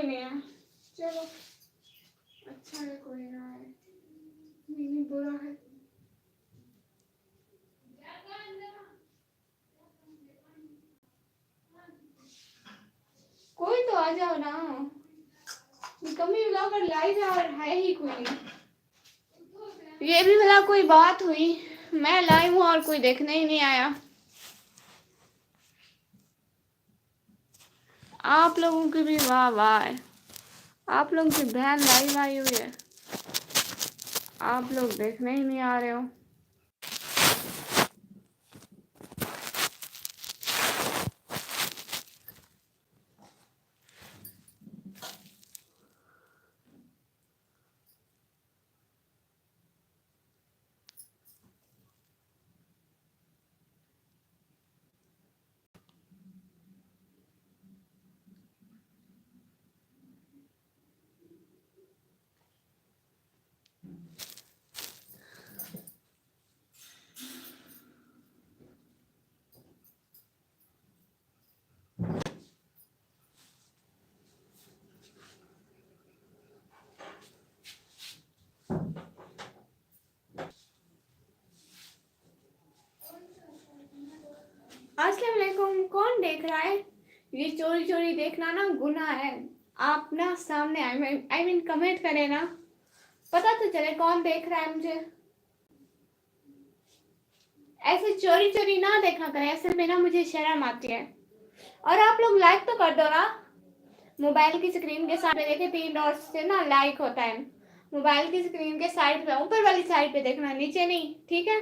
कोई नहीं है, चलो अच्छा है कोई ना है, नहीं बुरा है। कोई तो आ जाओ ना, कमी ब्लॉगर लाइव है ही कोई नहीं। ये भी भला कोई बात हुई, मैं लाइव हूँ और कोई देखने ही नहीं आया। आप लोगों की भी वाह वाह है, आप लोगों की बहन लाइव आई हुई है, आप लोग देखने ही नहीं आ रहे हो। अस्सलाम वालेकुम, कौन देख रहा है? ये चोरी चोरी देखना ना गुनाह है। आप ना सामने आई मीन कमेंट करें ना, पता तो चले कौन देख रहा है मुझे। ऐसे चोरी चोरी ना देखा करें, ऐसे में ना मुझे शर्म आती है। और आप लोग लाइक तो कर दो ना, मोबाइल की स्क्रीन के सामने देखे 3 डॉट्स से ना लाइक होता है। मोबाइल की स्क्रीन के साइड पे, ऊपर वाली साइड पे देखना, नीचे नहीं, ठीक है?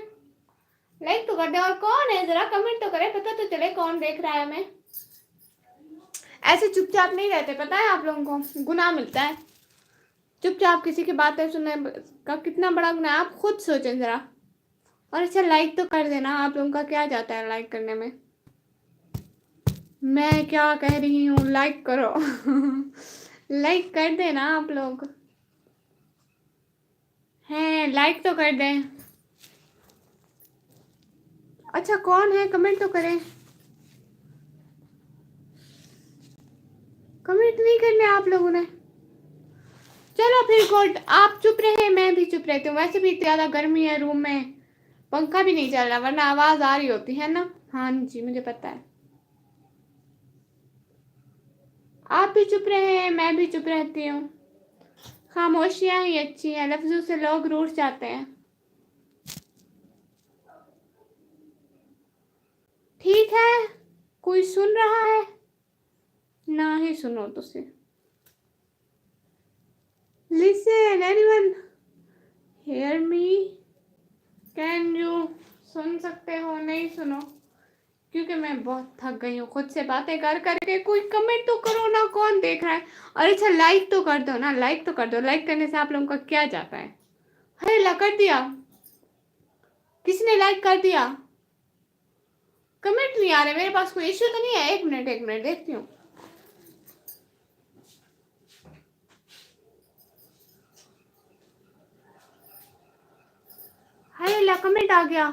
लाइक तो कर दे। और कौन है जरा कमेंट तो करे, पता तो चले कौन देख रहा है हमें। ऐसे चुपचाप नहीं रहते, पता है आप लोगों को गुनाह मिलता है। चुपचाप किसी की बातें सुनने का कितना बड़ा गुनाह है, आप खुद सोचें जरा। और अच्छा लाइक तो कर देना, आप लोगों का क्या जाता है लाइक करने में। मैं क्या कह रही हूँ, लाइक करो लाइक कर देना आप लोग हैं, लाइक तो कर दें। अच्छा कौन है, कमेंट तो करें। कमेंट नहीं करने आप लोगों ने, चलो फिर गुड, आप चुप रहे, मैं भी चुप रहती हूँ। वैसे भी ज्यादा गर्मी है रूम में, पंखा भी नहीं चल रहा, वरना आवाज आ रही होती है ना। हाँ जी मुझे पता है। आप भी चुप रहे, मैं भी चुप रहती हूँ। खामोशियां ही अच्छी हैं, लफ्जों से लोग रूठ जाते हैं। ठीक है, कोई सुन रहा है? ना ही सुनो तुसी। Listen anyone hear me, can you? सुन सकते हो? नहीं सुनो, क्योंकि मैं बहुत थक गई हूँ खुद से बातें कर करके। कोई कमेंट तो करो ना, कौन देख रहा है? और अच्छा लाइक तो कर दो ना, लाइक तो कर दो। लाइक करने से आप लोगों का क्या जाता है? अरे ला कर दिया, किसने लाइक कर दिया? कमेंट नहीं आ रहे मेरे पास, कोई इश्यू तो नहीं है? एक मिनट देखती हूँ। अरे ला कमेंट आ गया।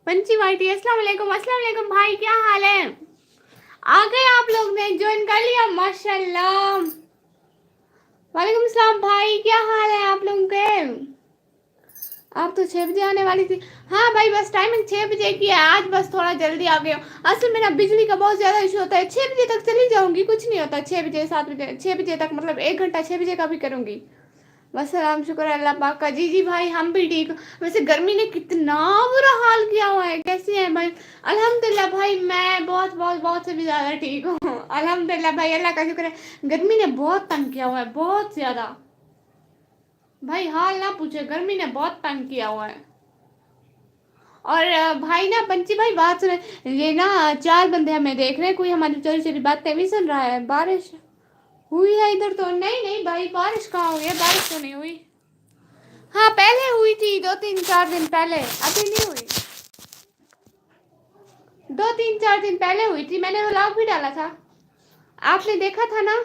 पंची वाइटी, अस्सलाम वालेकुम भाई, क्या हाल है? आ गए आप लोग ने ज्वाइन कर लिया, माशाल्लाह। वालेकुम सलाम भाई, क्या हाल है आप लोगों के? आप तो 6 बजे आने वाली थी। हाँ भाई बस टाइमिंग 6 बजे की है, आज बस थोड़ा जल्दी आ गए हो। असल में ना बिजली का बहुत ज्यादा इशू होता है, 6 बजे तक चली जाऊंगी, कुछ नहीं होता। 6 बजे 7 बजे 6 बजे तक, मतलब 1 घंटा 6 बजे का भी करूंगी। बस सलाम शुक्र है अल्लाह पाक का। जी जी भाई हम भी ठीक। वैसे गर्मी ने कितना बुरा हाल किया हुआ है, कैसी है भाई? अल्हम्दुलिल्लाह भाई, मैं बहुत बहुत बहुत से भी ज्यादा ठीक हूँ अल्हम्दुलिल्लाह भाई, अल्लाह का शुक्र है। गर्मी ने बहुत तंग किया हुआ है, बहुत ज्यादा भाई, हाल ना पूछे, गर्मी ने बहुत तंग किया हुआ है। और भाई ना पंची भाई बात सुने, ये ना 4 बंदे हमें देख रहे हैं, कोई हमारी चोरी चोरी बातें भी सुन रहा है। बारिश हुई है इधर तो? नहीं नहीं भाई, बारिश कहाँ हुई है, बारिश तो नहीं हुई। हाँ पहले हुई थी, 2-3-4 दिन पहले, अभी नहीं हुई। 2-3-4 दिन पहले हुई थी, मैंने व्लॉग भी डाला था, आपने देखा था ना?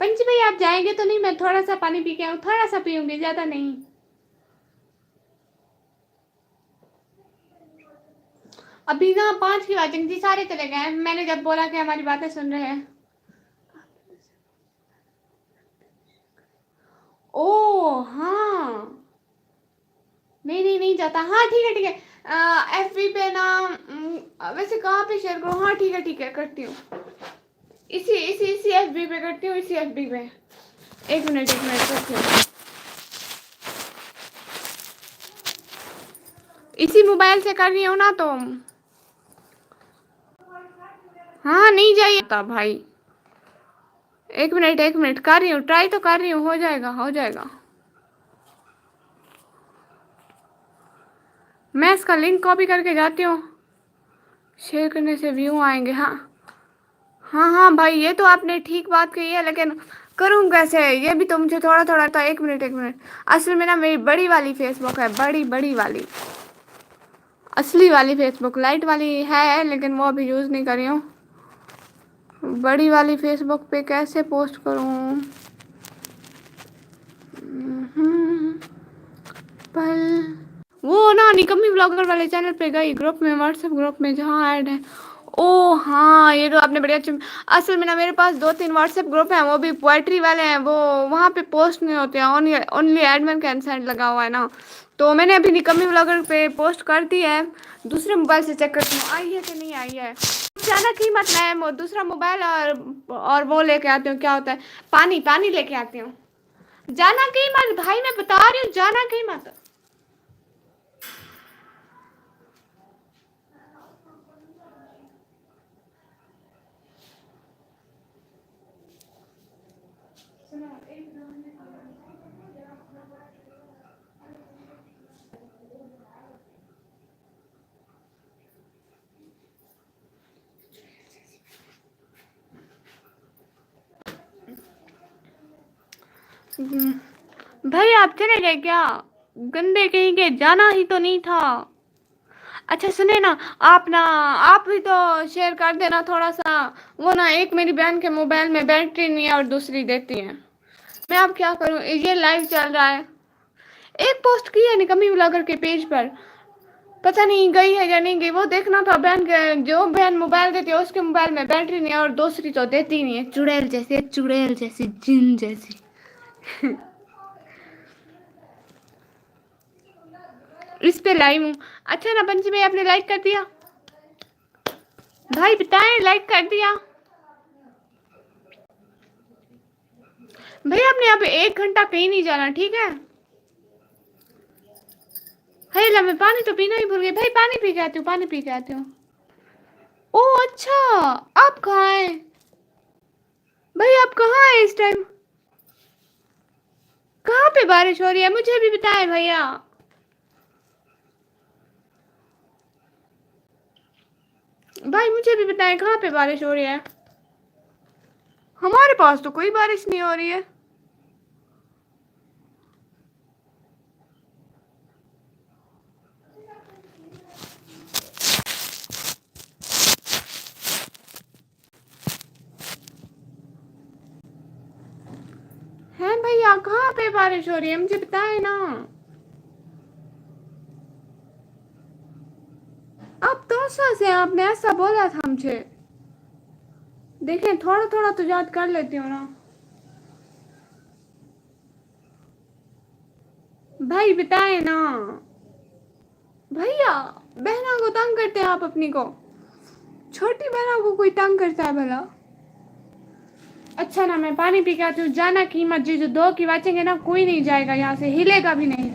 पंची भाई आप जाएंगे तो नहीं? मैं थोड़ा सा पानी पी के आऊँ, थोड़ा सा पीऊंगी, ज्यादा नहीं। अभी ना 5 की वाचिंग थी, सारे चले गए। मैंने जब बोला कि हमारी बातें सुन रहे हैं। ओ हाँ, नहीं नहीं नहीं जाता। हाँ ठीक है ठीक है। एफबी पे ना वैसे कहाँ पे शेयर करूँ? हाँ ठीक है करती हूँ। इसी इसी इसी एफबी पे करती हूँ, इसी एफबी पे। एक मिनट करती हूँ। इसी मोबाइल से कर रही हूँ ना तो। हाँ नहीं जाइए भाई। एक मिनट कर रही हूँ, ट्राई तो कर रही हूँ, हो जाएगा हो जाएगा। मैं इसका लिंक कॉपी करके जाती हूँ। शेयर करने से व्यू आएंगे। हाँ हाँ हाँ भाई, ये तो आपने ठीक बात कही है, लेकिन करूँ कैसे? ये भी तो मुझे थोड़ा थोड़ा था। एक मिनट। असल में ना मेरी बड़ी वाली फेसबुक है, बड़ी बड़ी वाली, असली वाली फेसबुक। लाइट वाली है लेकिन वो अभी यूज़ नहीं कर रही हूँ। बड़ी वाली फेसबुक पे कैसे पोस्ट करूँ? पर वो ना निकम्मी ब्लॉगर वाले चैनल पे गई, ग्रुप में, व्हाट्सएप ग्रुप में जहाँ ऐड है। ओ हाँ, ये तो आपने बढ़िया असल में ना मेरे पास 2-3 व्हाट्सएप ग्रुप हैं, वो भी पोएट्री वाले हैं। वो वहाँ पे पोस्ट नहीं होते हैं, ओनली ओनली एडमिन कैंसेंट लगा हुआ है ना। तो मैंने अभी निकम्मी ब्लॉगर पे पोस्ट कर दी है। दूसरे मोबाइल से चेक करती हूँ आई है कि नहीं आई है। जाना की मत, मैं दूसरा मोबाइल और वो लेके आती हूँ। क्या होता है? पानी पानी लेके आती हूँ। जाना की मत भाई, मैं बता रही हूँ, जाना की मत। भाई आप चले गए क्या? गंदे कहीं के, जाना ही तो नहीं था। अच्छा सुने ना, आप भी तो शेयर कर देना थोड़ा सा। वो ना एक मेरी बहन के मोबाइल में बैटरी नहीं है और दूसरी देती है। मैं अब क्या करूं? ये लाइव चल रहा है। एक पोस्ट की है निकम्मी ब्लॉगर के पेज पर, पता नहीं गई है या नहीं गई। वो देखना था। बहन के, जो बहन मोबाइल देती है उसके मोबाइल में बैटरी नहीं है और दूसरी तो देती नहीं है। चुड़ैल जैसी जिन जैसी। इस पे लाइव हूँ। अच्छा ना पंची भाई, आपने लाइक कर दिया? भाई बताएं, लाइक कर दिया? भाई आपने यहाँ पे 1 घंटा कहीं नहीं जाना, ठीक है? है ला, मैं पानी तो पीना ही भूल गई। भाई पानी पी के आती हूँ, पानी पी के आती हूँ। ओ अच्छा, आप कहाँ हैं? भाई आप कहाँ हैं इस टाइम? कहाँ पे बारिश हो रही है? मुझे भी बताएं भैया। भाई मुझे भी बताएं कहाँ पे बारिश हो रही है। हमारे पास तो कोई बारिश नहीं हो रही है। हैं भैया, कहाँ पे बारिश हो रही है? मुझे बताएं ना। आप दौसा से, आपने ऐसा बोला था मुझे। देखें, थोड़ा थोड़ा तो याद कर लेती हूँ ना। भाई बताएं ना। भैया, बहना को तंग करते हैं आप अपनी को। छोटी बहना को कोई तंग करता है भला? अच्छा ना, मैं पानी पी के आती हूँ। जाना की मत, जी जो 2 की बचेंगे ना, कोई नहीं जाएगा यहाँ से, हिलेगा भी नहीं।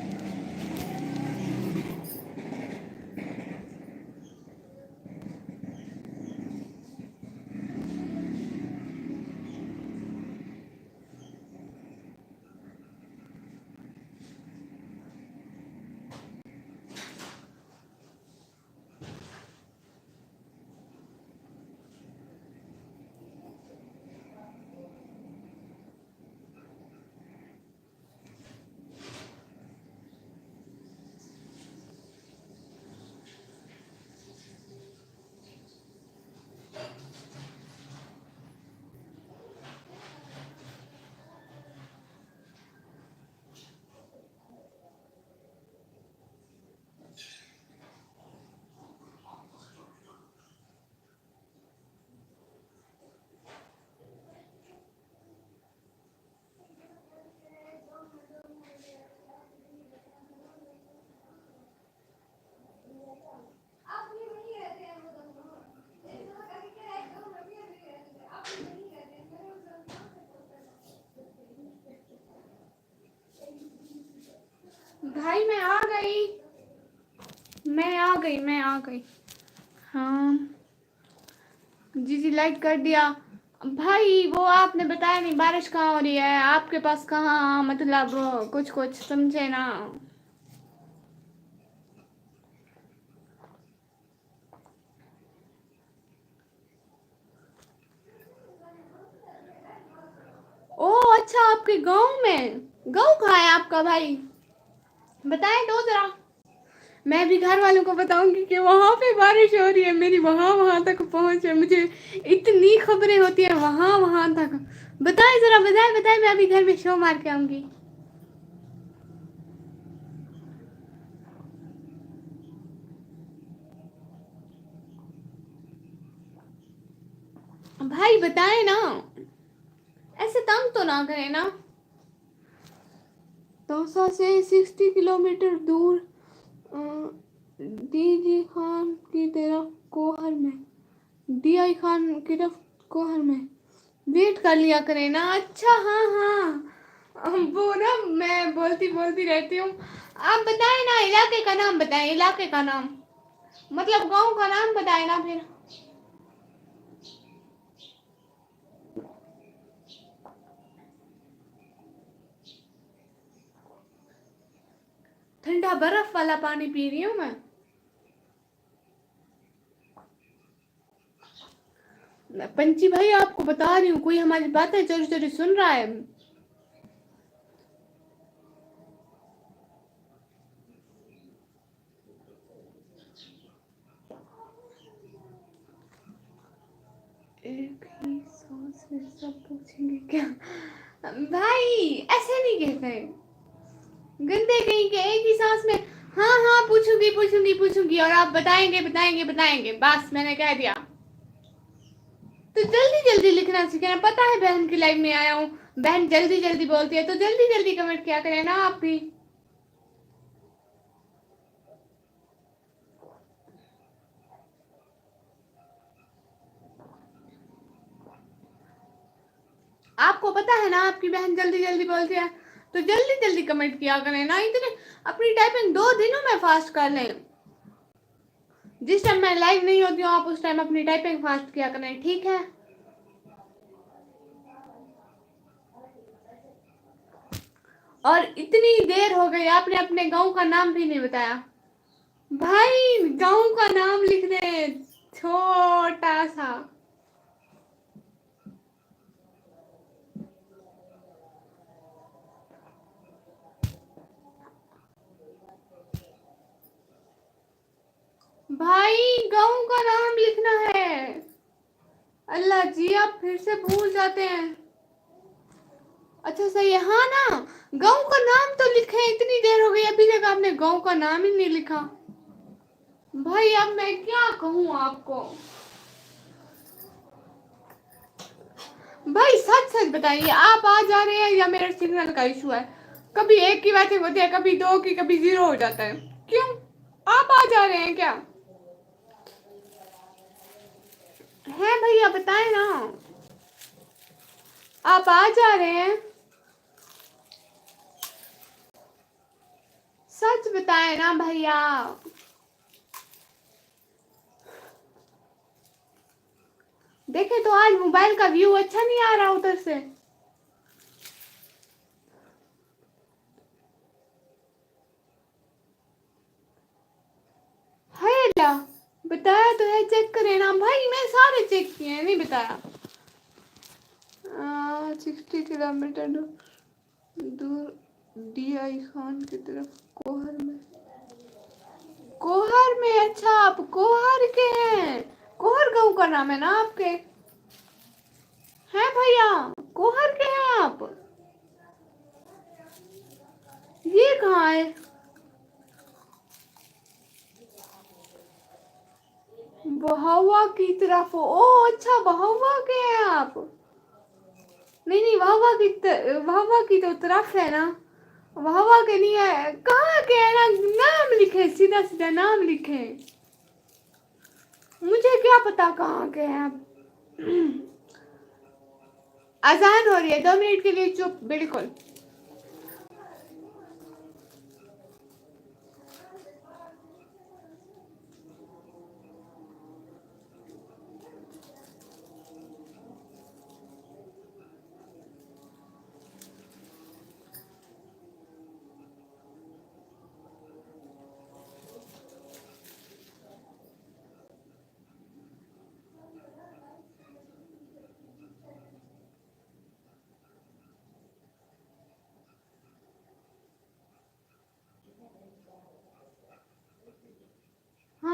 भाई मैं आ गई, मैं आ गई। हाँ जी जी, लाइक कर दिया भाई। वो आपने बताया नहीं बारिश कहाँ हो रही है आपके पास, कहाँ मतलब कुछ कुछ समझे ना। ओ अच्छा, आपके गांव में, गांव कहाँ है आपका भाई, बताएं तो जरा। मैं भी घर वालों को बताऊंगी कि वहां पे बारिश हो रही है, मेरी वहां वहां तक पहुंच है, मुझे इतनी खबरें होती है वहां वहां तक। बताएं जरा, बताएं बताएं, मैं अभी घर में शो मार के आऊंगी। भाई बताएं ना, ऐसे तंग तो ना करें ना। दौसा से 60 किलोमीटर दूर डीजी खान की तरफ कोहर में, डीआई खान की तरफ कोहर में वेट कर लिया करें ना। अच्छा हाँ हाँ, वो ना मैं बोलती बोलती रहती हूँ। आप बताएं ना, इलाके का नाम बताएं, इलाके का नाम, मतलब गांव का नाम बताएं ना फिर। ठंडा बर्फ वाला पानी पी रही हूँ मैं। पंची भाई आपको बता रही हूँ, कोई हमारी बातें चोरी चोरी सुन रहा है। एक ही सांस में सब पूछेंगे क्या, भाई ऐसे नहीं कहते, गंदे कहीं के, एक ही सांस में। हाँ हाँ, पूछूंगी पूछूंगी पूछूंगी, और आप बताएंगे बताएंगे बताएंगे, बस मैंने कह दिया। तो जल्दी जल्दी लिखना सीखना, पता है बहन की लाइफ में आया हूँ, बहन जल्दी जल्दी बोलती है, तो जल्दी जल्दी कमेंट किया करें ना आप भी। आपको पता है ना आपकी बहन जल्दी जल्दी बोलती है, तो जल्दी जल्दी कमेंट किया करें ना, इतने अपनी टाइपिंग 2 दिनों में फास्ट कर लें। जिस टाइम मैं लाइव नहीं होती हूँ आप उस टाइम अपनी टाइपिंग फास्ट किया करें, ठीक है। और इतनी देर हो गई, आपने अपने गांव का नाम भी नहीं बताया। भाई गांव का नाम लिख दे, छोटा सा। भाई गांव का नाम लिखना है। अल्लाह जी, आप फिर से भूल जाते हैं। अच्छा सही है, हाँ ना, गांव का नाम तो लिखे, इतनी देर हो गई अभी तक आपने गांव का नाम ही नहीं लिखा। भाई अब मैं क्या कहूँ आपको, भाई सच सच बताइए, आप आ जा रहे हैं या मेरा सिग्नल का इशू है। कभी एक की बातें होती है, कभी दो की, कभी जीरो हो जाता है, क्यों। आप आ जा रहे हैं क्या, हैं भैया बताएं ना, आप आ जा रहे हैं, सच बताएं ना भैया। देखे तो आज मोबाइल का व्यू अच्छा नहीं आ रहा उधर से। है ला, बताया तो है, चेक करें ना भाई, मैं सारे चेक किए हैं, नहीं बताया। 60 किलोमीटर दूर डीआई खान की तरफ कोहर में, कोहर में, अच्छा आप कोहर के हैं, कोहर गांव का नाम है ना आपके, हैं भैया, कोहर के हैं आप। ये कहाँ है, बहावा की तरफ, ओ अच्छा बहावा के हैं आप। नहीं नहीं, वहावा की तो तरफ है ना, वहावा के नहीं है, कहाँ के है ना, नाम लिखे, सीधा सीधा नाम लिखे, मुझे क्या पता कहाँ के हैं आप। अजान हो रही है, 2 मिनट के लिए चुप बिल्कुल।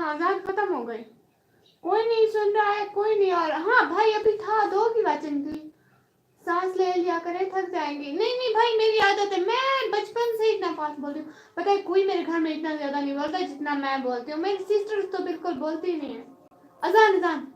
हाँ अजान खत्म हो गई, कोई नहीं सुन रहा है, कोई नहीं। और हाँ भाई अभी था दो की वचन की, सांस ले लिया करे, थक जाएंगी। नहीं नहीं भाई मेरी आदत है, मैं बचपन से इतना फास्ट बोलती हूँ। पता है कोई मेरे घर में इतना ज्यादा नहीं बोलता जितना मैं बोलती हूँ। मेरी सिस्टर्स तो बिल्कुल बोलती ही नहीं है। अजान अजान।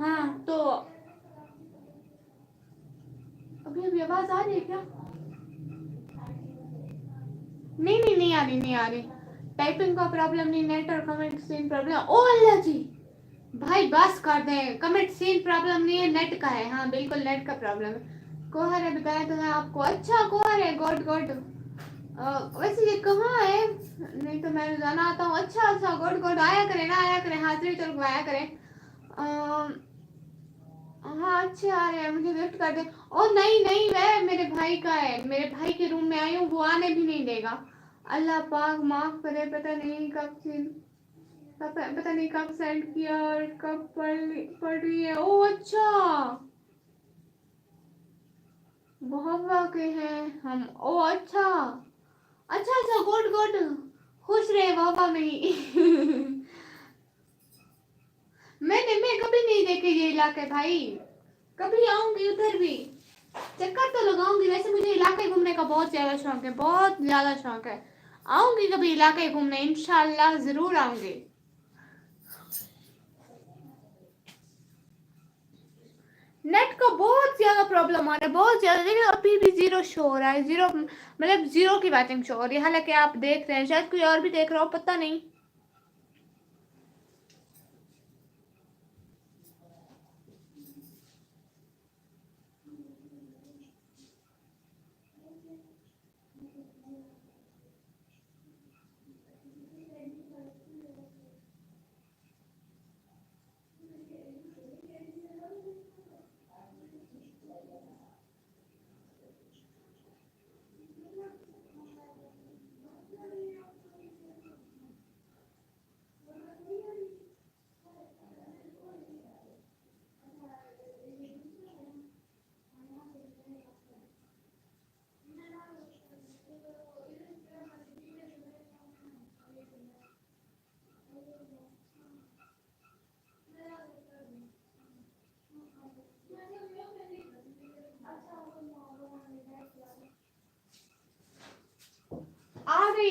हाँ तो अभी अभी आवाज आ रही है क्या? नहीं नहीं नहीं आ रही, नहीं आ रही। टाइपिंग का प्रॉब्लम नहीं, नेट और कमेंट सीन प्रॉब्लम। ओ अल्लाह जी भाई बस कर दे, कमेंट सीन प्रॉब्लम नहीं है, नेट का है। हाँ बिल्कुल नेट का प्रॉब्लम है। कोहर है बताया तो है आपको। अच्छा कोहर है, गॉड गॉड। वैसे ये कहाँ है? नहीं तो मैं रोजाना आता हूँ। अच्छा अच्छा गॉड गॉड, आया करे ना, आया करे, हाजिरी चल को आया करे। हाँ अच्छे आ रहे हैं, मुझे गिफ्ट कर दे। ओ नहीं नहीं वह मेरे भाई का है, मेरे भाई के रूम में आई हूँ, वो आने भी नहीं देगा। अल्लाह पाक माफ करे, पता नहीं कब से, पता नहीं कब सेंड किया और कब पढ़ रही है। ओ अच्छा बहुत वाकई हैं हम। ओ अच्छा अच्छा अच्छा गुड गुड, खुश रहे बाबा में ही। मैं कभी नहीं देखे ये इलाके भाई, कभी आऊंगी उधर भी, चक्कर तो लगाऊंगी। वैसे मुझे इलाके घूमने का बहुत ज्यादा शौक है, बहुत ज्यादा शौक है। आऊंगी कभी इलाके घूमने, इंशाल्लाह जरूर आऊंगी। नेट का बहुत ज्यादा प्रॉब्लम आ रहा है, बहुत ज्यादा। देखिए अभी भी जीरो शो हो रहा है, जीरो मतलब जीरो की बैटिंग शो हो रही है। हालांकि आप देख रहे हैं, शायद कोई और भी देख रहा हो, पता नहीं।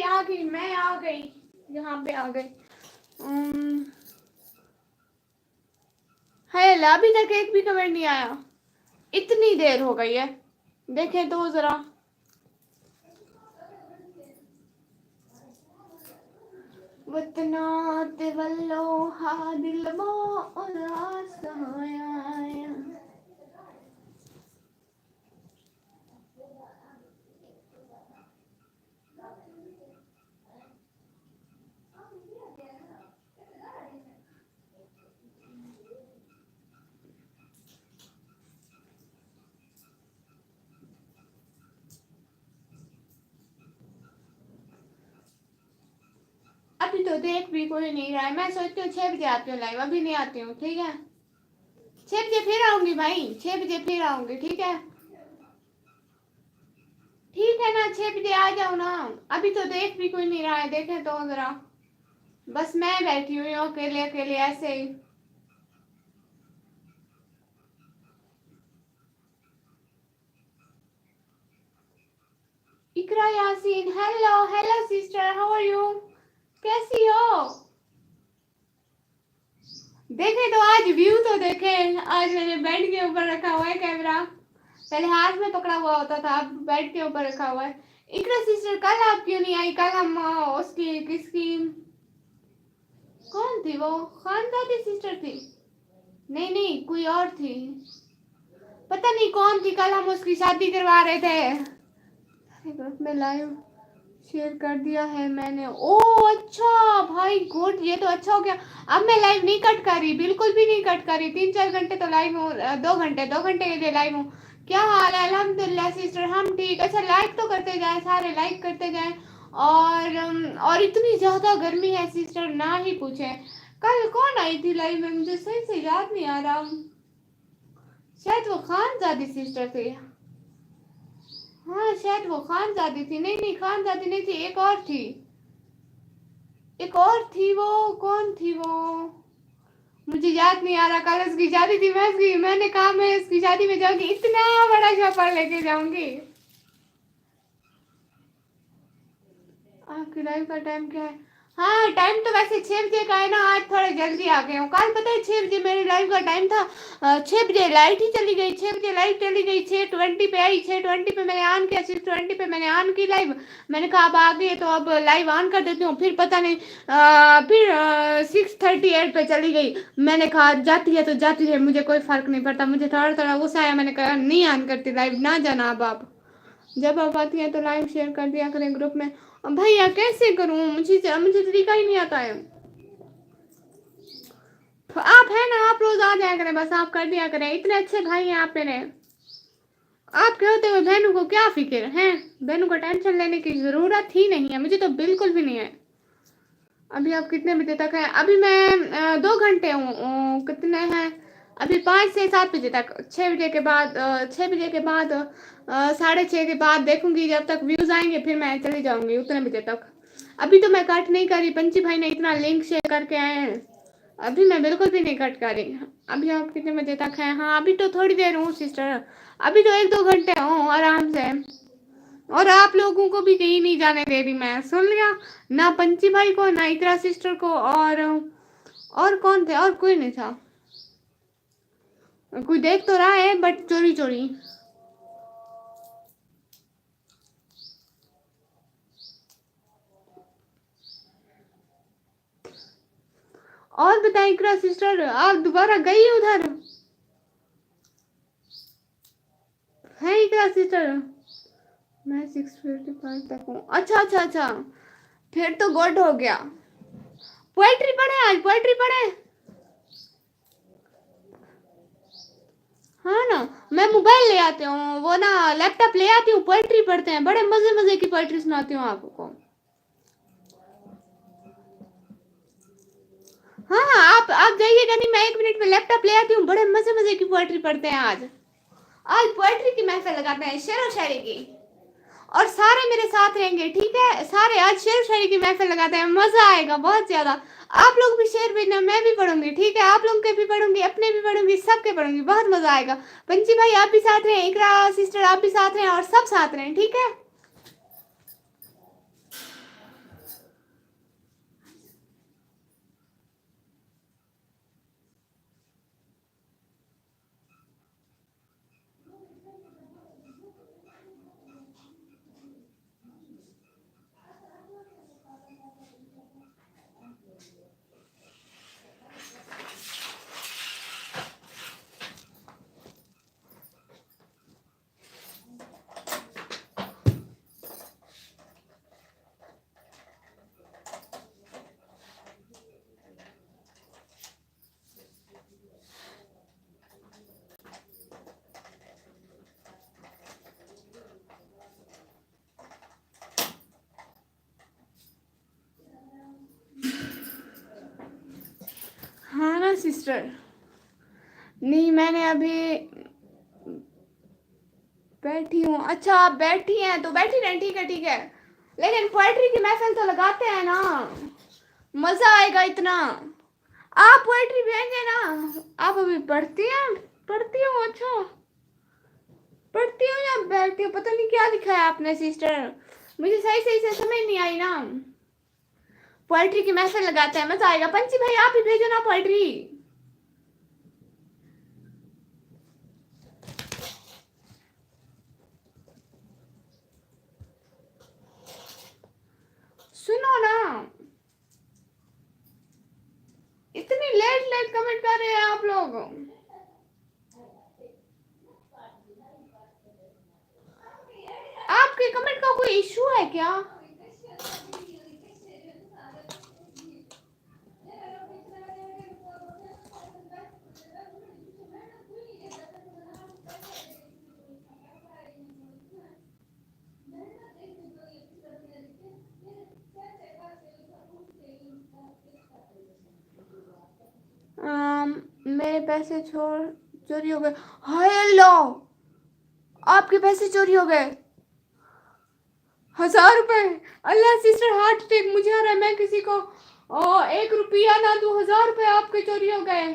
आ गई मैं आ गई, यहाँ पे आ गई। है अभी तक एक भी कमेंट नहीं आया, इतनी देर हो गई है। देखें तो जरा। वतना ते वल्लो हा दिल मो उदास होया। तो देख भी कोई नहीं रहा है। मैं सोचती हूँ 6 बजे आती हूँ लाइव, अभी नहीं आती हूँ, ठीक है? 6 बजे फिर आऊंगी भाई, 6 बजे फिर आऊंगी, ठीक है? ठीक है ना, 6 बजे आ जाओ ना। अभी तो देख भी कोई नहीं रहा है, देखे तो जरा। बस मैं बैठी हुई हूँ अकेले अकेले ऐसे ही। Iqra Yaseen, hello hello sister, how are you? कैसी हो? देखे तो आज व्यू तो देखे। आज मैंने बेड के ऊपर रखा हुआ है कैमरा। पहले हाथ में पकड़ा हुआ होता था, अब बेड के ऊपर रखा हुआ है। इकरा सिस्टर कल आप क्यों नहीं आई? कल हम उसकी किसकी, कौन थी वो? खानदादी सिस्टर थी? नहीं नहीं, कोई और थी, पता नहीं कौन थी। कल हम उसकी शादी करवा रहे थे। ग्रुप में लाइव शेयर कर दिया है मैंने। ओ अच्छा भाई गुड, ये तो अच्छा हो गया। अब मैं लाइव नहीं कट कर रही, बिल्कुल भी नहीं कट कर रही। 3-4 घंटे तो लाइव हूँ, 2 घंटे के लिए लाइव हूँ। क्या हाल है? अल्हम्दुलिल्लाह सिस्टर, हम ठीक। अच्छा लाइक तो करते जाए, सारे लाइक करते जाए। और इतनी ज्यादा गर्मी है सिस्टर, ना ही पूछे। कल कौन आई थी लाइव में? मुझे सही से याद नहीं आ रहा। शायद वो खानजादी सिस्टर थी। हाँ शायद वो खानजादी थी। नहीं नहीं, खानजादी नहीं थी, एक और थी। एक और थी, वो कौन थी वो? मुझे याद नहीं आ रहा। कल उसकी शादी थी, मैंने कहा मैं उसकी शादी में जाऊंगी, इतना बड़ा शॉपर लेके जाऊंगी। आपकी लाइफ का टाइम क्या है? हाँ टाइम तो वैसे 6 बजे का है ना, आज थोड़ा जल्दी आ गए हूँ। कल पता है 6 बजे मेरी लाइव का टाइम था। 6 बजे लाइट ही चली गई, 6 बजे लाइट चली गई। 6:20 पे आई, 6:20 पे मैंने ऑन किया, 6:20 पे मैंने ऑन की लाइव। मैंने कहा अब आ गई तो अब लाइव ऑन कर देती हूँ। फिर पता नहीं फिर 6:38 पे चली गई। मैंने कहा जाती है तो जाती है, मुझे कोई फर्क नहीं पड़ता। मुझे थोड़ा थोड़ा गुस्सा आया, मैंने कहा नहीं ऑन करती लाइव, ना जाना अब आप। जब आप आती हैं तो लाइव शेयर कर दिया करें ग्रुप में। भैया कैसे करूं, मुझे तरीका ही नहीं आता है। तो आप है ना, आप रोज आ जाया करें, बस आप कर दिया करें। इतने अच्छे भाई हैं आप मेरे। आपके होते हुए बहनों को क्या फिक्र है? बहनों को टेंशन लेने की जरूरत ही नहीं है, मुझे तो बिल्कुल भी नहीं है। अभी आप कितने बजे तक है? अभी मैं 2 घंटे हूँ, कितने हैं अभी? 5 से 7 बजे तक। 6 बजे के बाद 6 बजे के बाद 6:30 के बाद देखूंगी, जब तक व्यूज आएंगे फिर मैं चली जाऊंगी उतने बजे तक। अभी तो मैं कट नहीं करी, पंची भाई ने इतना लिंक शेयर करके आए हैं। अभी मैं बिल्कुल भी नहीं कट करी। अभी आप कितने बजे तक हैं? हाँ अभी तो थोड़ी देर हूँ सिस्टर, अभी तो 1-2 घंटे हूँ आराम से। और आप लोगों को भी कहीं नहीं जाने दे रही मैं, सुन लिया ना? पंची भाई को, ना इकरा सिस्टर को, और कौन थे? और कोई नहीं था। कोई देख तो रहा है बट चोरी चोरी। और बताइए इकरा सिस्टर, आप दोबारा गई उधर है? इकरा सिस्टर मैं 6:55 तक हूँ। अच्छा अच्छा अच्छा, फिर तो गुड हो गया। पोएट्री पढ़े आज, पोएट्री पढ़े? हाँ ना, मैं मोबाइल ले आती हूँ, वो ना लैपटॉप ले आती हूँ, पोएट्री पढ़ते हैं। बड़े मजे मजे की पोएट्री सुनाती हूँ आपको। हाँ आप जाइएगा नहीं, मैं 1 मिनट में लैपटॉप ले आती हूँ। बड़े मजे मजे की पोएट्री पढ़ते हैं आज। आज पोएट्री की महफिल लगाते हैं, शेर व शायरी की। और सारे मेरे साथ रहेंगे, ठीक है? सारे आज शेर व शायरी की महफिल लगाते हैं, मजा आएगा बहुत ज्यादा। आप लोग भी शेर भेजना, मैं भी पढ़ूंगी, ठीक है? आप लोग के भी पढ़ूंगी, अपने भी पढ़ूंगी, सबके पढ़ूंगी, बहुत मजा आएगा। पंची भाई आप भी साथ रहें, इकरा सिस्टर आप भी साथ रहें, और सब साथ रहें, ठीक है? सिस्टर? नहीं, मैंने अभी बैठी हूँ। अच्छा, आप बैठी हैं तो बैठी रहें, ठीक है ठीक है, लेकिन पोएट्री की महफिल तो लगाते हैं ना, मजा आएगा इतना। आप पोएट्री भेजें ना। आप अभी पढ़ती हैं? पढ़ती हो? अच्छा, पढ़ती हो या बैठती हो? पता नहीं क्या लिखा है आपने सिस्टर, मुझे सही सही से समझ नहीं आई ना। पोएट्री की महफिल लगाते हैं, मजा आएगा। पंची भाई आप ही भेजो ना पोएट्री। सुनो ना, इतनी लेट लेट कमेंट कर रहे हैं आप लोग। आपके कमेंट का कोई इशू है क्या? मेरे पैसे चोरी हो गए। हाय अल्लाह, आपके पैसे चोरी हो गए? 1000 रुपए? अल्लाह सिस्टर, हार्ट अटैक मुझे आ रहा है। मैं किसी को 1 रुपया ना दूं, 1000 रुपए आपके चोरी हो गए।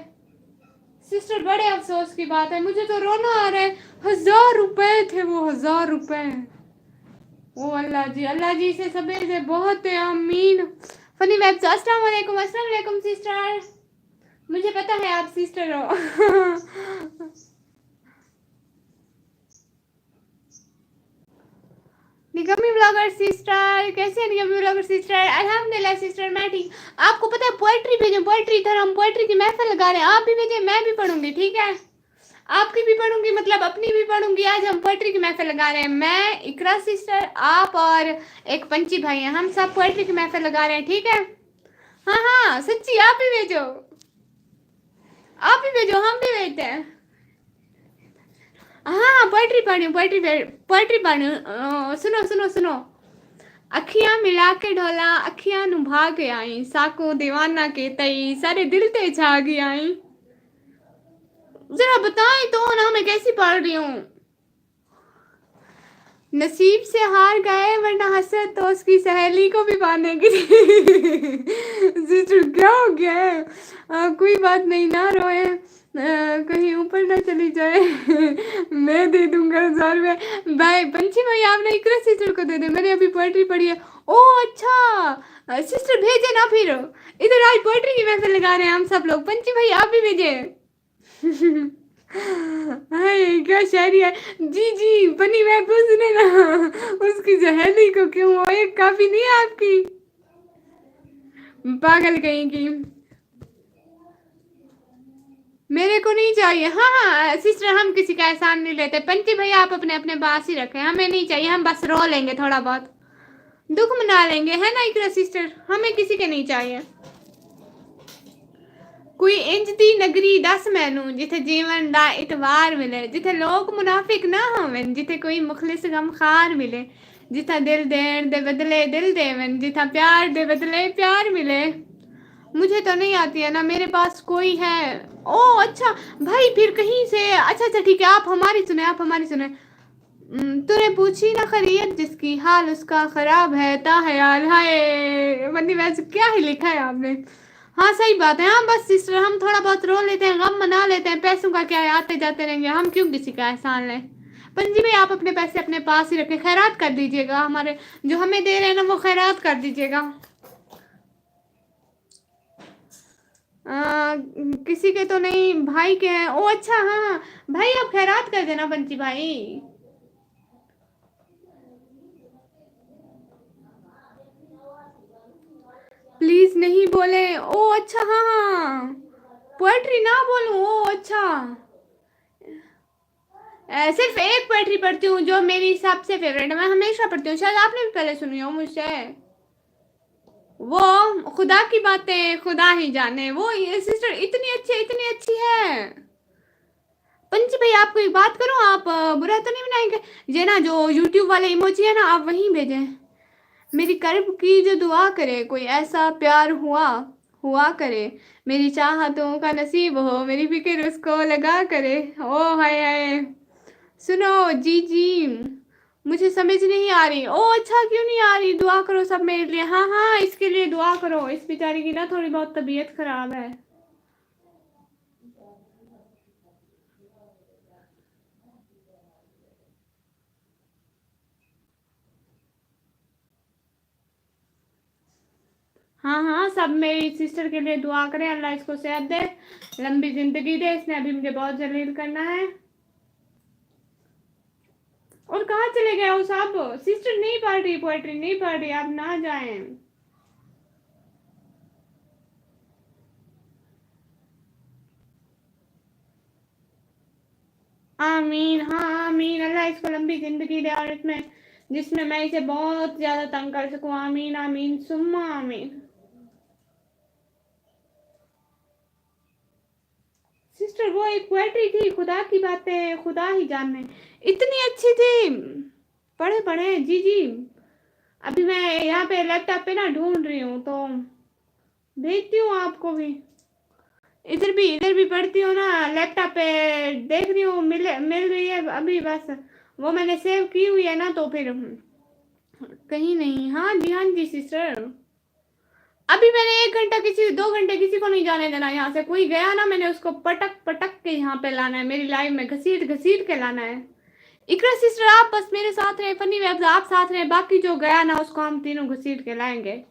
सिस्टर बड़े अफसोस की बात है, मुझे तो रोना आ रहा है। 1000 रुपए थे वो, 1000 रुपए। ओ अल्लाह जी, अल्लाह जी से सबे से बहुत है, आमीन। फनी वेब्स, अस्सलाम वालेकुम। अस्सलाम वालेकुम सिस्टर, मुझे पता है आप सिस्टर हो। निगमी ब्लॉगर सिस्टर, कैसे हैं निगमी ब्लॉगर सिस्टर? अल्हम्दुलिल्लाह सिस्टर, मैं ठीक। आपको पता है पोएट्री भेजो, पोएट्री, इधर हम पोएट्री की महफिल लगा रहे हैं, आप भी भेजें, मैं भी पढ़ूंगी, ठीक है? आपकी भी पढ़ूंगी, मतलब अपनी भी पढ़ूंगी। आज हम पोएट्री की महफिल लगा रहे हैं, मैं, इकरा सिस्टर, आप और एक पंची भाई हैं, हम सब पोएट्री की महफिल लगा रहे हैं, ठीक है? हाँ हाँ सच्ची, आप भी भेजो, आप भी भेजो, हम भी भेजते हैं। हाँ पोएट्री पढ़ी, पोएट्री पढ़ी। सुनो सुनो सुनो। अखियां मिला के ढोला, अखियां नुभा के आई, साको दीवाना के तई, सारे दिल ते छा गई आई। जरा बताएं तो ना मैं कैसी पढ़ रही हूँ। नसीब से हार गए, वरना हसरत तो उसकी सहेली को भी पाने की थी। सिस्टर क्या हो गया है? कोई बात नहीं, ना रोए, कहीं ऊपर ना चली जाए। मैं दे दूंगा 1000 रुपये। भाई पंची भाई, आपने इकरा सिस्टर को दे दे, मैंने अभी पोएट्री पढ़ी है। ओ अच्छा सिस्टर, भेजे ना फिर, इधर आज पोएट्री की महफिल लगा रहे हैं हम सब लोग। पंची भाई आप भी भेजे। हाय क्या शायरी है। जी जी बनी महफूज ने ना, उसकी सहेली को क्यों, वो एक काफी नहीं है आपकी? पागल कहीं की, मेरे को नहीं चाहिए। हाँ हाँ सिस्टर, हम किसी का एहसान नहीं लेते। पंची भाई आप अपने अपने पास ही रखें, हमें नहीं चाहिए, हम बस रो लेंगे, थोड़ा बहुत दुख मना लेंगे, है ना इकरा सिस्टर? हमें किसी के नहीं चाहिए। कोई इंज दी नगरी दस मैनू, जिथे जीवन दा इतवार मिले, जिथे लोग मुनाफिक ना होवन, जिथे कोई मुखलिस गमखार मिले, जिथा दिल देण दे बदले दिल देवन, जिथा प्यार दे बदले प्यार मिले। मुझे तो नहीं आती है ना, मेरे पास कोई है। ओ अच्छा भाई, फिर कहीं से, अच्छा अच्छा ठीक है, आप हमारी सुने, आप हमारी सुने। तूने पूछी ना खैरियत जिसकी, हाल उसका खराब है ताहयाल। हाय बंदी, वैसे क्या ही लिखा है आपने। हाँ सही बात है। हाँ बस सिस्टर, हम थोड़ा बहुत रो लेते हैं, गम मना लेते हैं, पैसों का क्या है, आते जाते रहेंगे, हम क्यों किसी का एहसान लें। पंजी भाई आप अपने पैसे अपने पास ही रखें, खैरात कर दीजिएगा, हमारे जो हमें दे रहे हैं ना वो खैरात कर दीजिएगा। किसी के तो नहीं, भाई के हैं। ओ अच्छा हाँ हाँ भाई, आप खैरात कर देना पंची भाई। प्लीज नहीं बोले। ओ अच्छा हाँ हाँ, पोएट्री ना बोलूं? ओ अच्छा, सिर्फ एक पोएट्री पढ़ती हूँ जो मेरी सबसे फेवरेट है, मैं हमेशा पढ़ती हूँ, शायद आपने भी पहले सुनी हो मुझसे। वो खुदा की बातें खुदा ही जाने, वो ये सिस्टर इतनी अच्छी है। पंची भाई आपको एक बात करूं, आप बुरा तो नहीं बनाएंगे? ये ना जो यूट्यूब वाले इमोजी है ना, आप वहीं भेजें। मेरी कर्ब की जो दुआ करे, कोई ऐसा प्यार हुआ हुआ करे, मेरी चाहतों का नसीब हो, मेरी फिक्र उसको लगा करे। ओ हाय हाय। सुनो जी जी, मुझे समझ नहीं आ रही। ओ अच्छा, क्यों नहीं आ रही? दुआ करो सब मेरे लिए। हाँ हाँ, इसके लिए दुआ करो। इस बेचारी की ना थोड़ी बहुत तबीयत खराब है। हाँ हाँ, सब मेरी सिस्टर के लिए दुआ करें, अल्लाह इसको सेहत दे, लंबी जिंदगी दे। इसने अभी मुझे बहुत जलील करना है। और कहाँ चले गए हो सब? सिस्टर नहीं पढ़ रही, पोएट्री नहीं पढ़ रही, आप ना जाएं। आमीन, हाँ आमीन। अल्लाह इसको लंबी जिंदगी दे और इसमें जिसमें मैं इसे बहुत ज्यादा तंग कर सकूं। आमीन आमीन सुम्मा आमीन। सिस्टर वो एक पोएट्री थी, खुदा की बातें खुदा ही जाने, इतनी अच्छी थी। पढ़े पढ़े जी जी। अभी मैं यहाँ पे लैपटॉप पे ना ढूंढ रही हूँ, तो भेजती हूँ आपको भी। इधर भी पढ़ती हूँ ना, लैपटॉप पे देख रही हूँ, मिल रही है अभी बस। वो मैंने सेव की हुई है ना, तो फिर कहीं नहीं। हाँ जी हाँ जी सिस्टर। अभी मैंने 1 घंटा किसी 2 घंटे किसी को नहीं जाने देना यहाँ से। कोई गया ना, मैंने उसको पटक पटक के यहाँ पे लाना है, मेरी लाइफ में घसीट घसीट के लाना है। इकरा सिस्टर आप बस मेरे साथ रहे, फनी वेब्स आप साथ रहे, बाकी जो गया ना उसको हम तीनों घसीट के लाएंगे।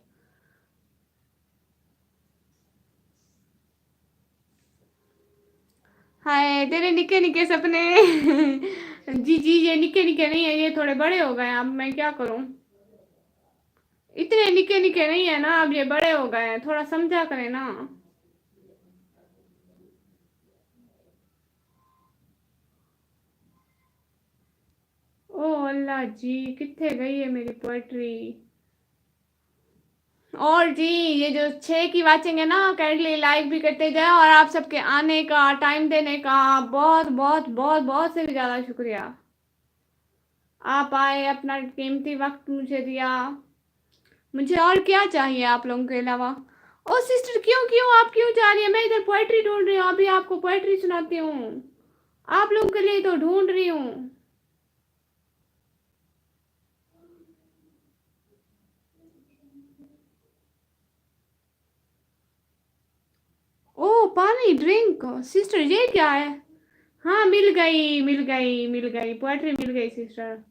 हाय तेरे निके निके सपने। जी जी, ये निके निके नहीं है, ये थोड़े बड़े हो गए। अब मैं क्या करूं? इतने निके निके नहीं है ना, अब ये बड़े हो गए हैं, थोड़ा समझा करें ना। ओ अल्लाह जी, कितने गई है मेरी पोएट्री। और जी, ये जो 6 की वाचिंग है ना, काइंडली लाइक भी करते जाए, और आप सबके आने का, टाइम देने का बहुत बहुत बहुत बहुत से भी ज़्यादा शुक्रिया। आप आए, अपना कीमती वक्त मुझे दिया। मुझे और क्या चाहिए आप लोगों के अलावा? ओ सिस्टर, क्यों क्यों आप क्यों जा रही है? मैं इधर पोएट्री ढूंढ रही हूँ, अभी आपको पोएट्री सुनाती हूँ। आप लोगों के लिए तो ढूंढ रही हूँ। ओ पानी ड्रिंक सिस्टर, ये क्या है? हाँ मिल गई मिल गई मिल गई, पोएट्री मिल गई सिस्टर।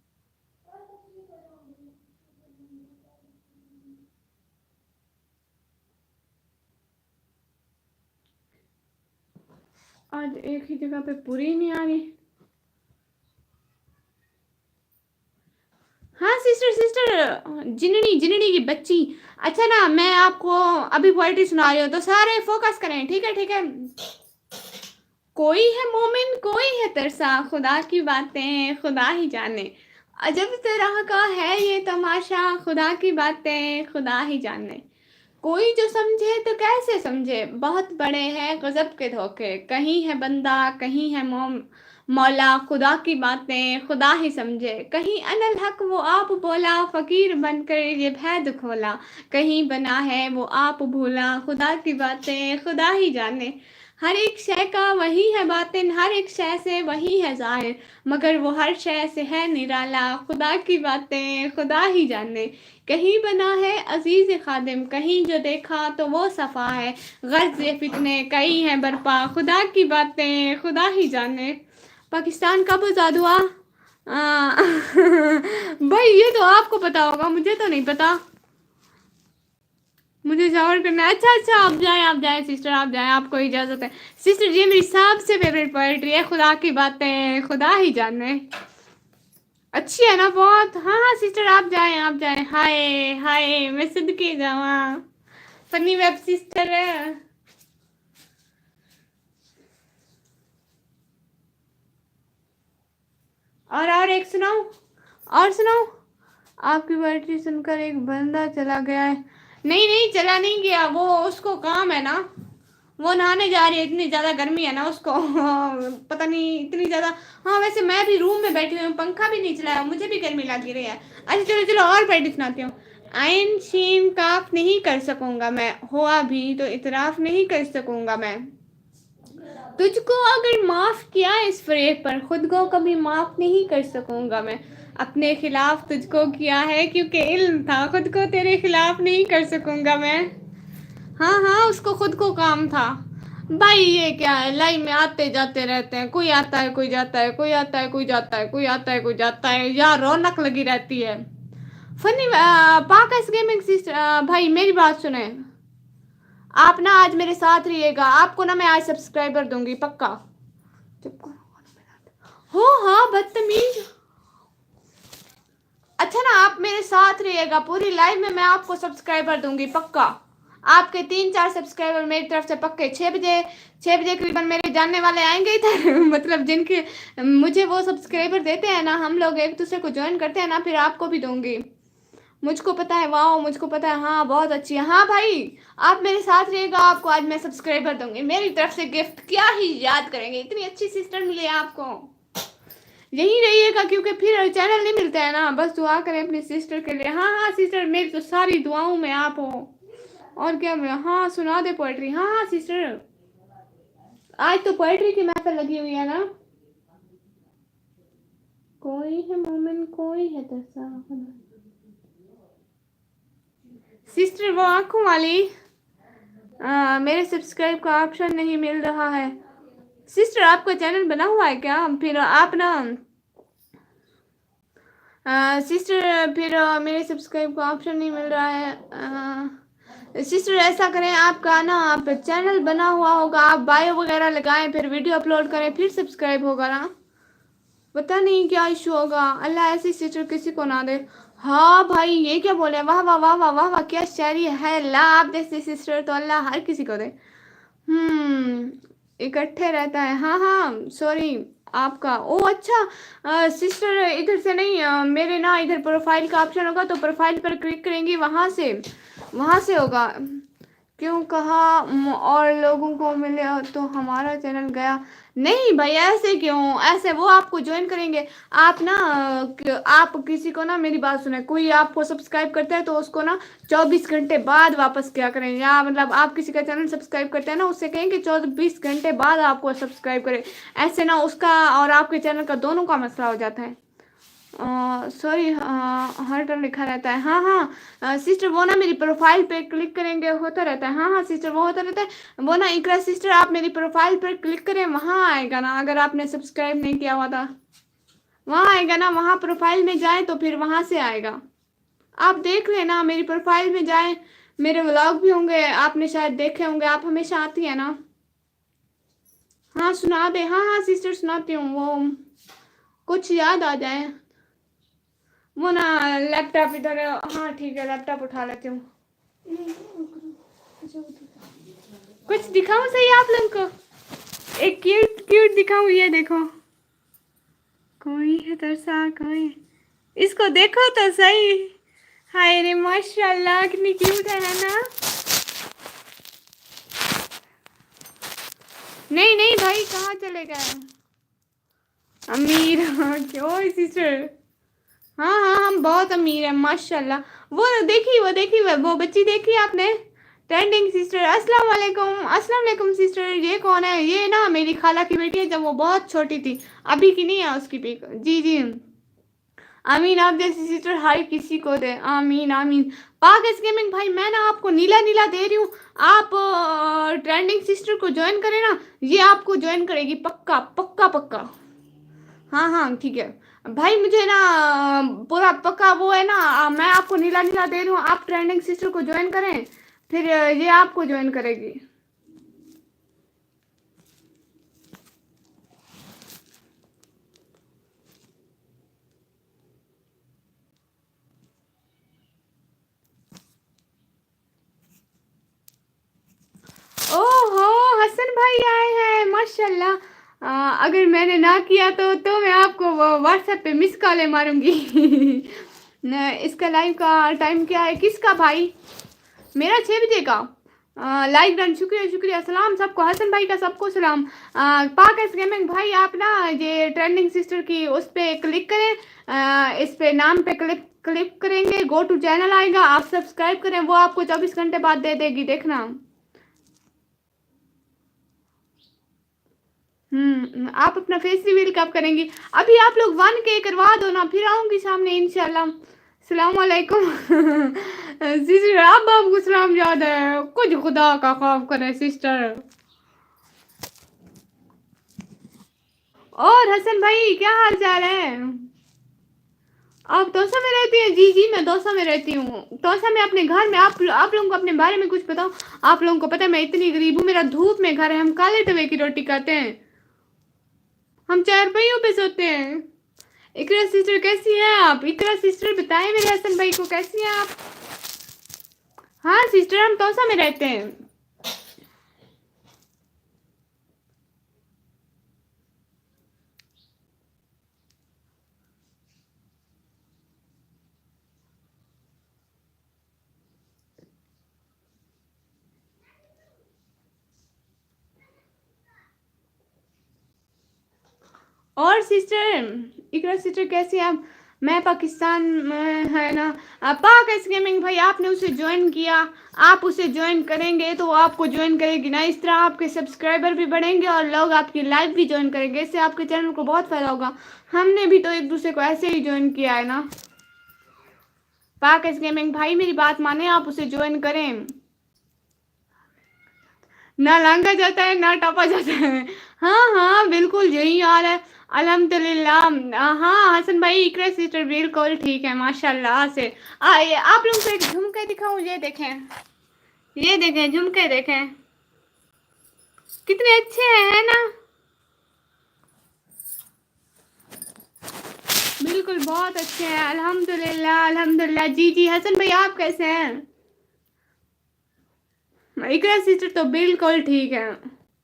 आज एक ही जगह पे पूरी नहीं आ रही। हाँ सिस्टर सिस्टर, जिननी जिननी की बच्ची। अच्छा ना, मैं आपको अभी पोएट्री सुना रही हूँ, तो सारे फोकस करें, ठीक है ठीक है। कोई है मोमिन कोई है तरसा, खुदा की बातें खुदा ही जाने, अजब तरह का है ये तमाशा, खुदा की बातें खुदा ही जाने। कोई जो समझे तो कैसे समझे, बहुत बड़े हैं गजब के धोखे, कहीं है बंदा कहीं है मौला, खुदा की बातें खुदा ही समझे, कहीं अनल हक वो आप बोला, फकीर बनकर ये भेद खोला, कहीं बना है वो आप भूला, खुदा की बातें खुदा ही जाने। हर एक शय का वही है बातिन, हर एक शय से वही है जाहिर, मगर वो हर शय से है निराला, खुदा की बातें खुदा ही जाने। कहीं बना है अजीज खादिम, कहीं जो देखा तो वो सफ़ा है, गर्ज फितने कई हैं बरपा, खुदा की बातें खुदा ही जाने। पाकिस्तान कब आज़ाद हुआ? भाई ये तो आपको पता होगा, मुझे तो नहीं पता। मुझे शावर करना है। अच्छा अच्छा, आप जाए सिस्टर, आप जाए, आपको इजाज़त है। सिस्टर ये मेरी सबसे फेवरेट पोएट्री है, खुदा की बातें खुदा ही जाने। अच्छी है ना बहुत? हाँ हाँ सिस्टर, आप जाएं आप जाएं। हाय हाय, मैं सदके जावा, फनी वेब सिस्टर है। और एक सुनाओ, और सुनाओ। आपकी पोएट्री सुनकर एक बंदा चला गया है। नहीं नहीं, चला नहीं गया, वो उसको काम है ना, वो नहाने जा रही है, इतनी ज़्यादा गर्मी है ना उसको। पता नहीं इतनी ज़्यादा। हाँ वैसे मैं भी रूम में बैठी हुई हूँ, पंखा भी नहीं चलाया, मुझे भी गर्मी लग रही है। अच्छा चलो चलो, और पोएट्री सुनाती हूँ। आइन शीन काफ नहीं कर सकूंगा मैं, हुआ भी तो इतराफ नहीं कर सकूंगा मैं। तुझको अगर माफ किया इस फरेब पर, खुद को कभी माफ नहीं कर सकूंगा मैं। अपने खिलाफ तुझको किया है क्योंकि इल्म था, खुद को तेरे खिलाफ नहीं कर सकूंगा मैं। हाँ हाँ, उसको खुद को काम था। भाई ये क्या है, लाइन में आते जाते रहते हैं, कोई आता है कोई जाता है, कोई आता है कोई जाता है, कोई आता है कोई जाता है, यार रौनक लगी रहती है। फनी पाकस गेमिंग सिस्टर, भाई मेरी बात सुने, आप ना आज मेरे साथ रहिएगा, आपको ना मैं आज सब्सक्राइबर दूंगी पक्का। चुप करो। हो हाँ बदतमीज। अच्छा ना, आप मेरे साथ रहिएगा पूरी लाइव में, मैं आपको सब्सक्राइबर दूंगी पक्का। आपके 3-4 सब्सक्राइबर मेरी तरफ से पक्के। 6 बजे करीबन मेरे जानने वाले आएंगे इधर मतलब जिनके मुझे वो सब्सक्राइबर देते हैं ना, हम लोग एक दूसरे को ज्वाइन करते हैं ना, फिर आपको भी दूंगी। मुझको पता है, वाह मुझको पता है, हाँ बहुत अच्छी है। हाँ भाई आप मेरे साथ रहिएगा, आपको आज मैं सब्सक्राइबर दूंगी मेरी तरफ से गिफ्ट। क्या ही याद करेंगे, इतनी अच्छी सिस्टर मिली है आपको। यही रहिएगा क्योंकि फिर चैनल नहीं मिलता है ना। बस दुआ करें अपनी सिस्टर के लिए। हाँ हाँ सिस्टर, मेरी तो सारी दुआओं में आप हो। और क्या मिला, हाँ सुना दे पोएट्री। हाँ हाँ सिस्टर, आज तो पोएट्री की महफिल लगी हुई है ना। कोई है मोमिन कोई है तरसा। सिस्टर वो आंखों वाली, मेरे सब्सक्राइब का ऑप्शन नहीं मिल रहा है। सिस्टर आपका चैनल बना हुआ है क्या? फिर आप ना सिस्टर, फिर मेरे सब्सक्राइब का ऑप्शन नहीं मिल रहा है। सिस्टर ऐसा करें, आपका ना आप चैनल बना हुआ होगा, आप बायो वगैरह लगाएं, फिर वीडियो अपलोड करें, फिर सब्सक्राइब होगा ना। पता नहीं क्या इशू होगा, अल्लाह ऐसी सिस्टर किसी को ना दे। हाँ भाई ये क्या बोले, वाह वाह वाह वाह वाह वाह, क्या शायरी है। अल्लाह आप जैसी सिस्टर तो अल्लाह हर किसी को दे। इकट्ठे रहता है। हाँ हाँ सॉरी आपका, ओ अच्छा सिस्टर इधर से नहीं, मेरे ना इधर प्रोफाइल का ऑप्शन होगा, तो प्रोफाइल पर क्लिक करेंगी, वहाँ से होगा। क्यों कहा और लोगों को मिले तो हमारा चैनल गया। नहीं भाई ऐसे क्यों, ऐसे वो आपको ज्वाइन करेंगे। आप ना आप किसी को ना, मेरी बात सुने, कोई आपको सब्सक्राइब करता है तो उसको ना 24 घंटे बाद वापस क्या करें, या मतलब आप किसी का चैनल सब्सक्राइब करते हैं ना, उससे कहेंगे 24 घंटे बाद आपको सब्सक्राइब करें। ऐसे ना उसका और आपके चैनल का दोनों का मसला हो जाता है। सॉरी हर टाइम लिखा रहता है। हाँ हाँ सिस्टर वो ना मेरी प्रोफाइल पे क्लिक करेंगे होता रहता है। हाँ हाँ सिस्टर वो होता रहता है वो ना। इकरा सिस्टर आप मेरी प्रोफाइल पर क्लिक करें, वहाँ आएगा ना, अगर आपने सब्सक्राइब नहीं किया हुआ था वहाँ आएगा ना, वहाँ प्रोफाइल में जाए तो फिर वहाँ से आएगा। आप देख लेना, मेरी प्रोफाइल में जाए, मेरे व्लॉग भी होंगे, आपने शायद देखे होंगे, आप हमेशा आती है ना। हाँ सुना दे। हाँ हाँ सिस्टर सुनाती हूँ, वो कुछ याद आ जाए। वो ना लैपटॉप इधर है। हाँ ठीक है लैपटॉप उठा लेती हूँ। कुछ दिखाऊं सही आप लोगों को, एक क्यूट क्यूट दिखाऊं, ये देखो। कोई है तरसा कोई, इसको देखो तो सही। हाय रे माशाल्लाह कितनी क्यूट है ना। नहीं नहीं भाई कहाँ चले गए अमीर क्यों सिस्टर। हाँ हाँ हम बहुत अमीर हैं माशाल्लाह। वो देखी वो बच्ची देखी आपने, ट्रेंडिंग सिस्टर। अस्सलाम वालेकुम सिस्टर, ये कौन है? ये ना मेरी खाला की बेटी है, जब वो बहुत छोटी थी, अभी की नहीं है उसकी पिक। जी जी आमीन, आप जैसी सिस्टर हर किसी को दे, आमीन आमीन। पागस गेमिंग भाई मैं ना आपको नीला नीला दे रही हूँ, आप ट्रेंडिंग सिस्टर को ज्वाइन करें ना, ये आपको ज्वाइन करेगी पक्का पक्का पक्का। हाँ हाँ ठीक है भाई, मुझे ना पूरा पक्का वो है ना, मैं आपको नीला नीला दे रही हूँ, आप ट्रेंडिंग सिस्टर को ज्वाइन करें, फिर ये आपको ज्वाइन करेगी। ओहो हसन भाई आए हैं माशाल्लाह। अगर मैंने ना किया तो मैं आपको व्हाट्सएप पे मिस कॉल मारूंगी इसका लाइव का टाइम क्या है किसका भाई? मेरा 6 बजे का। लाइक डन, शुक्रिया शुक्रिया। सलाम सबको, हसन भाई का सबको सलाम। पाकस गेमिंग भाई आप ना ये ट्रेंडिंग सिस्टर की उस पर क्लिक करें, इस पे नाम पे क्लिक क्लिक करेंगे, गो टू चैनल आएगा, आप सब्सक्राइब करें, वो आपको 24 घंटे बाद दे देगी, देखना। आप अपना फेस रिवील कब करेंगी? अभी आप लोग 1K करवा दो ना, फिर आऊंगी सामने इंशाल्लाह। सलाम अलैकुम। सिस्टर आप आपको सलाम याद है, कुछ खुदा का खौफ करे सिस्टर। और हसन भाई क्या हाल चाल है? आप दौसा में रहती हैं? जी जी मैं दौसा में रहती हूँ। दौसा में अपने घर में आप लोगों को अपने बारे में कुछ बताओ। आप लोगों को पता है मैं इतनी गरीब हूँ, मेरा धूप में घर है, हम काले तवे की रोटी खाते हैं, हम चारपाइयों पे सोते हैं। इकरा सिस्टर कैसी हैं आप? इकरा सिस्टर बताएं मेरे हसन भाई को कैसी हैं आप? हाँ सिस्टर हम दौसा में रहते हैं। और सिस्टर इकरा सिस्टर कैसी हैं आप? मैं पाकिस्तान में है ना, पाक एस गेमिंग भाई आपने उसे ज्वाइन किया, आप उसे ज्वाइन करेंगे तो वो आपको ज्वाइन करेगी ना, इस तरह आपके सब्सक्राइबर भी बढ़ेंगे और लोग आपकी लाइव भी ज्वाइन करेंगे, इससे आपके चैनल को बहुत फायदा होगा। हमने भी तो एक दूसरे को ऐसे ही ज्वाइन किया है ना। पाक एस गेमिंग भाई मेरी बात माने, आप उसे ज्वाइन करें। ना लांगा जाता है ना टापा जाता है। हाँ हाँ बिल्कुल यही हाल है। अल्हम्दुलिल्लाह। हाँ हसन भाई इकरा सिस्टर बिल्कुल ठीक है माशाल्लाह से। आप लोगों को एक झुमके दिखाऊं, ये देखें, ये देखें झुमके देखें कितने अच्छे हैं, है ना? बिल्कुल बहुत अच्छे हैं अल्हम्दुलिल्लाह अल्हम्दुलिल्लाह। जी जी हसन भाई आप कैसे हैं? इकरा सिस्टर तो बिल्कुल ठीक है।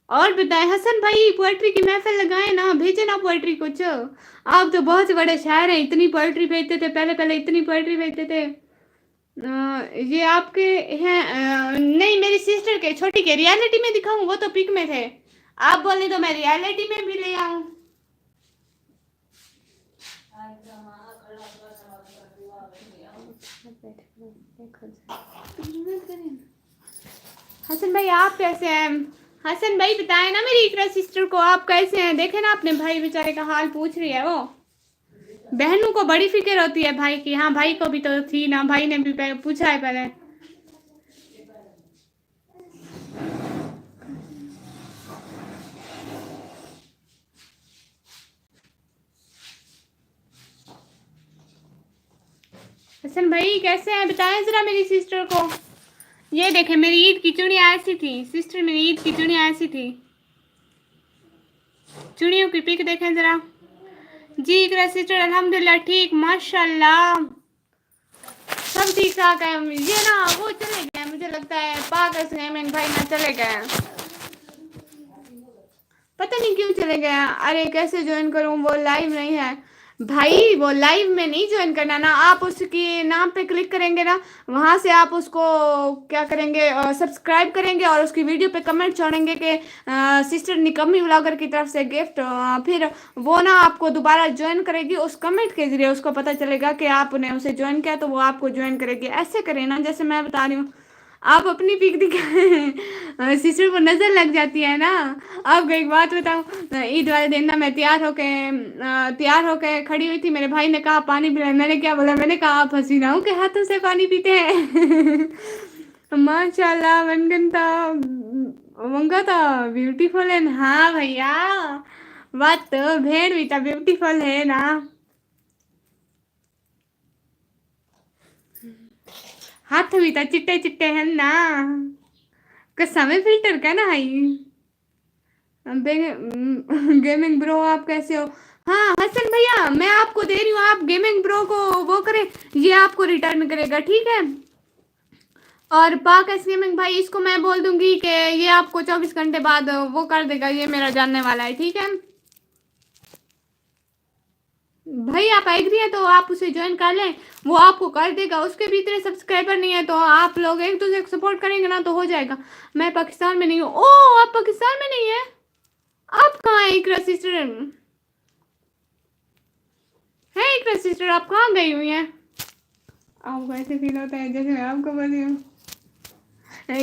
और बताएं हसन भाई पोएट्री की महफिल लगाए ना, भेजे ना पोएट्री कुछ। आप तो बहुत बड़े शायर हैं, इतनी पोएट्री भेजते थे पहले पहले, इतनी पोएट्री भेजते थे। ये आपके हैं? नहीं मेरी सिस्टर के, छोटी के। रियलिटी में दिखाऊं? वो तो पिक में थे, आप बोले तो मैं रियलिटी में भी ले आऊं। हसन भाई आप कैसे हैं? हसन भाई बताएं ना मेरी इकरा सिस्टर को आप कैसे हैं, देखे ना अपने भाई बेचारे का हाल पूछ रही है वो। बहनों को बड़ी फिक्र होती है भाई की। हाँ भाई को भी तो थी ना, भाई ने भी पूछा है पहले। हसन भाई कैसे हैं बताएं जरा मेरी सिस्टर को। ये देखें मेरी ईद की चूड़ियाँ ऐसी थी सिस्टर, मेरी ईद की चूड़ियाँ ऐसी थी, चूड़ियों की पिक देखें जरा। जी इकरा सिस्टर अल्हम्दुलिल्लाह ठीक माशाल्लाह, सब ठीक ठाक है। ये ना वो चले गए, मुझे लगता है पाक गेमिंग भाई ना चले गए, पता नहीं क्यों चले गए। अरे कैसे ज्वाइन करूं, वो लाइव नहीं है भाई, वो लाइव में नहीं ज्वाइन करना ना, आप उसके नाम पे क्लिक करेंगे ना, वहां से आप उसको क्या करेंगे, सब्सक्राइब करेंगे और उसकी वीडियो पे कमेंट छोड़ेंगे कि सिस्टर निकम्मी व्लॉगर की तरफ से गिफ्ट, फिर वो ना आपको दोबारा ज्वाइन करेगी, उस कमेंट के जरिए उसको पता चलेगा कि आपने उसे ज्वाइन किया, तो वो आपको ज्वाइन करेगी। ऐसे करें ना जैसे मैं बता रही हूँ, आप अपनी पिक दिखाएं, सिस्टर को नजर लग जाती है ना। आपको एक बात बताऊं, ईद वाले दिन ना मैं तैयार होके खड़ी हुई थी, मेरे भाई ने कहा पानी पिला, मैंने क्या बोला, मैंने कहा आप हसीनाओं के हाथों से पानी पीते हैं। माशाल्लाह वनगन था, वंगा था ब्यूटीफुल है। हाँ भैया बात तो भेड़ भी था ब्यूटीफुल है ना। हाथ भी था चिट्टे चिट्टे है ना, कसम है फिल्टर का ना हाई। गेमिंग ब्रो आप कैसे हो? हाँ हसन भैया मैं आपको दे रही हूँ, आप गेमिंग ब्रो को वो करें, ये आपको रिटर्न करेगा ठीक है। और पाक एस गेमिंग भाई इसको मैं बोल दूंगी कि ये आपको 24 घंटे बाद वो कर देगा, ये मेरा जानने वाला है ठीक है। भाई आप एग्री है तो आप उसे ज्वाइन कर लें, वो आपको कर देगा, उसके भी इतने सब्सक्राइबर नहीं है, तो आप लोग एक दूसरे को सपोर्ट करेंगे ना तो हो जाएगा। मैं पाकिस्तान में नहीं हूँ। ओ आप पाकिस्तान में नहीं है, आप कहाँ है इकरा सिस्टर? है इकरा सिस्टर आप कहाँ गई हुई हैं? आपको ऐसे फील होता है जैसे मैं आपको बोल रही हूँ।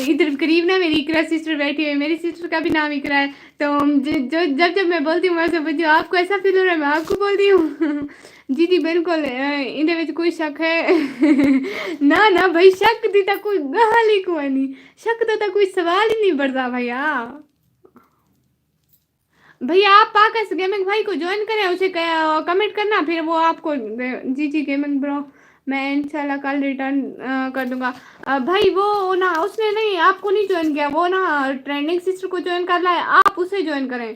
इधर करीब ना मेरी इकरा सिस्टर बैठी है, मेरी सिस्टर का भी नाम इकरा है। तो जो जब जब मैं बोलती हूँ वैसे बच्चों आपको ऐसा फील हो रहा है, मैं आपको बोल रही हूँ। जी जी बिल्कुल, इहदे विच कोई शक है? ना ना भाई, शक दी तो कोई गल ही कोई नहीं, शक तो कोई सवाल ही नहीं बढ़ता भैया। भैया आप पाकस गेमिंग भाई को ज्वाइन करें, उसे कमेंट करना, फिर वो आपको जी जी गेमिंग ब्रो मैं इंशाल्लाह कल रिटर्न कर दूंगा। भाई वो ना उसने नहीं आपको नहीं ज्वाइन किया, वो ना ट्रेंडिंग सिस्टर को ज्वाइन करना है, आप उसे ज्वाइन करें।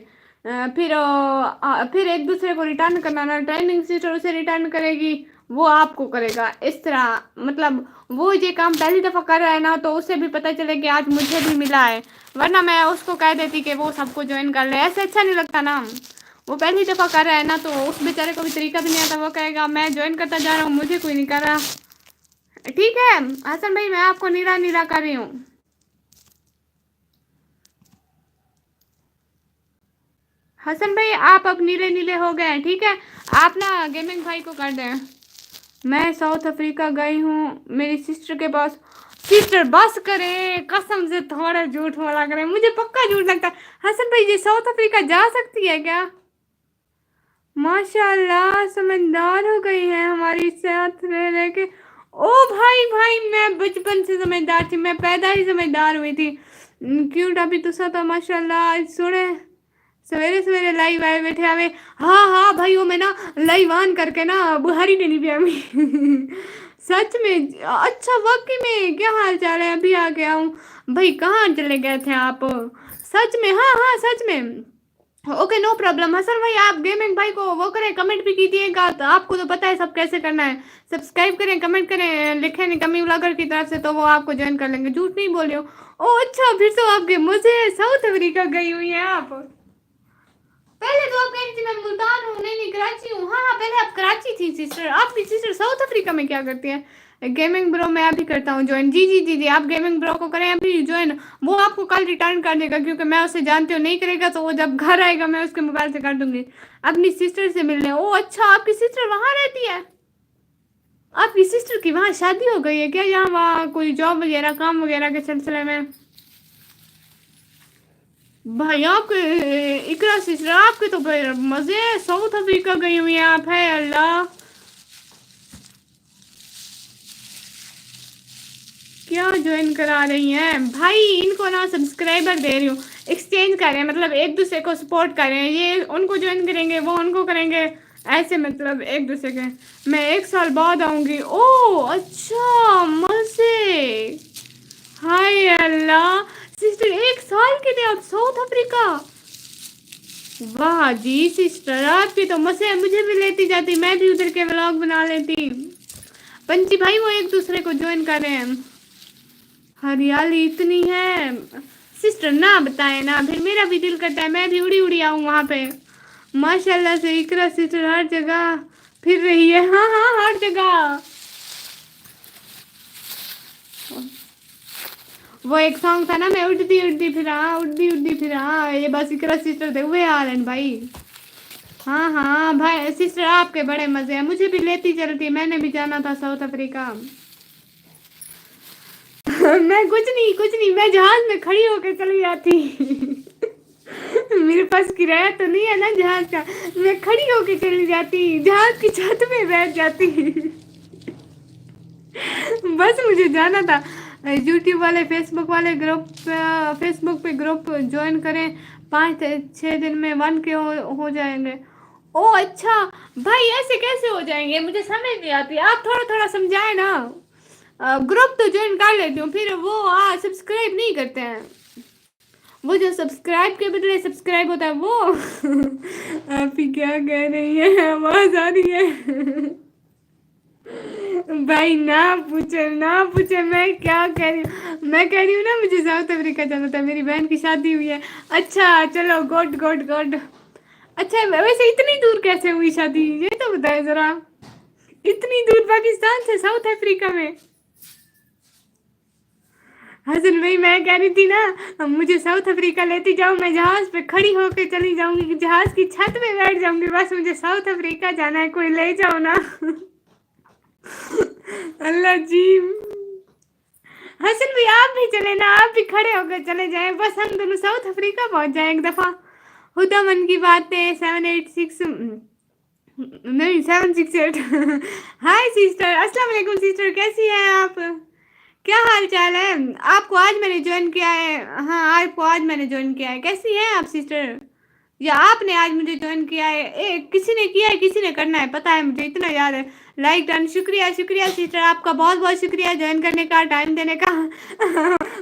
फिर एक दूसरे को रिटर्न करना ना, ट्रेंडिंग सिस्टर उसे रिटर्न करेगी, वो आपको करेगा, इस तरह मतलब वो ये काम पहली दफ़ा कर रहा है ना, तो उसे भी पता चले कि आज मुझे भी मिला है, वरना मैं उसको कह देती कि वो सबको ज्वाइन कर ले, ऐसे अच्छा नहीं लगता ना। वो पहली दफ़ा कर रहा है ना, तो उस बेचारे को भी तरीका भी नहीं आता, वो कहेगा मैं ज्वाइन करता जा रहा हूँ, मुझे कोई नहीं कर रहा। ठीक है हसन भाई, मैं आपको नीला नीला कर रही हूँ। हसन भाई आप अब नीले नीले हो गए हैं, ठीक है, आप ना गेमिंग भाई को कर दें। मैं साउथ अफ्रीका गई हूँ मेरी सिस्टर के पास। सिस्टर बस करे, कसम से थोड़ा झूठ बोला करे, मुझे पक्का झूठ लगता है। हसन भाई ये साउथ अफ्रीका जा सकती है क्या? माशाल्लाह समझदार हो गई है हमारी साथ रह रह के। ओ भाई भाई, मैं बचपन से समझदार थी, मैं पैदा ही समझदार हुई थी। क्यूट अभी तो सा माशाल्लाह सुने सवेरे सवेरे लाइव आए बैठे आवे। हाँ हाँ भाई, वो मैं ना लाइव ऑन करके ना बुहारी नहीं भी हमें। सच में अच्छा, वाकई में क्या हाल चाल है, अभी आ गया हूँ। भाई कहाँ चले गए थे आप? सच में, हाँ हाँ सच में। ओके नो प्रॉब्लम हसन भाई, आप गेमिंग भाई को वो करें, कमेंट भी कीजिएगा, तो आपको तो पता है सब कैसे करना है। सब्सक्राइब करें, कमेंट करें, लिखें निकम्मी व्लॉगर की तरफ से, तो वो आपको ज्वाइन कर लेंगे, झूठ नहीं बोल रही हो। ओ अच्छा, फिर तो आपके मुझे साउथ अफ्रीका गई हुई हैं आप। पहले तो आप कह रही थी मैं मुल्तान हूँ, नहीं नहीं कराची हूँ। हाँ हाँ पहले आप कराची थी सिस्टर, आपकी सिस्टर साउथ अफ्रीका में क्या करती है? गेमिंग ब्रो मैं अभी करता हूँ ज्वाइन, जी जी जी जी आप गेमिंग ब्रो को करें अभी ज्वाइन, वो आपको कल रिटर्न कर देगा, क्योंकि मैं उसे जानती हूँ, नहीं करेगा तो वो जब घर आएगा मैं उसके मोबाइल से कर दूंगी अपनी सिस्टर से मिलने। ओ अच्छा, आपकी सिस्टर वहाँ रहती है? आपकी सिस्टर की वहाँ शादी हो गई है क्या, यहाँ वहाँ कोई जॉब वगैरह काम वगैरह के सिलसिले में? भाई आपके इकरा सिस्टर आपके तो फिर मजे हैं, साउथ अफ्रीका गई हुई हैं आप, है अल्लाह। क्या ज्वाइन करा रही हैं भाई, इनको ना सब्सक्राइबर दे रही हूँ, एक्सचेंज कर रहे हैं, मतलब एक दूसरे को सपोर्ट कर रहे हैं, ये उनको ज्वाइन करेंगे वो उनको करेंगे, ऐसे मतलब एक दूसरे के। मैं 1 साल बाद आऊंगी। ओ अच्छा मजे, हाय अल्लाह। सिस्टर 1 साल के लिए आप साउथ अफ्रीका? वाह जी सिस्टर, आपकी तो मजे, मुझे भी लेती जाती, मैं भी उधर के व्लॉग बना लेती। पंची भाई वो एक दूसरे को ज्वाइन कर रहे हैं। हरियाली इतनी है सिस्टर, ना बताए ना, फिर मेरा भी दिल करता है मैं भी उड़ी उड़ी आऊँ वहाँ पे। माशाल्लाह से इकरा सिस्टर हर जगह फिर रही है, हाँ हाँ हर जगह। वो एक सॉन्ग था ना, मैं उड़ती उड़ती फिरा, उड़ती उड़ती फिरा, ये बस इकरा सिस्टर थे, हुए हाल है भाई। हाँ हाँ भाई सिस्टर आपके बड़े मजे हैं, मुझे भी लेती चलती, मैंने भी जाना था साउथ अफ्रीका। मैं कुछ नहीं, मैं जहाज में खड़ी होकर चली जाती। मेरे पास किराया तो नहीं है ना जहाज का, मैं खड़ी होके चली जाती, जहाज की छत में बैठ जाती। बस मुझे जाना था। यूट्यूब वाले फेसबुक वाले ग्रुप, फेसबुक पे ग्रुप ज्वाइन करें, 5 से 6 दिन में 1K हो जाएंगे। ओ अच्छा भाई, ऐसे कैसे हो जाएंगे, मुझे समझ नहीं आती, आप थोड़ा थोड़ा समझाए ना। ग्रुप तो ज्वाइन कर लेती हूँ, फिर वो सब्सक्राइब नहीं करते हैं, वो जो सब्सक्राइब के बदले सब्सक्राइब होता है वो। आप ही क्या कह रही है, आवाज आ रही है। भाई ना पूछे मैं क्या कह रही हूँ, मैं कह रही हूँ ना मुझे साउथ अफ्रीका जाना था, मेरी बहन की शादी हुई है। अच्छा चलो गुड गुड गुड। अच्छा वैसे इतनी दूर कैसे हुई शादी, ये तो बताए जरा, इतनी दूर पाकिस्तान से साउथ अफ्रीका में? हसन भाई मैं कह रही थी ना, मुझे साउथ अफ्रीका लेती जाओ, मैं जहाज पे खड़ी होके चली जाऊंगी, जहाज की छत में बैठ जाऊंगी, बस मुझे साउथ अफ्रीका जाना है, कोई ले जाओ ना। अल्लाह जी। हसन भाई आप भी चले ना, आप भी खड़े होकर चले जाएं, बस हम दोनों साउथ अफ्रीका पहुंच जाएं एक दफा। हुदा मन की बातें 786 नहीं 768। हाय सिस्टर, अस्सलाम वालेकुम सिस्टर, कैसी हैं आप? क्या हाल चाल है? आपको आज मैंने ज्वाइन किया है। हाँ, आपको आज मैंने ज्वाइन किया है। कैसी हैं आप सिस्टर? या आपने आज मुझे ज्वाइन किया है? किसी ने किया है, किसी ने करना है, पता है मुझे, इतना याद है। लाइक डन, शुक्रिया शुक्रिया सिस्टर, आपका बहुत बहुत शुक्रिया ज्वाइन करने का, टाइम देने का।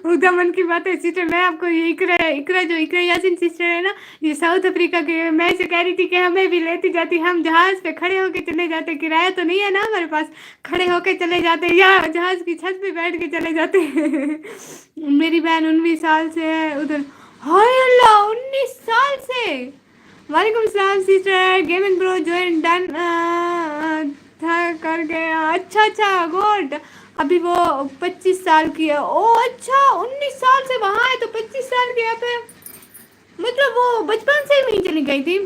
उदा मन की बात है सिस्टर, मैं आपको ये इकरा जो इकरा यासिन सिस्टर है ना, ये साउथ अफ्रीका के, मैं से कह रही थी कि हमें भी लेती जाती, हम जहाज पे खड़े होके चले जाते, किराया तो नहीं है ना हमारे पास, खड़े होके चले जाते या जहाज की छत पे बैठ के चले जाते। मेरी बहन 19 साल से है उधर। हाय अल्लाह, 19 साल से। वालेकुम सलाम sister, gaming bro join done था कर गया। अच्छा अच्छा गुड। अभी वो 25 साल की है। ओ अच्छा, 19 साल से वहाँ है तो 25 साल की यहाँ पे, मतलब वो बचपन से ही वहीं चली गई थी।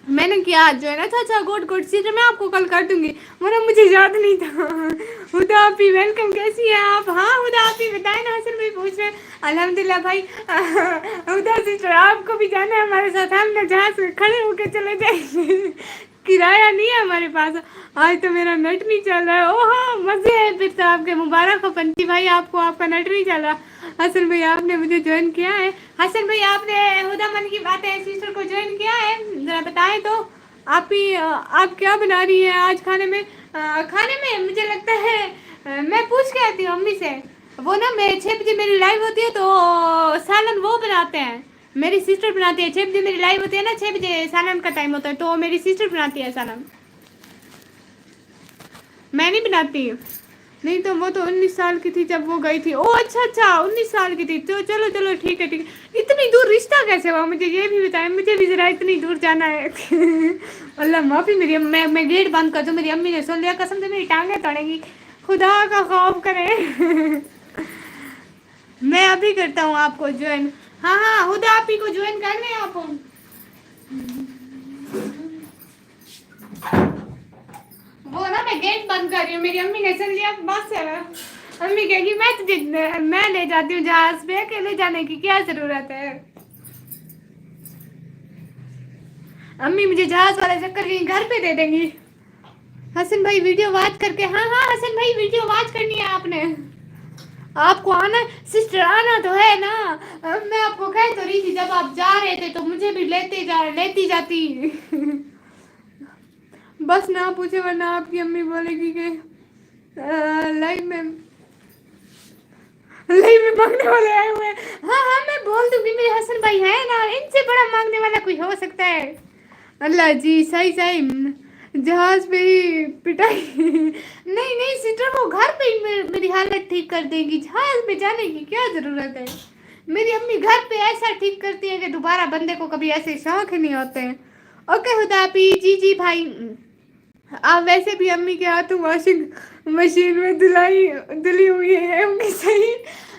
मैंने किया जो है ना। अच्छा अच्छा गुड गुड सिस्टर, मैं आपको कल कर दूंगी, वरना मुझे याद नहीं था। हुदा आपी वेलकम, कैसी हैं आप? हाँ हुदा आपी बताए ना, हसन भाई पूछ रहे हैं। अल्हम्दुलिल्लाह भाई। हुदा सिस्टर आपको भी जाना है हमारे साथ, हम ना जहाँ से खड़े होके चले जाएंगे। किराया नहीं है हमारे पास। आज तो मेरा नेट नहीं चल रहा है। ओह मजे है फिर तो आपके, मुबारक हो पंची भाई आपको, आपका नेट नहीं चल रहा। हसन भाई आपने मुझे ज्वाइन किया है। हसन भाई आपने हुदा मन की बातें सिस्टर को ज्वाइन किया है, जरा बताएं तो। आप ही आप क्या बना रही हैं आज खाने में? खाने में मुझे लगता है मैं पूछ के आती हूँ अम्मी से। वो ना मैं 6 बजे मेरी लाइव होती है तो सालन वो बनाते हैं, मेरी सिस्टर बनाती है। 6 बजे मेरी लाइव होती है ना, 6 बजे सालन का टाइम होता है, तो मेरी सिस्टर बनाती है सालन, मैं नहीं बनाती। नहीं तो वो तो 19 साल की थी जब वो गई थी। ओ अच्छा अच्छा 19 साल की थी, तो चलो चलो ठीक है ठीक है। इतनी दूर रिश्ता कैसे हुआ, मुझे ये भी बताएं, मुझे भी जरा इतनी दूर जाना है। अल्लाह माफ़ी मेरी, मैं गेट बंद कर दूँ, मेरी अम्मी ने सुन लिया कसम से मेरी टांगें तोड़ेंगी, खुदा का खौफ करे। मैं अभी करता हूँ आपको ज्वाइन। हाँ हाँ हुदा आप ही को ज्वाइन कर लें आप। वो ना मैं गेट बंद कर रही हूँ, मेरी अम्मी ने सुन लिया बस है। अम्मी कहेगी मैं तुझे, मैं ले जाती हूँ जहाज पे, अकेले जाने की क्या जरूरत है। अम्मी मुझे जहाज वाला चक्कर कहीं घर पे दे देंगी। हसन भाई वीडियो वॉच करके, हाँ हाँ हसन भाई वीडियो वॉच करनी है आपने, आपको आना सिस्टर, आना तो है ना। मैं आपको कह तो रही थी जब आप जा रहे थे तो मुझे भी लेती जाती। बस ना पूछे वरना आपकी अम्मी बोलेगी कि लाइव में मांगने वाले आए हुए हैं। हाँ हाँ मैं बोल दूंगी, मेरे हसन भाई है ना, इनसे बड़ा मांगने वाला कोई हो सकता है। अल्लाह जी, सही सही जहाज पे ही पिटाई। नहीं नहीं सिस्टर, वो घर पे ही मेरी हालत ठीक कर देगी, जहाज में जाने की क्या जरूरत है। मेरी अम्मी घर पे ऐसा ठीक करती है कि दोबारा बंदे को कभी ऐसे शौक ही नहीं होते हैं। ओके हुदापी, जी जी भाई। आप वैसे भी अम्मी के हाथों वॉशिंग मशीन में धुली हुई है उनकी, सही।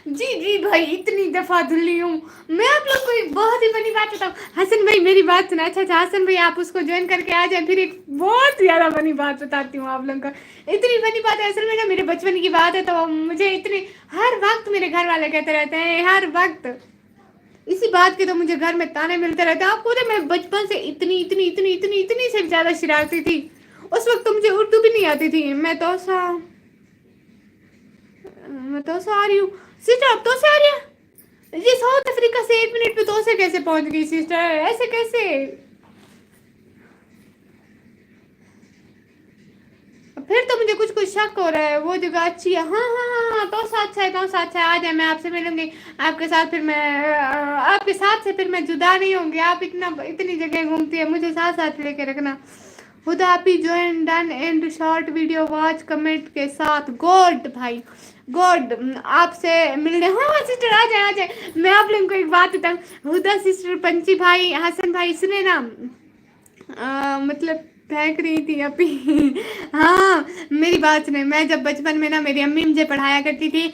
जी जी भाई, इतनी दफा धुली हूँ मैं। आप लोग को एक बहुत ही बड़ी बात बताऊँ, हसन भाई मेरी बात सुना। अच्छा अच्छा हसन भाई आप उसको ज्वाइन करके आ जाए, फिर एक बहुत ज़्यादा बड़ी बात बताती हूँ आप लोगों को। इतनी बड़ी बात है असल में ना, मेरे बचपन की बात है, तो मुझे इतनी हर वक्त मेरे घर वाले कहते रहते हैं, हर वक्त इसी बात के तो मुझे घर में ताने मिलते रहते हैं। आपको पता है मैं बचपन से इतनी इतनी इतनी इतनी इतनी से ज़्यादा शरारती थी। उस वक्त तो मुझे उर्दू भी नहीं आती थी। मैं तो सा आ रही हूँ सिस्टर, अब तो से आ रही है जी। साउथ अफ्रीका से 1 मिनट में तो से कैसे पहुंच गई सिस्टर, ऐसे कैसे? फिर तो मुझे कुछ कुछ शक हो रहा है, वो जगह अच्छी है। हाँ हाँ हाँ हाँ तो साथ है, तो साथ है, आ जाए, मैं आपसे मिलूंगी आपके साथ, फिर मैं आपके साथ से फिर मैं जुदा नहीं होंगी। आप इतनी जगह घूमती है, मुझे साथ साथ लेके रखना। खुदा आप ही join done and short video watch comment के साथ, गॉड भाई गॉड आपसे मिलने। हाँ सिस्टर आ जाए आ जाए। मैं आप लोगों को एक बात बताऊँ, हुदा सिस्टर, पंची भाई, हसन भाई, सुने ना, मतलब फेंक रही थी अभी। हाँ मेरी बात सुने, मैं जब बचपन में ना, मेरी अम्मी मुझे पढ़ाया करती थी,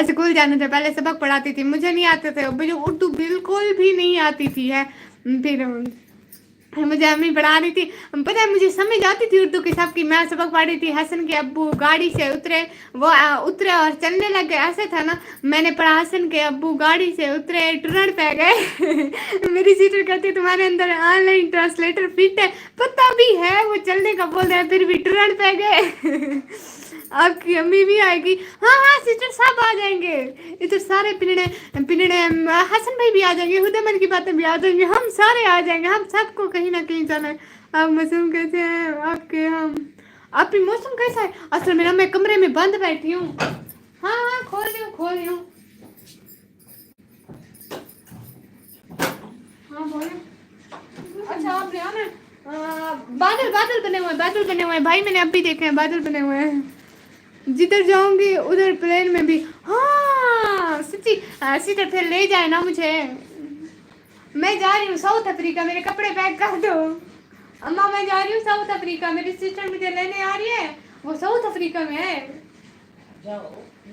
स्कूल जाने से पहले सबक पढ़ाती थी, मुझे नहीं आते थे, मुझे उर्दू बिल्कुल भी नहीं आती थी है। फिर मुझे अम्मी पढ़ा रही थी, पता है मुझे समझ आती थी उर्दू की सबकी। मैं सबक पढ़ रही थी, हसन के अब्बू गाड़ी से उतरे, वो उतरे और चलने लग गए, ऐसे था ना। मैंने पढ़ा हसन के अब्बू गाड़ी से उतरे टूरन पे गए। मेरी सिस्टर कहती तुम्हारे अंदर ऑनलाइन ट्रांसलेटर फिट है, पता भी है वो चलने का बोल रहे हैं फिर भी टूरन पे गए। आपकी अम्मी भी आएगी? हाँ हाँ सिस्टर सब आ जाएंगे, इधर सारे पिनड़े पिनड़े, हसन भाई भी आ जाएंगे, हुदमन की बातें भी आ जाएंगे, हम सारे आ जाएंगे, हम सबको कहीं ना कहीं जाना है। आप मौसम कैसे हैं आपके? हम आपकी मौसम कैसा है? असल में ना मैं कमरे में बंद बैठी हूँ। हाँ हाँ खोल रही हूँ खोल रही हूँ। हाँ बोलो। अच्छा आपने आना है? बादल बादल बने हुए हैं, बादल बने हुए हैं भाई, मैंने अभी देखे हैं बादल बने हुए हैं। जिधर जाऊंगी उधर प्लेन में भी। हाँ सच्ची सीधे फिर ले जाए ना मुझे। मैं जा रही हूँ साउथ अफ्रीका, मेरे कपड़े पैक कर दो। अम्मा मैं जा रही हूँ साउथ अफ्रीका, मेरी सिस्टर मुझे लेने आ रही है, वो साउथ अफ्रीका में है।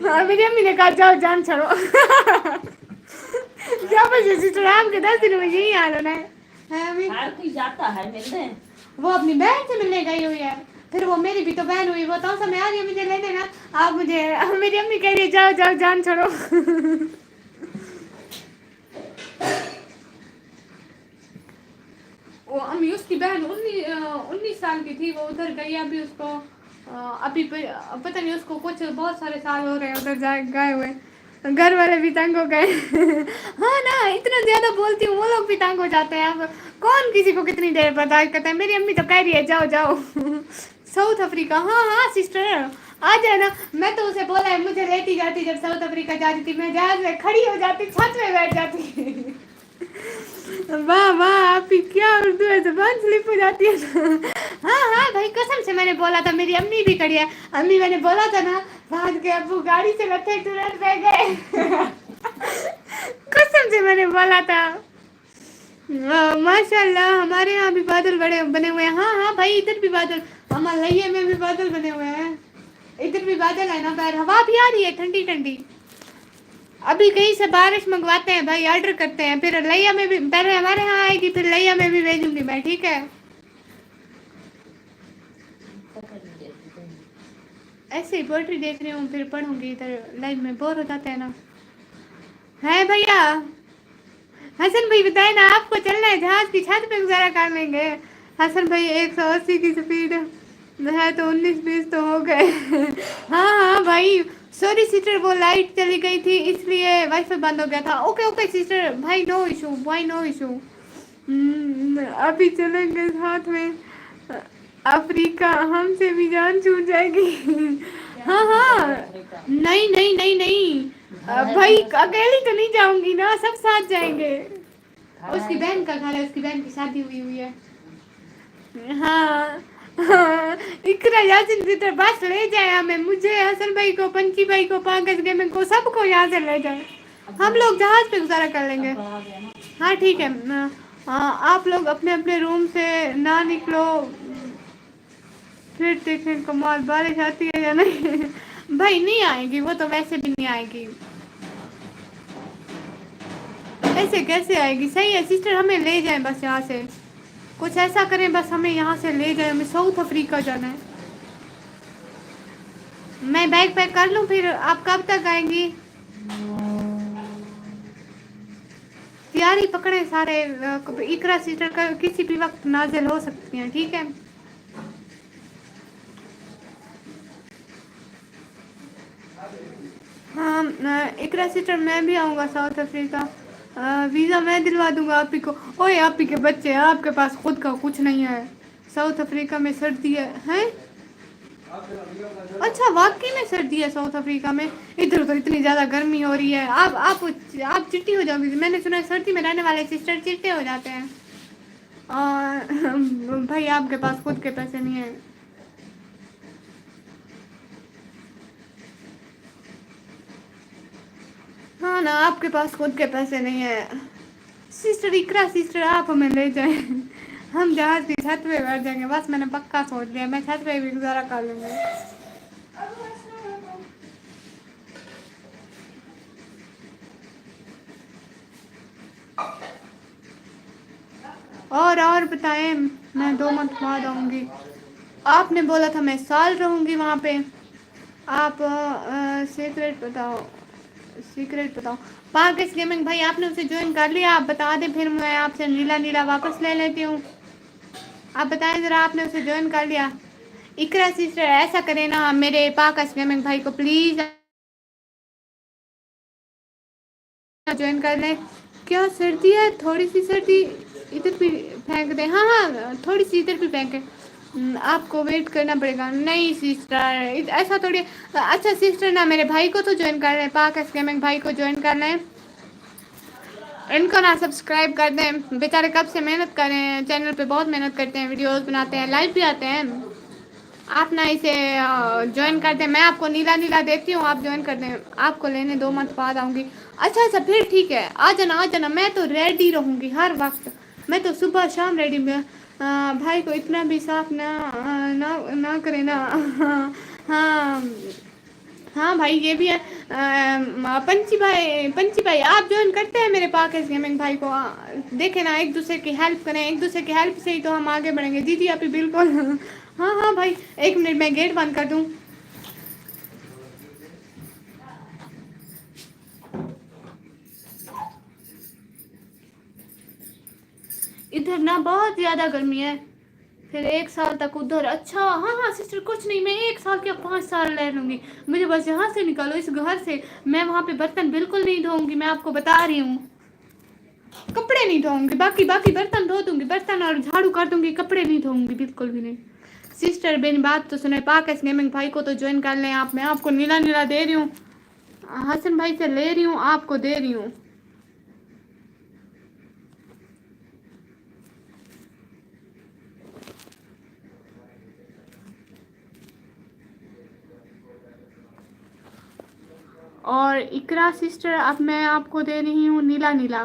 हाँ मेरी अम्मी ने कहा जाओ जान छोड़ो। क्या बजे सिस्टर आपके 10 दिन में यही हाल होना है। अम्मी हर कोई जाता है मिलने। वो अपनी बहन से मिलने गई हुई है, फिर वो मेरी भी तो बहन हुई, वो तो समय आ रही है मुझे लेने ना। आप मुझे, मेरी अम्मी कह रही है जाओ जाओ जान छोड़ो। वो अम्मी उसकी बहन 19 साल की थी, वो उधर गई अभी उसको अभी पता नहीं उसको कुछ बहुत सारे साल हो रहे हैं उधर जाए गए हुए, घर वाले भी तंग हो गए। हाँ ना इतना ज्यादा बोलती हूँ वो लोग भी तंग हो जाते हैं। अब कौन किसी को कितनी देर बर्दाश्त करता है, मेरी अम्मी तो कह रही है जाओ जाओ। साउथ अफ्रीका, हाँ हाँ सिस्टर आ जाए ना। मैं तो उसे बोला है मुझे लेती जाती, जब साउथ अफ्रीका जाती थी मैं जहाज में खड़ी हो जाती, छत में बैठ जाती। वाह वाह आपकी क्या उर्दू है, जबान स्लिप हो जाती है ना। हाँ हाँ भाई कसम से मैंने बोला था, मेरी अम्मी भी खड़ी है। अम्मी मैंने बोला था ना भाग के अब्बू गाड़ी से लथे तुरंत बह गए। कसम से मैंने बोला था। माशाल्लाह हमारे यहाँ भी बादल बड़े बने हुए हैं। हाँ हाँ भाई इधर भी बादल, हमारे लैया में भी बादल बने हुए हैं, इधर भी बादल है ना, बाहर हवा भी आ रही है ठंडी ठंडी। अभी कहीं से बारिश मंगवाते हैं भाई, ऑर्डर करते हैं, फिर लैया में भी पहले हमारे यहाँ आएगी, फिर लैया में भी भेजूंगी मैं, ठीक है। ऐसे ही पोएट्री देख रही हूँ, फिर पढ़ूंगी, इधर लाइव में बोर हो जाते हैं ना। है भैया हसन भाई बताए ना आपको चलना है जहाज की छत पे गुजारा कर लेंगे। हसन भाई 180 की स्पीड है तो 19-20 तो हो गए। हाँ हाँ भाई सॉरी सिस्टर वो लाइट चली गई थी इसलिए वाईफाई बंद हो गया था। ओके ओके सिस्टर भाई नो इशू भाई नो इशू। अभी चलेंगे साथ में अफ्रीका, हमसे भी जान छूट जाएगी। हाँ हाँ नहीं नहीं नहीं नहीं भाई अकेली तो नहीं जाऊंगी ना, सब साथ जाएंगे। उसकी बहन का घर है, उसकी बहन की शादी हुई है। हाँ हाँ इकरा यासिन सिस्टर बस ले जाए हमें, मुझे हसन भाई को, पंची भाई को, पांकज गेमिंग को, सबको यहाँ से ले जाए, हम लोग जहाज पे गुजारा कर लेंगे। हाँ ठीक है आप लोग अपने अपने रूम से ना निकलो, फिर देखें कमाल बारिश आती है या नहीं। भाई नहीं आएगी वो तो, वैसे भी नहीं आएगी, ऐसे कैसे आएगी। सही है सिस्टर हमें ले जाएं बस यहाँ से, कुछ ऐसा करें बस हमें यहाँ से ले जाए, हमें साउथ अफ्रीका जाना है। मैं बैग पैक कर लूँ, फिर आप कब तक आएंगी? तैयारी पकड़े सारे, इकरा सिस्टर का किसी भी वक्त नाजिल हो सकती हैं, ठीक है। हाँ इकरा सिस्टर मैं भी आऊँगा साउथ अफ्रीका, वीज़ा मैं दिलवा दूंगा आप ही को। ओए आप ही के बच्चे आपके पास खुद का कुछ नहीं है, साउथ अफ्रीका में सर्दी है हैं? अच्छा वाकई में सर्दी है साउथ अफ्रीका में, इधर तो इतनी ज़्यादा गर्मी हो रही है। आप चिट्टी हो जाओगी, मैंने सुना है सर्दी में रहने वाले सिस्टर चिट्टे हो जाते हैं। और भाई आपके पास खुद के पैसे नहीं है। हाँ ना आपके पास खुद के पैसे नहीं है। सिस्टर इकरा सिस्टर आप हमें ले जाए, हम जहाज की छत पे बैठ जाएंगे, बस मैंने पक्का सोच लिया, मैं छत पे भी गुजारा कर लूँगी। और बताएं, मैं 2 मंथ बाद आऊँगी। आपने बोला था मैं साल रहूँगी वहाँ पे। आप सीक्रेट बताओ, सीक्रेट बताओ। पाकिस गेमिंग भाई आपने उसे ज्वाइन कर लिया? आप बता दें, फिर मैं आपसे नीला नीला वापस ले लेती हूँ। आप बताएं ज़रा, आपने उसे ज्वाइन कर लिया? इकरा सिस्टर ऐसा करें ना, मेरे पाकिस गेमिंग भाई को प्लीज़ ज्वाइन कर लें। क्या सर्दी है? थोड़ी सी सर्दी इधर भी फेंक दें। हाँ हाँ, थोड़ी सी इधर भी फेंकें। आपको वेट करना पड़ेगा। नहीं सिस्टर, ऐसा थोड़ी। अच्छा सिस्टर ना, मेरे भाई को तो ज्वाइन कर लें, पाकिस गेमिंग भाई को ज्वाइन कर लें। इनको ना सब्सक्राइब कर दें, बेचारे कब से मेहनत कर रहे हैं, चैनल पे बहुत मेहनत करते हैं, वीडियोस बनाते हैं, लाइव भी आते हैं। आप ना इसे ज्वाइन कर दें, मैं आपको नीला नीला देती हूँ, आप ज्वाइन कर दें। आपको लेने 2 मंथ बाद आऊँगी। अच्छा फिर ठीक है, आ जाना आ जाना, मैं तो रेडी रहूँगी हर वक्त। मैं तो सुबह शाम रेडी में। भाई को इतना भी साफ ना करे ना। हाँ हाँ भाई, ये भी है। पंची भाई आप ज्वाइन करते हैं मेरे पाकिस गेमिंग भाई को? देखे ना, एक दूसरे की हेल्प करें, एक दूसरे की हेल्प से ही तो हम आगे बढ़ेंगे। जी जी, अभी बिल्कुल। हाँ हाँ भाई, 1 मिनट मैं गेट बंद कर दूँ। इधर ना बहुत ज़्यादा गर्मी है। फिर 1 साल तक उधर। अच्छा हाँ हाँ सिस्टर, कुछ नहीं, मैं 1 साल क्या 5 साल रह लूँगी। मुझे बस यहाँ से निकालो, इस घर से। मैं वहाँ पे बर्तन बिल्कुल नहीं धोऊंगी, मैं आपको बता रही हूँ। कपड़े नहीं धोऊंगी, बाकी बाकी बर्तन धो दूंगी, बर्तन और झाड़ू कर दूंगी, कपड़े नहीं धोऊंगी बिल्कुल भी नहीं। सिस्टर मेरी बात तो सुने, पाकिस गेमिंग भाई को तो ज्वाइन कर लें आप। मैं आपको नीला नीला दे रही हूँ, हसन भाई से ले रही हूँ, आपको दे रही हूँ। और इकरा सिस्टर, अब मैं आपको दे रही हूँ नीला नीला।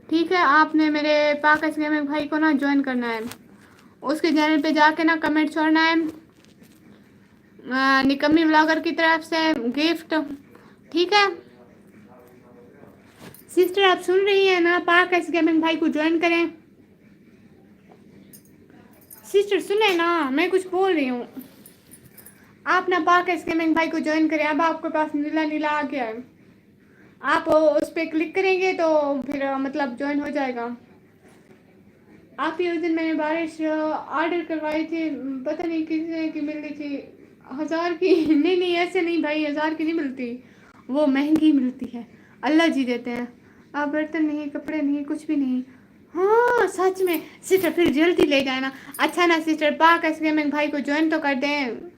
ठीक है, आपने मेरे पाकिस गेमिंग भाई को ना ज्वाइन करना है, उसके चैनल पे जाके ना कमेंट छोड़ना है, निकम्मी ब्लॉगर की तरफ से गिफ्ट। ठीक है सिस्टर, आप सुन रही हैं ना? पाकिस गेमिंग भाई को ज्वाइन करें। सिस्टर सुने ना, मैं कुछ बोल रही हूँ। आप ना पाकिस गेमिंग भाई को ज्वाइन करें। अब आपके पास नीला नीला आ गया है, आप उस पर क्लिक करेंगे तो फिर मतलब ज्वाइन हो जाएगा। आप ही उस दिन मैंने बारिश ऑर्डर करवाई थी, पता नहीं कितने की मिल रही थी, 1000 की। नहीं नहीं ऐसे नहीं भाई, 1000 की नहीं मिलती, वो महंगी मिलती है, अल्लाह जी देते हैं। आप बर्तन नहीं, कपड़े नहीं, कुछ भी नहीं। हाँ सच में सिस्टर, फिर जल्दी ले जाना। अच्छा ना सिस्टर, पाकिस गेमिंग भाई को ज्वाइन तो कर दें।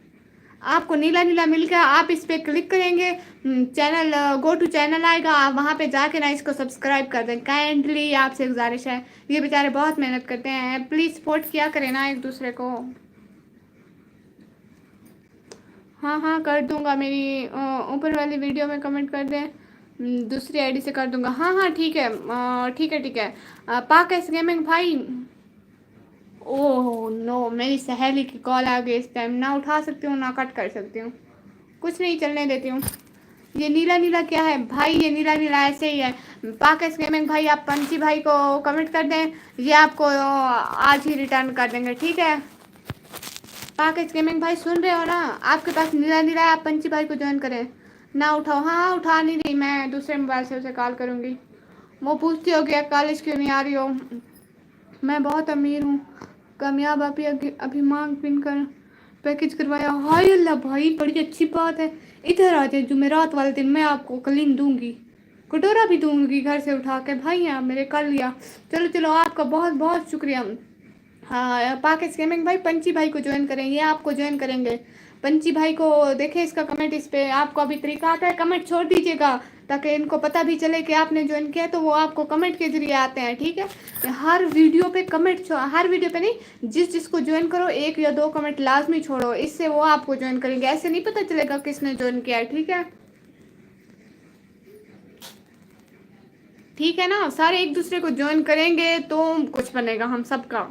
आपको नीला नीला मिल गया, आप इस पर क्लिक करेंगे, चैनल गो टू चैनल आएगा, आप वहाँ पे जाके ना इसको सब्सक्राइब कर दें। काइंडली आपसे गुजारिश है, ये बेचारे बहुत मेहनत करते हैं, प्लीज़ सपोर्ट किया करें ना एक दूसरे को। हाँ हाँ कर दूंगा, मेरी ऊपर वाली वीडियो में कमेंट कर दें, दूसरी आईडी से कर दूंगा। हाँ हाँ ठीक है, ठीक है ठीक है। पाकिस गेमिंग भाई, ओह नो, मेरी सहेली की कॉल आ गई, इस टाइम ना उठा सकती हूँ ना कट कर सकती हूँ, कुछ नहीं, चलने देती हूँ। ये नीला नीला क्या है भाई? ये नीला नीला ऐसे ही है। पाकिस गेमिंग भाई आप पंची भाई को कमेंट कर दें, ये आपको आज ही रिटर्न कर देंगे। ठीक है पाकिस गेमिंग भाई, सुन रहे हो ना? आपके पास नीला नीला है, आप पंची भाई को ज्वाइन करें। ना उठाओ। हाँ उठा नहीं रही, मैं दूसरे मोबाइल से उसे कॉल करूँगी। वो पूछती हो गया कॉलेज क्यों नहीं आ रही हो। मैं बहुत अमीर हूँ, कामयाब अभी मांग पिन कर पैकेज करवाया। हाय अल्लाह भाई, बड़ी अच्छी बात है। इधर आ जाए, जुमेरात वाले दिन मैं आपको कलीन दूंगी, कटोरा भी दूंगी घर से उठा के। भाई आप मेरे कर लिया। चलो चलो, आपका बहुत बहुत शुक्रिया। हाँ पाकिस गेमिंग भाई, पंची भाई को ज्वाइन करेंगे, आपको ज्वाइन करेंगे। पंची भाई को देखें इसका कमेंट, इस पे आपको अभी तरीका आता है, कमेंट छोड़ दीजिएगा ताकि इनको पता भी चले कि आपने ज्वाइन किया, तो वो आपको कमेंट के जरिए आते हैं। ठीक है, हर वीडियो पे कमेंट, हर वीडियो पे नहीं, जिस जिसको ज्वाइन करो 1 या 2 कमेंट लाजमी छोड़ो, इससे वो आपको ज्वाइन करेंगे, ऐसे नहीं पता चलेगा किसने ज्वाइन किया है। ठीक है ना, सारे एक दूसरे को ज्वाइन करेंगे तो कुछ बनेगा हम सबका।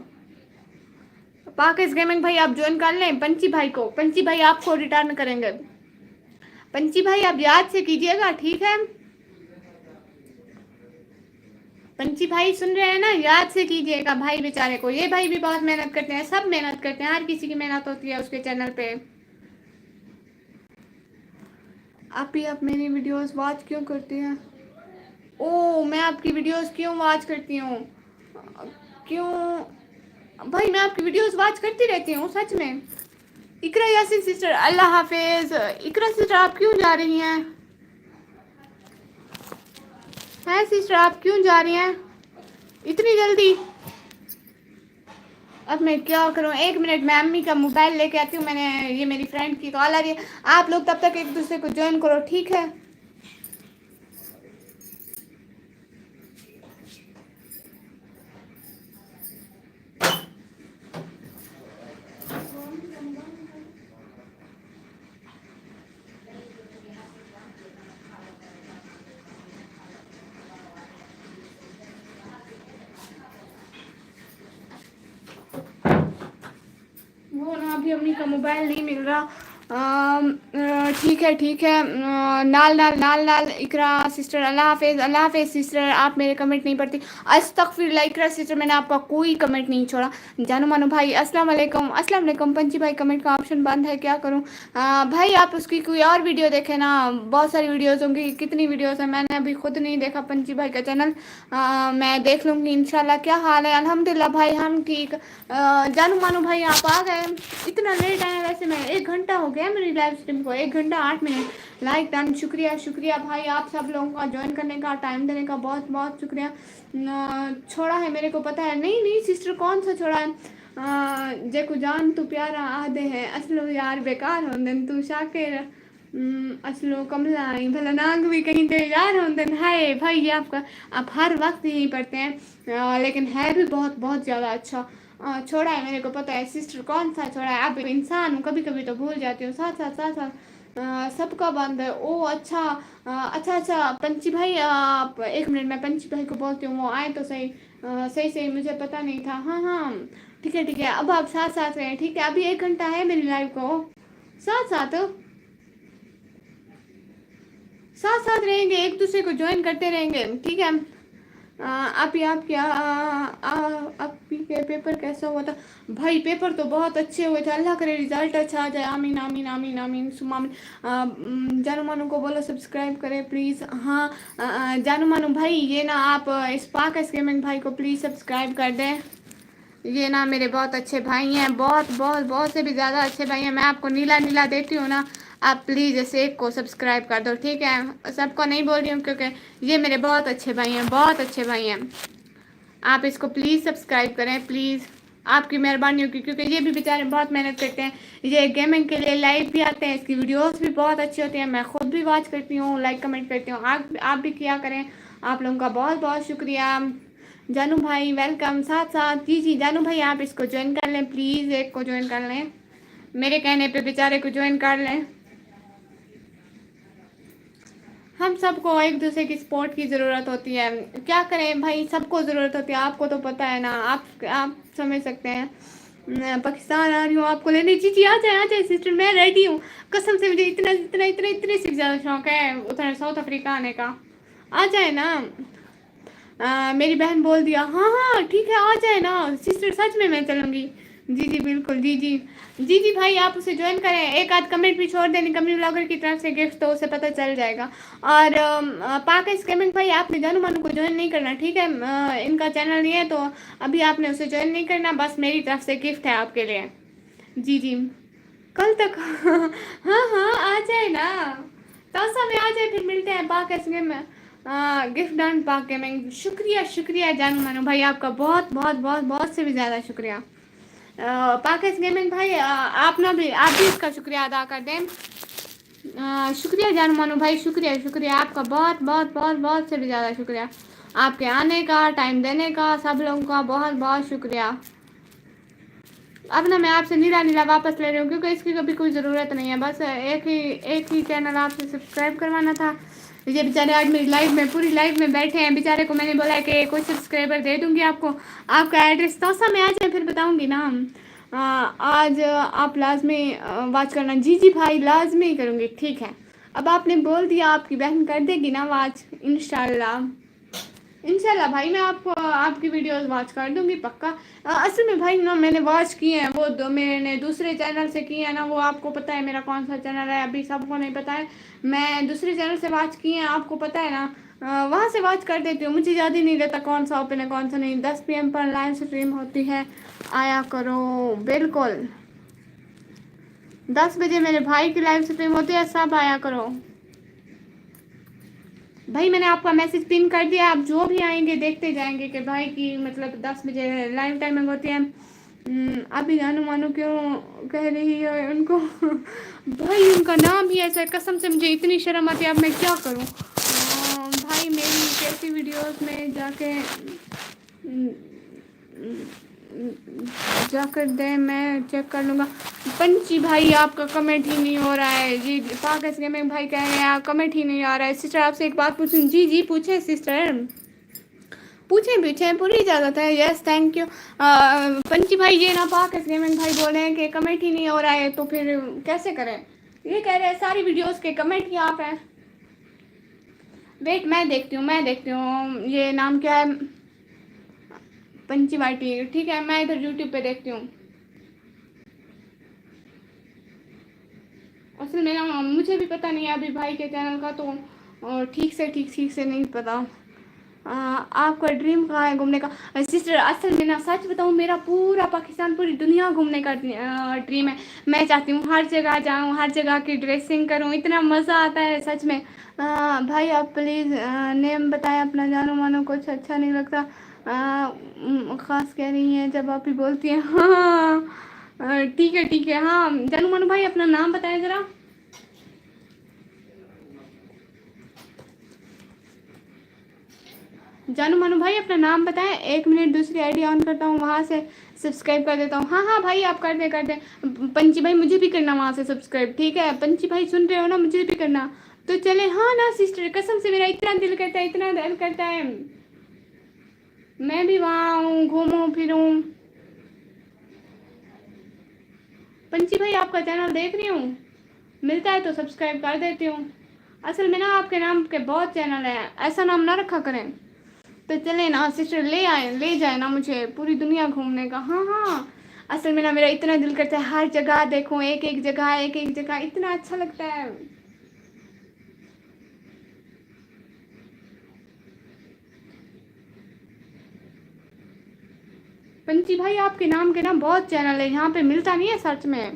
पाकिस गेमिंग भाई आप ज्वाइन कर लें पंची भाई को, पंची भाई आपको रिटर्न करेंगे। पंची भाई आप याद से कीजिएगा। ठीक है पंची भाई सुन रहे हैं ना, याद से कीजिएगा भाई बेचारे को, ये भाई भी बहुत मेहनत करते हैं, सब मेहनत करते हैं, हर किसी की मेहनत होती है उसके चैनल पे। आप मेरी वीडियोस वॉच क्यों करती हैं? ओ, मैं आपकी वीडियोस क्यों वॉच करती हूँ? क्यों भाई, मैं आपकी वीडियोस वॉच करती रहती हूँ सच में। इकरा यासिन सिस्टर, अल्लाह हाफिज। इकरा सिस्टर आप क्यों जा रही हैं? हैं सिस्टर आप क्यों जा रही हैं इतनी जल्दी? अब मैं क्या करूं, 1 मिनट मैं अम्मी का मोबाइल लेके आती हूँ। मैंने, ये मेरी फ्रेंड की कॉल आ रही है। आप लोग तब तक एक दूसरे को ज्वाइन करो, ठीक है? वो ना अभी अम्मी का मोबाइल नहीं मिल रहा। ठीक है ठीक है। नाल नाल नाल नाल इकरा सिस्टर, अल्लाह हाफिज सिस्टर। आप मेरे कमेंट नहीं पढ़ती, अस्तगफिरुल्लाह इकरा सिस्टर, मैंने आपका कोई कमेंट नहीं छोड़ा। जानो मानो भाई, अस्सलाम वालेकुम। अस्सलाम वालेकुम। पंची भाई कमेंट का ऑप्शन बंद है, क्या करूं? भाई आप उसकी कोई और वीडियो देखें ना, बहुत सारी वीडियोज़ होंगी। कितनी वीडियोज़ हैं, मैंने अभी खुद नहीं देखा पंची भाई का चैनल। मैं देख लूँगी इंशाल्लाह। क्या हाल है? अल्हम्दुलिल्लाह भाई हम ठीक। जानू मानो भाई आप आ गए, इतना लेट आए। वैसे मैं 1 घंटा हो गया मेरी लाइव स्ट्रीम को, 1 घंटा 8 मिनट लाइक डन। शुक्रिया शुक्रिया भाई, आप सब लोगों का ज्वाइन करने का, टाइम देने का बहुत बहुत शुक्रिया। छोड़ा है मेरे को पता है। नहीं नहीं सिस्टर, कौन सा छोड़ा है? जेको जान तू प्यारा आदे है, असलो यार बेकार होंदे तू शाकिर। असलो कमला आई भला नाग भी कहीं तो यार होंदे। हाय भाई, ये आपका, आप हर वक्त यही पढ़ते हैं। लेकिन है भी बहुत बहुत ज़्यादा अच्छा। छोड़ा है मेरे को पता है सिस्टर, कौन सा छोड़ा है? आप इंसान हूँ, कभी कभी तो भूल जाती हूँ। साथ साथ सबका बंद है। ओ अच्छा। अच्छा अच्छा पंची भाई, आप 1 मिनट, मैं पंची भाई को बोलती हूँ वो आए तो सही। सही सही, मुझे पता नहीं था। हाँ हाँ ठीक है। अब आप साथ साथ रहें, ठीक है? अभी 1 घंटा है मेरी लाइव को, साथ साथ साथ साथ रहेंगे, एक दूसरे को ज्वाइन करते रहेंगे, ठीक है? आप क्या आपके पेपर कैसा हुआ था? भाई पेपर तो बहुत अच्छे हुए थे, अल्लाह करे रिजल्ट अच्छा आ जाए। आमीन आमीन आमीन आमीन सुमा आमीन। जानू मानू को बोलो सब्सक्राइब करें प्लीज़। हाँ जानू मानू भाई, ये ना आप स्पार्क गेमिंग भाई को प्लीज़ सब्सक्राइब कर दें। ये ना मेरे बहुत अच्छे भाई हैं, बहुत बहुत बहुत से भी ज़्यादा अच्छे भाई हैं। मैं आपको नीला नीला देती हूँ ना, आप प्लीज़ इसे एक को सब्सक्राइब कर दो, ठीक है? सबको नहीं बोल रही हूँ क्योंकि ये मेरे बहुत अच्छे भाई हैं, बहुत अच्छे भाई हैं। आप इसको प्लीज़ सब्सक्राइब करें प्लीज़, आपकी मेहरबानी होगी, क्योंकि ये भी बेचारे बहुत मेहनत करते हैं। ये गेमिंग के लिए लाइव भी आते हैं, इसकी वीडियोस भी बहुत अच्छी होती हैं। मैं खुद भी वॉच करती हूँ, लाइक कमेंट करती हूँ। आप भी किया करें। आप लोगों का बहुत बहुत शुक्रिया। जानू भाई वेलकम। साथ साथ जी जानू भाई, आप इसको ज्वाइन कर लें प्लीज़, एक को ज्वाइन कर लें, मेरे कहने पे बेचारे को ज्वाइन कर लें। हम सबको एक दूसरे की सपोर्ट की ज़रूरत होती है, क्या करें भाई, सबको ज़रूरत होती है। आपको तो पता है ना, आप समझ सकते हैं। मैं पाकिस्तान आ रही हूँ आपको लेने। जी आ जाए सिस्टर, मैं रेडी हूँ। कसम से मुझे इतना इतना इतना इतने से ज़्यादा शौक है उधर साउथ अफ्रीका आने का। आ जाए ना। मेरी बहन बोल दिया हाँ हाँ ठीक है आ जाए ना सिस्टर, सच में मैं चलूँगी। जी बिल्कुल। जी भाई, आप उसे ज्वाइन करें। एक आध कमेंट भी छोड़ देने कम्युनिटी ब्लॉगर की तरफ से गिफ्ट, तो उसे पता चल जाएगा। और पाक स्कैमिंग भाई, आपने जानू मानू को ज्वाइन नहीं करना, ठीक है? इनका चैनल नहीं है तो अभी आपने उसे ज्वाइन नहीं करना, बस मेरी तरफ से गिफ्ट है आपके लिए। जी कल तक हाँ आ जाए ना, तासा में आ जाए, फिर मिलते हैं पाक स्कैम में। गिफ्ट डन पाक गेमिंग। शुक्रिया जानू मानो भाई, आपका बहुत बहुत बहुत बहुत से भी ज़्यादा शुक्रिया। पाकिस गेमिंग भाई, आप भी इसका शुक्रिया अदा कर दें। शुक्रिया जानू मानो भाई, शुक्रिया आपका बहुत बहुत बहुत बहुत से भी ज़्यादा शुक्रिया। आपके आने का, टाइम देने का, सब लोगों का बहुत बहुत शुक्रिया। अब ना मैं आपसे नीला नीला वापस ले रही हूँ, क्योंकि इसकी कभी कोई ज़रूरत नहीं है। बस एक ही चैनल आपसे सब्सक्राइब करवाना था। ये बेचारे आज मेरी लाइव में, पूरी लाइव में बैठे हैं। बेचारे को मैंने बोला कि कुछ सब्सक्राइबर दे दूँगी आपको, आपका एड्रेस तोसा में आ जाए फिर बताऊँगी ना। आज आप लाजमी वाच करना। जी भाई लाजमी करूँगी, ठीक है? अब आपने बोल दिया, आपकी बहन कर देगी ना वाच इंशाल्लाह। इंशाल्लाह भाई मैं आपको आपकी वीडियोस वॉच कर दूंगी पक्का। असल में भाई ना मैंने वॉच किए हैं वो मैंने दूसरे चैनल से किए हैं ना, वो आपको पता है मेरा कौन सा चैनल है, अभी सबको नहीं पता है। मैं दूसरे चैनल से वॉच किए हैं, आपको पता है ना। वहाँ से वॉच कर देती हूँ, मुझे याद ही नहीं रहता कौन सा ओपन है कौन सा नहीं। 10 PM पर लाइव स्ट्रीम होती है, आया करो। बिल्कुल 10 बजे मेरे भाई की लाइव स्ट्रीम होती है, सब आया करो भाई। मैंने आपका मैसेज पिन कर दिया, आप जो भी आएंगे देखते जाएंगे कि भाई की मतलब 10 बजे लाइव टाइमिंग होती है। अभी जानू मानो क्यों कह रही है उनको भाई उनका नाम ही ऐसा है, कसम से मुझे इतनी शर्म आती है, अब मैं क्या करूं। भाई मेरी कैसी वीडियोस में जाकर दे, मैं चेक कर लूँगा। पंची भाई आपका कमेंट ही नहीं हो रहा है जी। पाकस गेमिंग भाई कह रहे हैं कमेंट ही नहीं आ रहा है। सिस्टर आपसे एक बात पूछूं? जी जी पूछें सिस्टर, पूछें पूछें, पूरी इजाज़त है। Yes thank you. पंची भाई ये ना पाकस गेमिंग भाई बोल रहे हैं कि कमेंट ही नहीं हो रहा है, तो फिर कैसे करें? ये कह रहे हैं सारी वीडियोस के कमेंट ही आप हैं। वेट मैं देखती हूँ ये नाम क्या है? पंची वाइटी, ठीक है मैं इधर यूट्यूब पे देखती हूँ। असल में ना मुझे भी पता नहीं है अभी भाई के चैनल का, तो ठीक से नहीं पता। आपका ड्रीम कहाँ है घूमने का? सिस्टर असल में ना सच बताऊँ, मेरा पूरा पाकिस्तान पूरी दुनिया घूमने का ड्रीम है। मैं चाहती हूँ हर जगह जाऊँ, हर जगह की ड्रेसिंग करूँ, इतना मज़ा आता है सच में। भाई आप प्लीज़ नेम बताएं अपना, जानो मानो कुछ अच्छा नहीं लगता। ख़ास कह रही हैं जब आप ही बोलती हैं। हाँ ठीक है। हाँ जानू मानो भाई अपना नाम बताएं ज़रा। जानू मानो भाई अपना नाम बताएं। 1 मिनट दूसरी आईडी ऑन करता हूँ, वहाँ से सब्सक्राइब कर देता हूँ। हाँ हाँ भाई आप कर दें। पंची भाई मुझे भी करना वहाँ से सब्सक्राइब, ठीक है? पंची भाई सुन रहे हो ना, मुझे भी करना। तो चले हाँ ना सिस्टर, कसम से मेरा इतना दिल करता है, इतना दिल करता है मैं भी वहाँ आऊँ, घूमूँ फिरूँ। पंची भाई आपका चैनल देख रही हूँ, मिलता है तो सब्सक्राइब कर देती हूँ। असल में ना आपके नाम के बहुत चैनल हैं, ऐसा नाम ना रखा करें। तो चले ना सिस्टर, ले जाए ना मुझे पूरी दुनिया घूमने का। हाँ हाँ असल में ना मेरा इतना दिल करता है हर जगह देखूं, एक एक जगह इतना अच्छा लगता है। पंची भाई आपके नाम के ना बहुत चैनल है, यहाँ पे मिलता नहीं है सच में।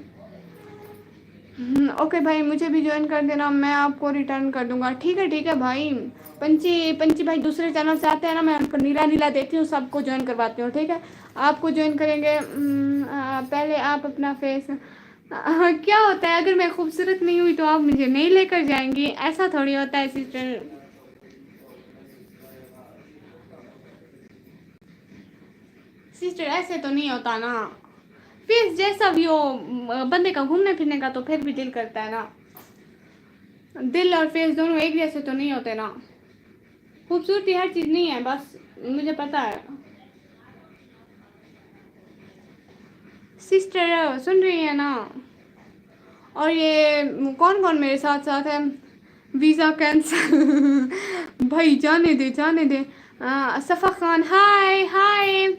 ओके भाई मुझे भी ज्वाइन कर देना, मैं आपको रिटर्न कर दूंगा। ठीक है भाई। पंची भाई दूसरे चैनल से आते हैं ना, मैं उनको नीला नीला देती हूँ, सबको ज्वाइन करवाती हूँ, ठीक है? आपको ज्वाइन करेंगे। पहले आप अपना फेस क्या होता है अगर मैं खूबसूरत नहीं हुई तो आप मुझे नहीं लेकर जाएंगी? ऐसा थोड़ी होता है सिस्टर। सिस्टर ऐसे तो नहीं होता ना, फेस जैसा भी हो बंदे का घूमने फिरने का तो फिर भी दिल करता है ना। दिल और फेस दोनों एक जैसे तो नहीं होते ना। खूबसूरती हर चीज़ नहीं है, बस मुझे पता है। सिस्टर सुन रही है ना? और ये कौन कौन मेरे साथ साथ है? वीज़ा कैंसिल भाई जाने दे। सफ़ा खान हाय हाय।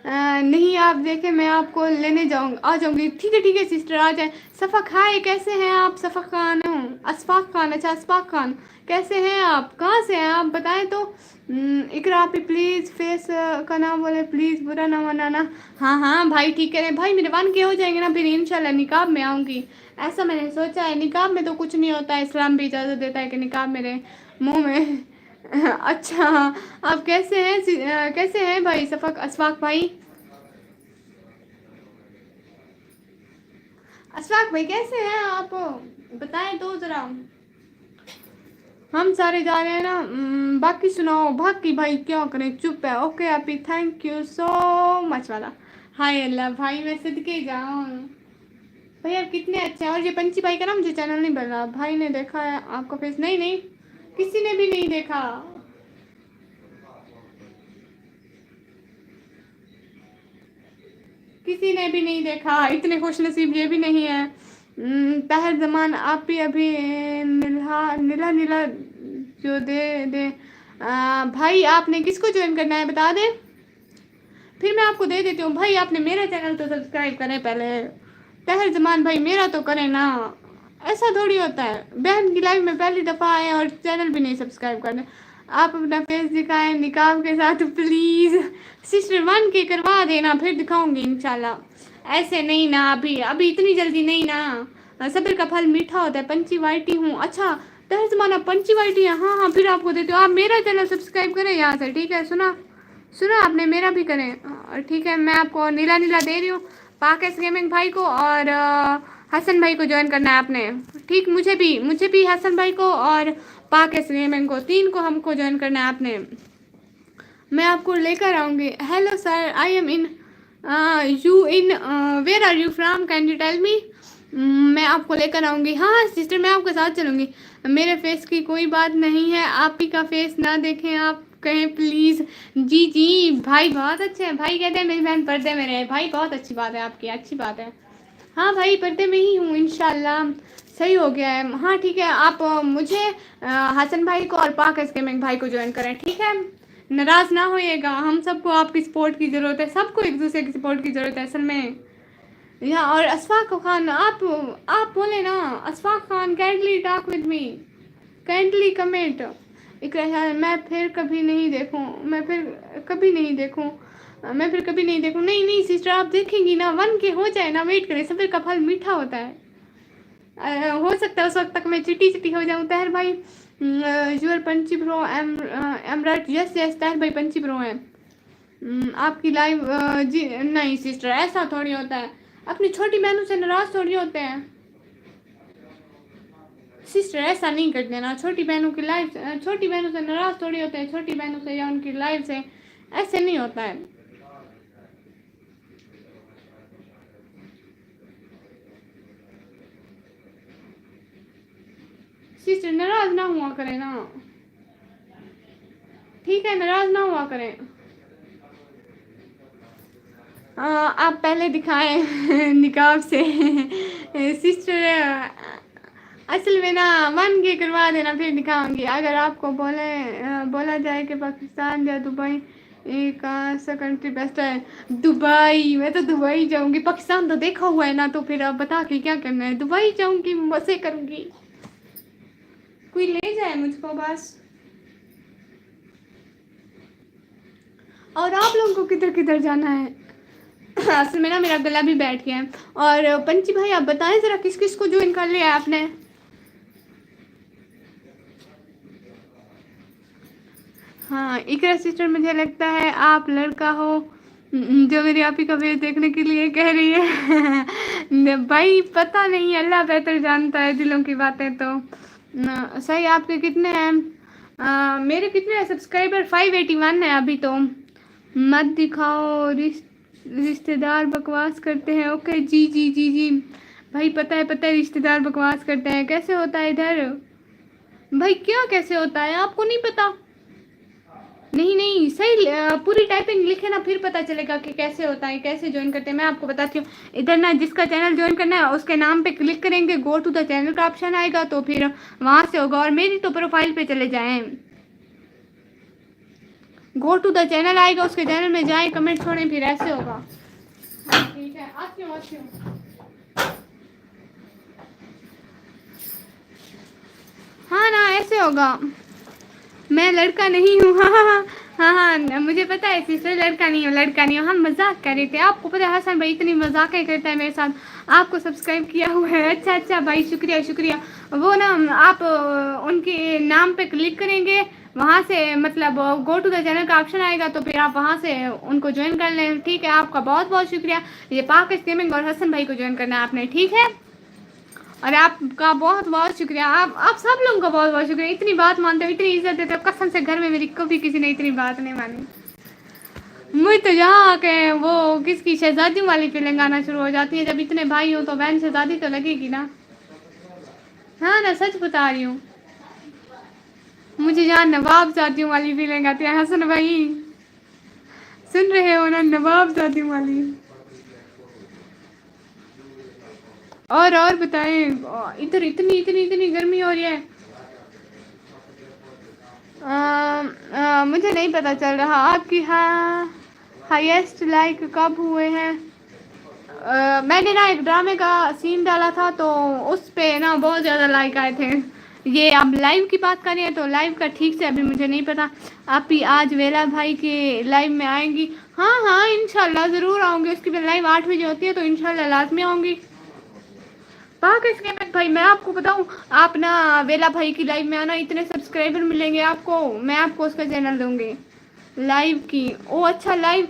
नहीं आप देखें मैं आपको लेने आ जाऊंगी। ठीक है सिस्टर आ जाए। सफ़ा हाय कैसे हैं आप? सफ़ा खान अशफाक खान, अच्छा अशफाक खान कैसे हैं आप? कहाँ से हैं आप बताएं तो। इकरा आप ही प्लीज़ फेस का नाम बोले प्लीज़, बुरा ना मनाना। हाँ भाई ठीक है भाई, मेरे 1K हो जाएंगे ना फिर इंशाल्लाह निकाब में आऊँगी। ऐसा मैंने सोचा है, निकाब में तो कुछ नहीं होता है, इस्लाम भी इजाज़त देता है कि निकाब मेरे मुंह में अच्छा आप कैसे हैं कैसे हैं भाई अशफाक भाई? अशफाक भाई कैसे हैं आप बताएं तो ज़रा। हम सारे जा रहे हैं ना। बाकी सुनाओ बाकी भाई क्या करें, चुप है। ओके आपी थैंक यू सो मच वाला। हाय अल्लाह भाई मैं सदके जाऊँ। भाई आप कितने अच्छे हैं। और ये पंची भाई का ना मुझे चैनल नहीं बना, भाई ने देखा है आपका फेस? नहीं किसी ने भी नहीं देखा। किसी ने भी नहीं देखा, इतने खुश नसीब ये भी नहीं है। ताहिर जमान आप भी अभी नीला नीला जो दे भाई आपने किसको ज्वाइन करना है बता दें, फिर मैं आपको दे देती हूँ। भाई आपने मेरा चैनल तो सब्सक्राइब करें पहले, तहर जमान भाई मेरा तो करें ना, ऐसा थोड़ी होता है। बहन की लाइफ में पहली दफ़ा आए और चैनल भी नहीं सब्सक्राइब करने। आप अपना फेस दिखाएं निकाब के साथ प्लीज़। सिस्टर 1 के करवा देना, फिर दिखाऊंगी इंशाल्लाह। ऐसे नहीं ना, अभी अभी इतनी जल्दी नहीं ना, सब्र का फल मीठा होता है। पंची वाइटी हूँ, अच्छा तहर जमाना पंची वाइटी है। हाँ हाँ, फिर आपको देती हूँ। आप मेरा चैनल सब्सक्राइब करें यहाँ से, ठीक है। सुना सुना आपने, मेरा भी करें, ठीक है। मैं आपको नीला नीला दे रही हूँ, पाकेस गेमिंग भाई को और हसन भाई को ज्वाइन करना है आपने, ठीक। मुझे भी हसन भाई को और पाकेस गेमिंग को, 3 को हमको ज्वाइन करना है आपने। मैं आपको लेकर आऊँगी। Hello sir, I am in you in where are you from, can you tell me. मैं आपको लेकर आऊँगी। हाँ सिस्टर, मैं आपके साथ चलूँगी। मेरे फेस की कोई बात नहीं है, आप ही का फेस ना देखें आप कहें प्लीज़। जी जी भाई बहुत अच्छे हैं। भाई कहते हैं मेरी बहन पर्दे में रहे। भाई बहुत अच्छी बात है आपकी, अच्छी बात है। हाँ भाई पर्दे में ही हूँ इंशाल्लाह, सही हो गया है। हाँ ठीक है, आप मुझे हसन भाई को और पाक गेमिंग भाई को ज्वाइन करें, ठीक है। नाराज़ ना होइएगा, हम सबको आपकी सपोर्ट की ज़रूरत है, सबको एक दूसरे की सपोर्ट की ज़रूरत है असल में। या और अशफाक खान, आप बोले ना, Ashfaq Khan kindly talk with me, kindly comment. मैं फिर कभी नहीं देखूँ, मैं फिर कभी नहीं देखूँ, मैं फिर कभी नहीं देखूँ। नहीं नहीं सिस्टर, आप देखेंगी ना, 1 के हो जाए ना, वेट करें, सब्र का फल मीठा होता है। हो सकता है उस वक्त तक मैं चिटी चिटी हो जाऊँ। तहर भाई your Panchi bro, am right, yes yes Tahir भाई पंची ब्रो है। आपकी लाइव जी नहीं सिस्टर, ऐसा थोड़ी होता है। अपनी छोटी बहनों से नाराज़ थोड़ी होते हैं सिस्टर, ऐसा नहीं कर देना। छोटी बहनों की लाइफ, छोटी बहनों से नाराज़ थोड़ी होते हैं, छोटी बहनों से या उनकी लाइफ से ऐसे नहीं होता है। सिस्टर नाराज़ ना हुआ करें ना, ठीक है, नाराज़ ना हुआ करें। आप पहले दिखाएं निकाब से सिस्टर, असल में ना 1 के करवा देना, फिर दिखाऊंगी। अगर आपको बोला जाए कि पाकिस्तान या दुबई एक सा कंट्री बेस्ट है, दुबई, मैं तो दुबई जाऊंगी। पाकिस्तान तो देखा हुआ है ना, तो फिर अब बता के क्या करना है। दुबई जाऊंगी, मज़े करूंगी, कोई ले जाए मुझको बस। और आप लोगों को किधर किधर जाना है असल में ना मेरा गला भी बैठ गया है। और पंची भाई आप बताएं ज़रा किस किस को ज्वाइन कर लिया आपने। हाँ इकरा सिस्टर, मुझे लगता है आप लड़का हो जो मेरी आप ही का फेस देखने के लिए कह रही है भाई पता नहीं, अल्लाह बेहतर जानता है दिलों की बातें। तो सही, आपके कितने हैं? मेरे कितने हैं सब्सक्राइबर? 581 है अभी तो। मत दिखाओ, रिश्तेदार बकवास करते हैं। ओके जी जी जी जी भाई, पता है रिश्तेदार बकवास करते हैं। कैसे होता है इधर भाई, क्या कैसे होता है आपको नहीं पता? नहीं नहीं सही, पूरी टाइपिंग लिखे ना, फिर पता चलेगा कि कैसे होता है, कैसे ज्वाइन करते हैं। मैं आपको बताती हूँ। इधर ना जिसका चैनल ज्वाइन करना है उसके नाम पे क्लिक करेंगे, गो टू द चैनल का ऑप्शन आएगा, तो फिर वहाँ से होगा। और मेरी तो प्रोफाइल पे चले जाएं, गो टू द चैनल आएगा, उसके चैनल में जाएं, कमेंट छोड़ें, फिर ऐसे होगा। हाँ ठीक है, आती हूँ। हाँ ना ऐसे होगा। मैं लड़का नहीं हूँ हाँ, मुझे पता है सिस्टर, लड़का नहीं हूँ। हम मजाक कर रहे थे। आपको पता है हसन भाई इतनी मजाक ही करता है मेरे साथ। आपको सब्सक्राइब किया हुआ है, अच्छा भाई, शुक्रिया। वो ना आप उनके नाम पे क्लिक करेंगे, वहाँ से मतलब गो टू द चैनल का ऑप्शन आएगा, तो फिर आप वहाँ से उनको ज्वाइन कर लें, ठीक है। आपका बहुत बहुत शुक्रिया। ये पाक गेमिंग और हसन भाई को ज्वाइन करना है आपने, ठीक है। और आपका बहुत बहुत शुक्रिया, आप सब लोगों का बहुत बहुत शुक्रिया। इतनी बात मानते हो, इतनी इज्जत देते हो, कसम से घर में मेरी कभी किसी ने इतनी बात नहीं मानी। मुझे तो यहाँ आके वो किसकी शहजादियों वाली फीलिंग आना शुरू हो जाती है। जब इतने भाई हो तो बहन शहजादी तो लगेगी ना। हाँ ना, सच बता रही हूँ। मुझे यहाँ नवाब जातियों वाली फीलिंग आती है। हसन भाई सुन रहे हो ना, नवाब जातियों वाली। और बताएं, इधर इतनी गर्मी हो रही है। मुझे नहीं पता चल रहा आपकी हाईएस्ट लाइक कब हुए हैं। मैंने ना एक ड्रामे का सीन डाला था तो उस पे ना बहुत ज़्यादा लाइक आए थे। ये आप लाइव की बात करें तो लाइव का ठीक से अभी मुझे नहीं पता। आप भी आज वेला भाई के लाइव में आएंगी? हाँ हाँ, इंशाल्लाह ज़रूर आऊँगी। उसकी भी लाइव 8 बजे होती है तो इंशाल्लाह लाजमी आऊँगी। पाकिस गेमिंग भाई, मैं आपको बताऊं, आप ना वेला भाई की लाइव में आना, इतने सब्सक्राइबर मिलेंगे आपको, मैं आपको उसका चैनल दूंगी लाइव की। ओ अच्छा, लाइव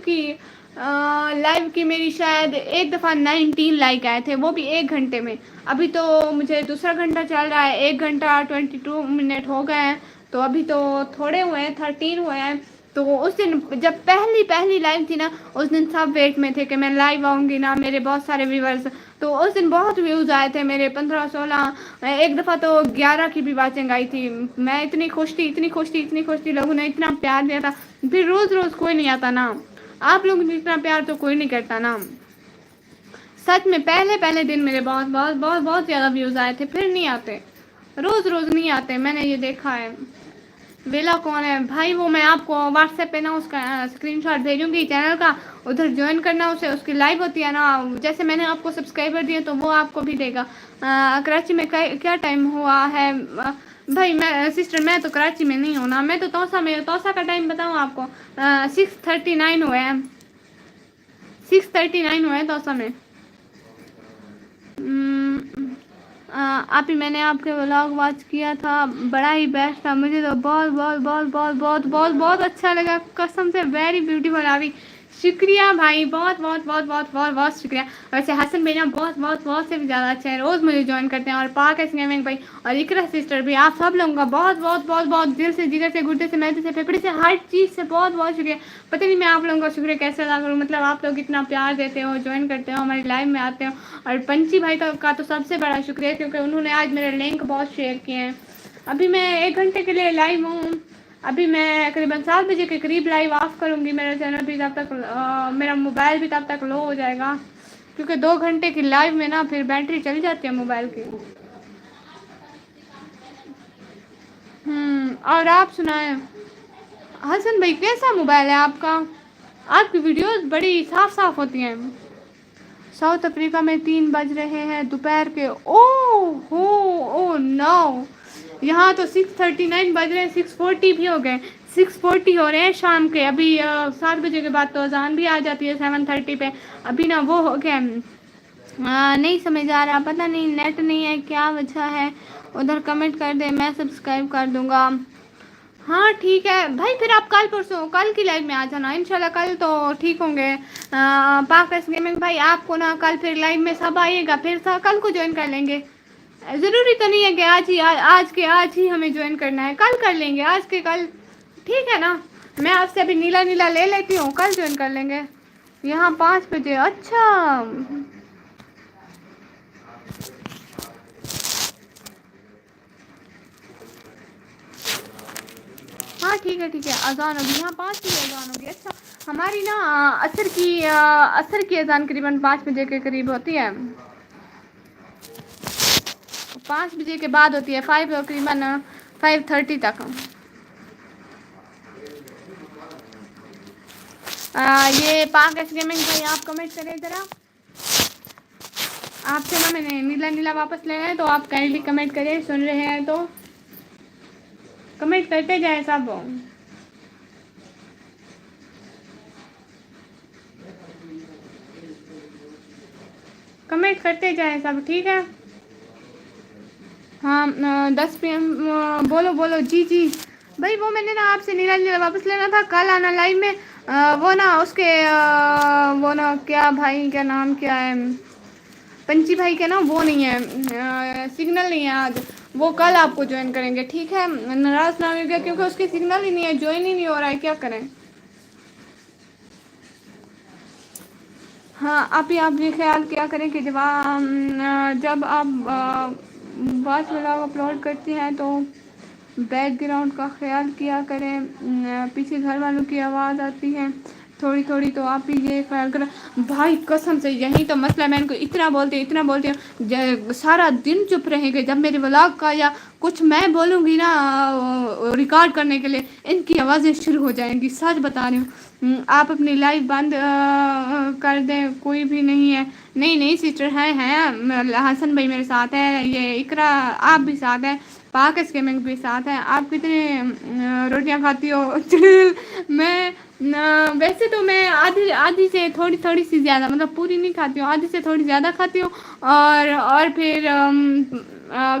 की मेरी शायद एक दफ़ा 19 लाइक आए थे, वो भी 1 घंटे में। अभी तो मुझे दूसरा घंटा चल रहा है, 1 घंटा 22 मिनट हो गए हैं, तो अभी तो थोड़े हुए हैं, 13 हुए हैं। तो उस दिन जब पहली पहली लाइव थी ना, उस दिन सब वेट में थे कि मैं लाइव आऊँगी ना, मेरे बहुत सारे व्यूवर्स। तो उस दिन बहुत व्यूज़ आए थे मेरे, 15-16। एक दफ़ा तो 11 की भी वाचिंग आई थी। मैं इतनी खुश थी, इतनी खुश थी, इतनी खुश थी, लोगों ने इतना प्यार दिया था। फिर रोज़ रोज़ कोई नहीं आता ना, आप लोगों ने इतना प्यार तो कोई नहीं करता ना। सच में पहले पहले दिन मेरे बहुत बहुत बहुत बहुत ज़्यादा व्यूज़ आए थे, फिर नहीं आते, रोज़ रोज़ नहीं आते, मैंने ये देखा है। वेला कौन है भाई? वो मैं आपको व्हाट्सएप पे ना उसका स्क्रीनशॉट भेजूंगी चैनल का, उधर ज्वाइन करना उसे, उसकी लाइव होती है ना, जैसे मैंने आपको सब्सक्राइबर दिए तो वो आपको भी देगा। कराची में क्या टाइम हुआ है? भाई मैं सिस्टर, मैं तो कराची में नहीं हूँ ना, मैं तो तौसा में। तौसा का टाइम बताऊँ आपको? 6:39 हुए हैं, 6:39 हुए हैं तौसा में। आप ही, मैंने आपके व्लॉग वॉच किया था, बड़ा ही बेस्ट था, मुझे तो बहुत बहुत बहुत बहुत बहुत बहुत बहुत अच्छा लगा, कसम से वेरी ब्यूटीफुल। अभी शुक्रिया भाई, बहुत बहुत बहुत बहुत बहुत बहुत शुक्रिया। वैसे हसन भाई ना बहुत बहुत बहुत से भी ज़्यादा अच्छे हैं, रोज़ मुझे ज्वाइन करते हैं, और पाक गेमिंग भाई और इकरा सिस्टर भी, आप सब लोगों का बहुत बहुत बहुत बहुत दिल से, जिगर से, गुर्दे से, मैदे से, फेफड़े से, हर चीज़ से बहुत बहुत शुक्रिया। पता नहीं मैं आप लोगों का शुक्रिया कैसे अदा करूँ, मतलब आप लोग इतना प्यार देते हो, ज्वाइन करते हो, हमारी लाइव में आते हो। और पंची भाई का तो सबसे बड़ा शुक्रिया, क्योंकि उन्होंने आज मेरे लिंक बहुत शेयर किए हैं। अभी मैं 1 घंटे के लिए लाइव हूँ, अभी मैं करीबन 7 बजे के करीब लाइव ऑफ करूँगी। मेरा चैनल भी तब तक मेरा मोबाइल भी तब तक लो हो जाएगा, क्योंकि 2 घंटे की लाइव में ना फिर बैटरी चली जाती है मोबाइल की। और आप सुनाएं हसन भाई, कैसा मोबाइल है आपका? आपकी वीडियोस बड़ी साफ साफ होती हैं। साउथ अफ्रीका में 3 बज रहे हैं दोपहर के। ओ हो, ओ नो, यहाँ तो 6:39 बज रहे हैं, 6:40 भी हो गए, 6:40 हो रहे हैं शाम के। अभी 7 बजे के बाद तो अजान भी आ जाती है 7:30 पे। अभी ना वो हो गया, नहीं समझ आ रहा, पता नहीं नेट नहीं है, क्या वजह है। उधर कमेंट कर दे, मैं सब्सक्राइब कर दूंगा। हाँ ठीक है भाई, फिर आप कल परसों कल की लाइव में आ जाना इंशाल्लाह, कल तो ठीक होंगे। पाकस गेमिंग भाई, आपको ना कल फिर लाइव में सब आइएगा, फिर कल को ज्वाइन कर लेंगे। ज़रूरी तो नहीं है कि आज के आज ही हमें ज्वाइन करना है, कल कर लेंगे, आज के कल, ठीक है ना। मैं आपसे अभी नीला नीला ले लेती हूँ, कल ज्वाइन कर लेंगे। यहाँ 5 बजे, अच्छा हाँ ठीक है ठीक है, अजान होगी यहाँ 5 बजे, अजान होगी। अच्छा, हमारी ना असर की अजान करीबन 5 बजे के करीब होती है, 5 बजे के बाद होती है, 5 करीबन 5:30 तक। ये पाक गेमिंग भाई, आप कमेंट करें ज़रा, आपसे ना मैंने नीला नीला वापस लेना है, तो आप काइंडली कमेंट करें, सुन रहे हैं तो कमेंट करते जाए सब, कमेंट करते जाए सब, ठीक है। हाँ 10 PM, बोलो बोलो, जी जी भाई। वो मैंने ना आपसे नीला नीला वापस लेना था, कल आना लाइव में। वो ना उसके वो ना क्या भाई, क्या नाम क्या है, पंची भाई के ना वो नहीं है, सिग्नल नहीं है आज, वो कल आपको ज्वाइन करेंगे, ठीक है। नाराज़ ना होइएगा, क्योंकि उसके सिग्नल ही नहीं है, ज्वाइन ही नहीं हो रहा है, क्या करें। हाँ, आप भी ख्याल किया करें कि जब आप वॉच व्लॉग अपलोड करती हैं तो बैकग्राउंड का ख्याल किया करें, पीछे घर वालों की आवाज़ आती है, थोड़ी थोड़ी तो आप भी ये ख्याल करो भाई, कसम से यही तो मसला है। मैं इनको इतना बोलती हूँ, सारा दिन चुप रहेंगे। जब मेरे व्लॉग का या कुछ मैं बोलूँगी ना रिकॉर्ड करने के लिए, इनकी आवाज़ें शुरू हो जाएंगी। सच बता रही हूँ। आप अपनी लाइव बंद कर दें, कोई भी नहीं है। नहीं नहीं सिस्टर है हसन भाई मेरे साथ है, ये इकरा आप भी साथ हैं, पाकस गेमिंग भी साथ है। आप कितने रोटियां खाती हो? मैं वैसे तो मैं आधी आधी से थोड़ी थोड़ी सी ज़्यादा, मतलब पूरी नहीं खाती हूँ, आधी से थोड़ी ज़्यादा खाती हूँ। और फिर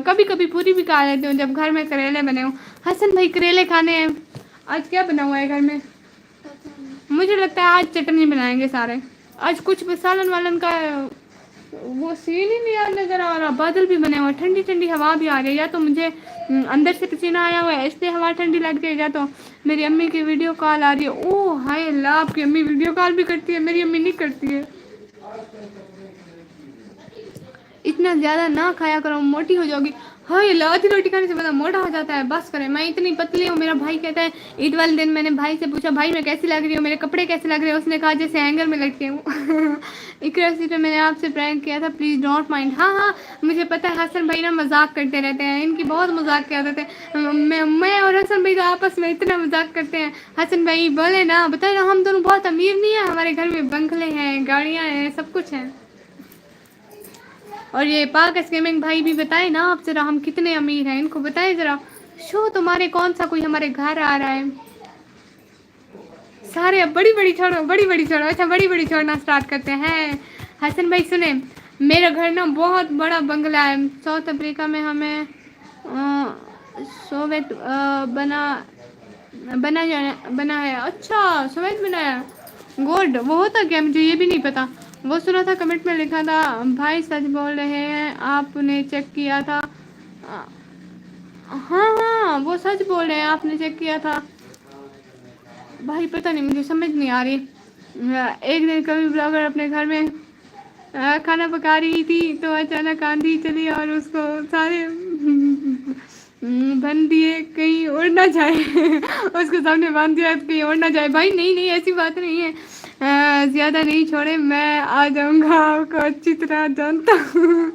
कभी कभी पूरी भी खा लेती हूँ जब घर में करेले बने हो। हसन भाई करेले खाने हैं। आज क्या बना हुआ है घर में? मुझे लगता है आज चटनी बनाएंगे सारे। आज कुछ भी सालन वालन का वो सीन ही नहीं यार नज़र आ रहा। बादल भी बने हुए, ठंडी ठंडी हवा भी आ रही है। या तो मुझे अंदर से पसीना आया हुआ है इसलिए हवा ठंडी लग रही है, या तो मेरी अम्मी की वीडियो कॉल आ रही है। ओह हाय अल्लाह, आपकी अम्मी वीडियो कॉल भी करती है? मेरी अम्मी नहीं करती है। इतना ज़्यादा ना खाया करो, मोटी हो जाओगी। हाय अल्लाह, आधी रोटी खाने से बड़ा मोटा हो जाता है। बस करें, मैं इतनी पतली हूँ। मेरा भाई कहता है, ईद वाले दिन मैंने भाई से पूछा भाई मैं कैसी लग रही हूँ, मेरे कपड़े कैसे लग रहे हैं? उसने कहा जैसे हैंगर में लटके हूँ। इकरा सिस्टर मैंने आपसे प्रैंक किया था, प्लीज़ डोंट माइंड। हाँ हाँ मुझे पता है, हसन भाई ना मजाक करते रहते हैं, इनकी बहुत मजाक किया आदत है। मैं और हसन भाई तो आपस में इतना मजाक करते हैं। हसन भाई बोले ना, बताए ना, हम दोनों बहुत अमीर नहीं है, हमारे घर में बंगले हैं, गाड़ियाँ हैं, सब कुछ है। और ये पाकस गेमिंग भाई भी बताए ना आप जरा, हम कितने अमीर हैं, इनको बताए जरा। शो तुम्हारे कौन सा कोई हमारे घर आ रहा है? सारे अब बड़ी बड़ी छोड़ो, बड़ी बड़ी छोड़ो। अच्छा बड़ी बड़ी छोड़ना स्टार्ट करते हैं। हसन भाई सुने, मेरा घर ना बहुत बड़ा बंगला है साउथ अफ्रीका में। हमें सोवियत बना है। अच्छा सोवियत बनाया, गुड। वो होता क्या, मुझे ये भी नहीं पता। वो सुना था, कमेंट में लिखा था भाई सच बोल रहे हैं, आपने चेक किया था? हाँ हाँ वो सच बोल रहे हैं, आपने चेक किया था। भाई पता नहीं, मुझे समझ नहीं आ रही। एक दिन कभी ब्लॉगर अपने घर में खाना पका रही थी तो अचानक आंधी चली और उसको सारे बन दिए कहीं उड़ ना जाए। उसको सामने बांध दिया कहीं उड़ ना जाए। भाई नहीं नहीं ऐसी बात नहीं है, ज़्यादा नहीं छोड़े, मैं आ जाऊंगा, आपको अच्छी तरह जानता हूँ।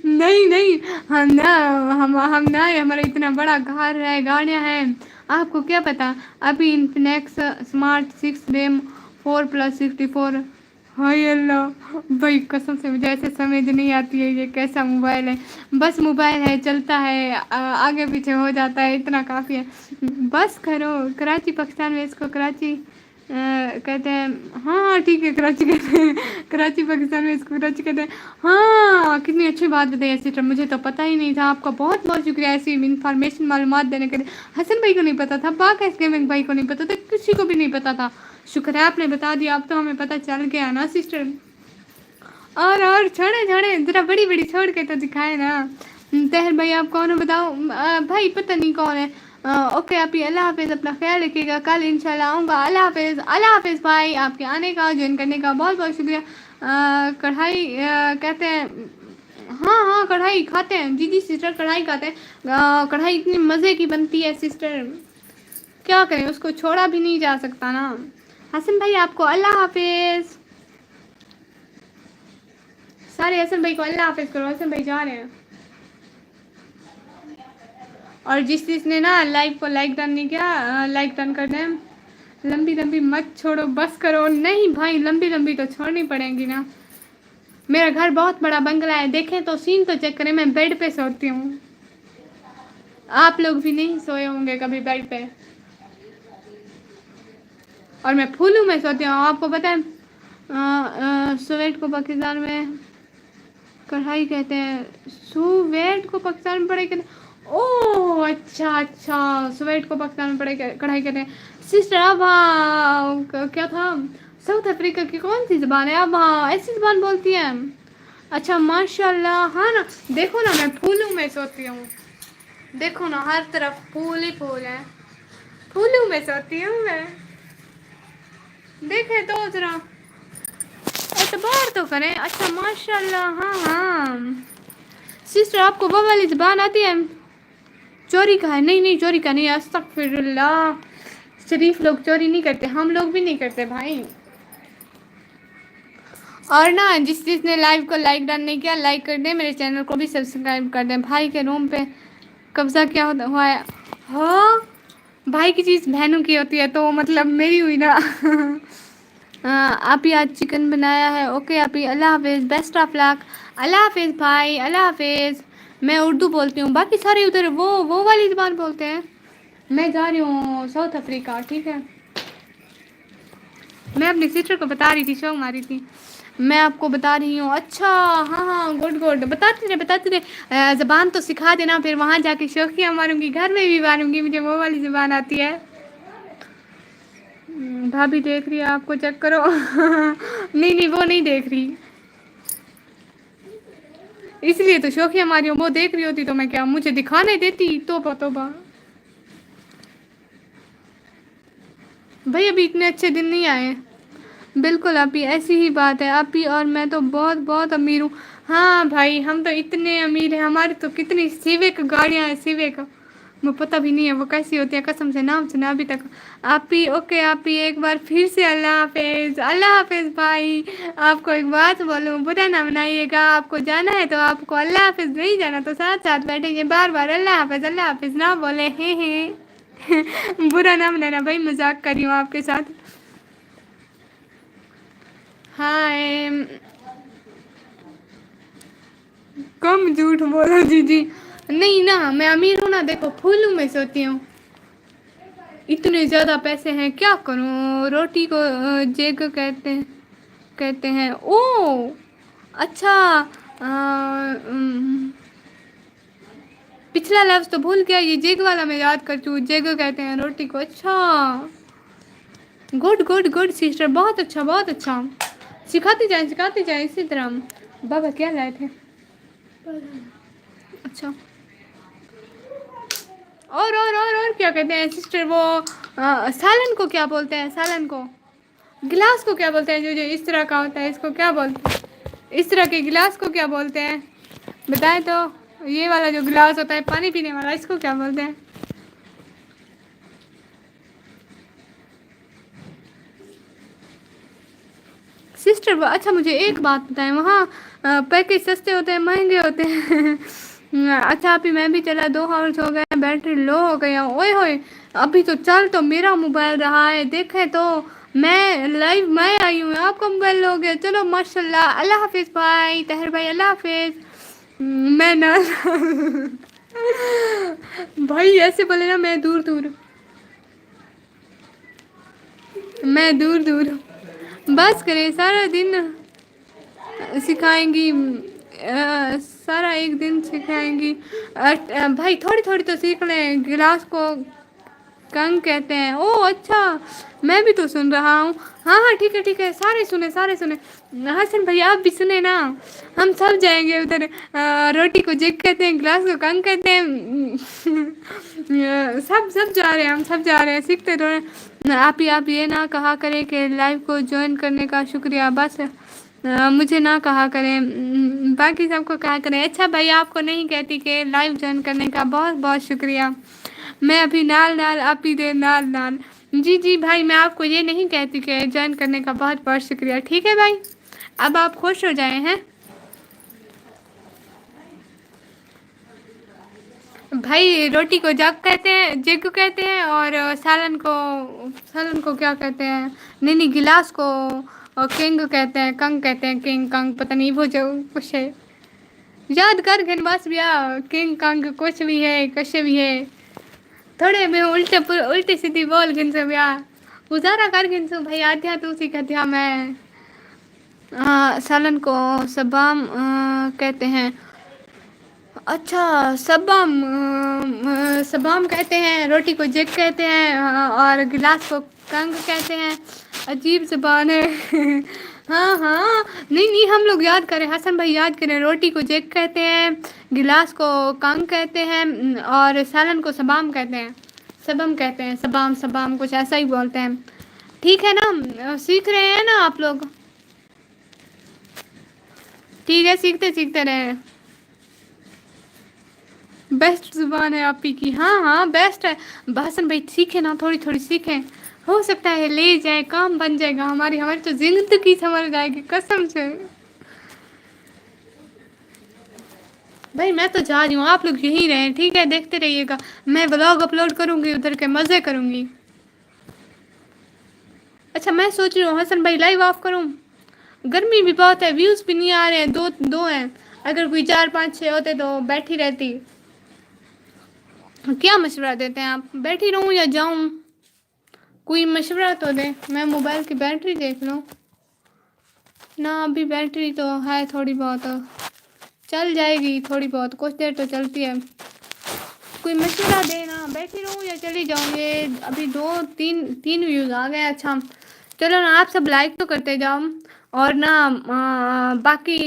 नहीं नहीं हम ना हमारा इतना बड़ा घर है, गाड़ियाँ हैं, आपको क्या पता। अभी इन्फिनेक्स स्मार्ट 6 रैम 4+64। हाय अल्लाह भाई, कसम से मुझे ऐसे समझ नहीं आती है ये कैसा मोबाइल है। बस मोबाइल है, चलता है, आगे पीछे हो जाता है, इतना काफ़ी है। बस करो। कराची पाकिस्तान में इसको कराची कहते हैं। हाँ हाँ ठीक है, कराची कहते हैं। कराची पाकिस्तान में इसको कराची कहते हैं। हाँ कितनी अच्छी बात बताई है सिस्टर, मुझे तो पता ही नहीं था। आपका बहुत बहुत शुक्रिया ऐसी इन्फॉर्मेशन मालूमात देने के लिए। हसन भाई को नहीं पता था, पाकस गेमिंग भाई को नहीं पता था, किसी को भी नहीं पता था। शुक्र है आपने बता दिया, अब तो हमें पता चल गया ना सिस्टर। और छोड़े छोड़े जरा, बड़ी बड़ी छोड़ के तो दिखाए ना। तहर भाई आप कौन हो बताओ? भाई पता नहीं कौन है। ओके आप ही, अल्लाह हाफिज़, अपना ख्याल रखिएगा, कल इंशाल्लाह आऊँगा। अल्लाह हाफिज़, अल्लाह हाफिज़ भाई, आपके आने का ज्वाइन करने का बहुत बहुत शुक्रिया। कढ़ाई कहते हैं, हाँ हाँ कढ़ाई खाते हैं जी जी सिस्टर, कढ़ाई खाते हैं। कढ़ाई इतनी मज़े की बनती है सिस्टर, क्या करें, उसको छोड़ा भी नहीं जा सकता ना। हसन भाई आपको अल्लाह हाफिज़, सारे हसन भाई को अल्लाह हाफिज़ करो। हसन भाई जा रहे हैं। और जिसने ना लाइव को लाइक डन नहीं किया, लाइक डन कर दें। लंबी लंबी मत छोड़ो, बस करो। नहीं भाई लंबी लंबी तो छोड़नी पड़ेगी ना। मेरा घर बहुत बड़ा बंगला है, देखें तो सीन तो चेक करें, मैं बेड पे सोती हूँ। आप लोग भी नहीं सोए होंगे कभी बेड पे। और मैं फूलू में सोती हूँ, आपको पता है। सुवेट को पाकिस्तान में कढ़ाई कहते हैं। सुवेट को पाकिस्तान में पढ़ाई कहते हैं। ओह अच्छा अच्छा, सुवेट को पाकिस्तान में पढ़ाई कढ़ाई कहते हैं। सिस्टर अब क्या था, साउथ अफ्रीका की कौन सी ज़बान है? अब ऐसी ज़बान बोलती है। अच्छा माशाल्लाह। हाँ ना, देखो ना मैं फूलू में सोती हूँ, देखो ना हर तरफ फूल ही फूल है। फूलू में सोती हूँ मैं, देखे तो जरा एतबार तो करें। अच्छा माशाल्लाह। हाँ हाँ सिस्टर आपको वो वाली ज़बान आती है? चोरी का है? नहीं नहीं चोरी का नहीं, अस्तगफिरुल्लाह। शरीफ लोग चोरी नहीं करते, हम लोग भी नहीं करते भाई। और ना जिसने लाइव को लाइक डन नहीं किया लाइक कर दे, मेरे चैनल को भी सब्सक्राइब कर दें। भाई के रूम पे कब्जा क्या होता हुआ है? हाँ, भाई की चीज़ बहनों की होती है तो मतलब मेरी हुई ना। आप ही आज चिकन बनाया है। ओके आप ही, अल्लाह हाफिज़, बेस्ट ऑफ लक। अल्लाह हाफिज़ भाई, अल्लाह हाफिज़। मैं उर्दू बोलती हूँ, बाकी सारे उधर वो वाली ज़बान बोलते हैं। मैं जा रही हूँ साउथ अफ्रीका, ठीक है। मैं अपनी सिस्टर को बता रही थी, शौक मारी थी। मैं आपको बता रही हूँ। अच्छा, हाँ हाँ, गुड गुड, बताते रहे। ज़बान तो सिखा देना, फिर वहाँ जाके शौकियाँ मारूंगी, घर में भी मारूंगी, मुझे वो वाली ज़बान आती है। भाभी देख रही है आपको, चेक करो। नहीं नहीं, वो नहीं देख रही, इसलिए तो शौकिया मारी हूँ। वो देख रही होती तो मैं क्या मुझे दिखाने देती? तोबा तोबा। भाई अभी इतने अच्छे दिन नहीं आए। बिल्कुल आप ही, ऐसी ही बात है। आप ही और मैं तो बहुत बहुत अमीर हूँ। हाँ भाई, हम तो इतने अमीर हैं, हमारी तो कितनी सिविक गाड़ियाँ हैं, सिविक। मुझे पता भी नहीं है वो कैसी होती है, कसम से नाम सुना अभी तक। आप ही ओके, आप ही एक बार फिर से अल्लाह हाफिज़, अल्लाह हाफिज़ भाई। आपको एक बात बोलूँ, बुरा ना मनाइएगा। आपको जाना है तो आपको अल्लाह हाफिज़, नहीं जाना तो साथ साथ बैठेंगे, बार बार अल्लाह हाफिज़ ना बोले। हे बुरा ना मनाना भाई, मजाक कर रही हूँ आपके साथ। हाँ कम झूठ बोलो जीजी। नहीं ना, मैं अमीर हूँ ना, देखो फूलू में सोती हूँ। इतने ज़्यादा पैसे हैं, क्या करूँ? रोटी को जेग कहते हैं। ओ अच्छा, पिछला लफ्ज़ तो भूल गया, ये जेग वाला मैं याद करती हूँ। जेग कहते हैं रोटी को। अच्छा, गुड गुड गुड सिस्टर, बहुत अच्छा बहुत अच्छा। सिखाती जाए इसी तरह। बाबा क्या लाए थे? अच्छा, और क्या कहते हैं सिस्टर वो सालन को क्या बोलते हैं? सालन को, गिलास को क्या बोलते हैं? जो जो इस तरह का होता है, इसको क्या बोलते हैं? इस तरह के गिलास को क्या बोलते हैं? बताएं तो। ये वाला जो गिलास होता है पानी पीने वाला, इसको क्या बोलते हैं? सिस्टर अच्छा मुझे एक बात बताएं, वहाँ पैकेज सस्ते होते हैं महंगे होते हैं? अच्छा अभी मैं भी चला, 2 आवर्स हो गए, बैटरी लो हो गई। ओए होए, अभी तो चल तो मेरा मोबाइल रहा है, देखे तो मैं लाइव मैं आई हूँ, आपका मोबाइल हो गया। चलो माशाल्लाह, अल्लाह हाफिज़ भाई, तहर भाई अल्लाह हाफिज़। मैं ना भाई ऐसे बोले ना, मैं दूर दूर बस करे सारा दिन सिखाएंगी। सारा एक दिन सिखाएंगी। भाई थोड़ी थोड़ी तो सीख लें। गिलास को कंग कहते हैं। ओह अच्छा, मैं भी तो सुन रहा हूँ। हाँ हाँ ठीक है, सारे सुने। हसन भाई आप भी सुने ना, हम सब जाएंगे उधर। रोटी को जिग कहते हैं, गिलास को कंग कहते हैं। सब जा रहे हैं, हम सब जा रहे हैं, सीखते रहो। आप ये ना कहा करें कि लाइव को ज्वाइन करने का शुक्रिया, बस मुझे ना कहा करें, बाकी सबको कहा करें। अच्छा भाई आपको नहीं कहती कि लाइव ज्वाइन करने का बहुत बहुत शुक्रिया। मैं अभी नाल आप ही दे नाल। जी भाई, मैं आपको ये नहीं कहती कि ज्वाइन करने का बहुत बहुत शुक्रिया, ठीक है भाई। अब आप खुश हो जाए हैं भाई। रोटी को जग कहते हैं, और सालन को क्या कहते हैं? नहीं गिलास को और किंग कहते हैं, कंग कहते हैं, किंग कंग पता नहीं, वो जो कुछ है, याद कर घन बस भैया। किंग कंग कुछ भी है, कुछ भी है। थोड़े में उल्टी सीधी बोल गिन से भैया, गुजारा कर गिन से भाई, आध्या तू सीखा मैं। सालन को सबाम कहते हैं। अच्छा सबाम कहते हैं, रोटी को जग कहते हैं, और गिलास को कंग कहते हैं। अजीब ज़बान है। हाँ नहीं हम लोग याद करें, हसन भाई याद करें। रोटी को जग कहते हैं, गिलास को कंग कहते हैं, और सालन को सबाम कहते हैं। सबम कहते हैं, सबाम कुछ ऐसा ही बोलते हैं। ठीक है ना, सीख रहे हैं ना आप लोग? ठीक है, सीखते रहे। बेस्ट ज़ुबान है आप ही की। हाँ बेस्ट है। हसन भाई सीखे ना, थोड़ी थोड़ी सीखें। हो सकता है ले जाए, काम बन जाएगा, हमारी हमारी तो जिंदगी संवर जाएगी कसम से। भाई मैं तो जा रही हूँ, आप लोग यहीं रहें ठीक है, देखते रहिएगा। मैं व्लॉग अपलोड करूँगी, उधर के मज़े करूँगी। अच्छा मैं सोच रही हूँ हसन भाई लाइव ऑफ करूँ, गर्मी भी बहुत है, व्यूज़ भी नहीं आ रहे हैं, दो दो हैं। अगर कोई 4 5 6 होते तो बैठी रहती। क्या मशवरा देते हैं आप, बैठी रहूँ या जाऊँ? कोई मशवरा तो दे, मैं मोबाइल की बैटरी देख लूँ ना। अभी बैटरी तो है थोड़ी बहुत, चल जाएगी थोड़ी बहुत, कुछ देर तो चलती है। कोई मशवरा दे ना, बैठी रहूँ या चली जाऊँ? ये अभी दो तीन तीन व्यूज़ आ गए। अच्छा चलो ना, आप सब लाइक तो करते जाओ। और ना बाकी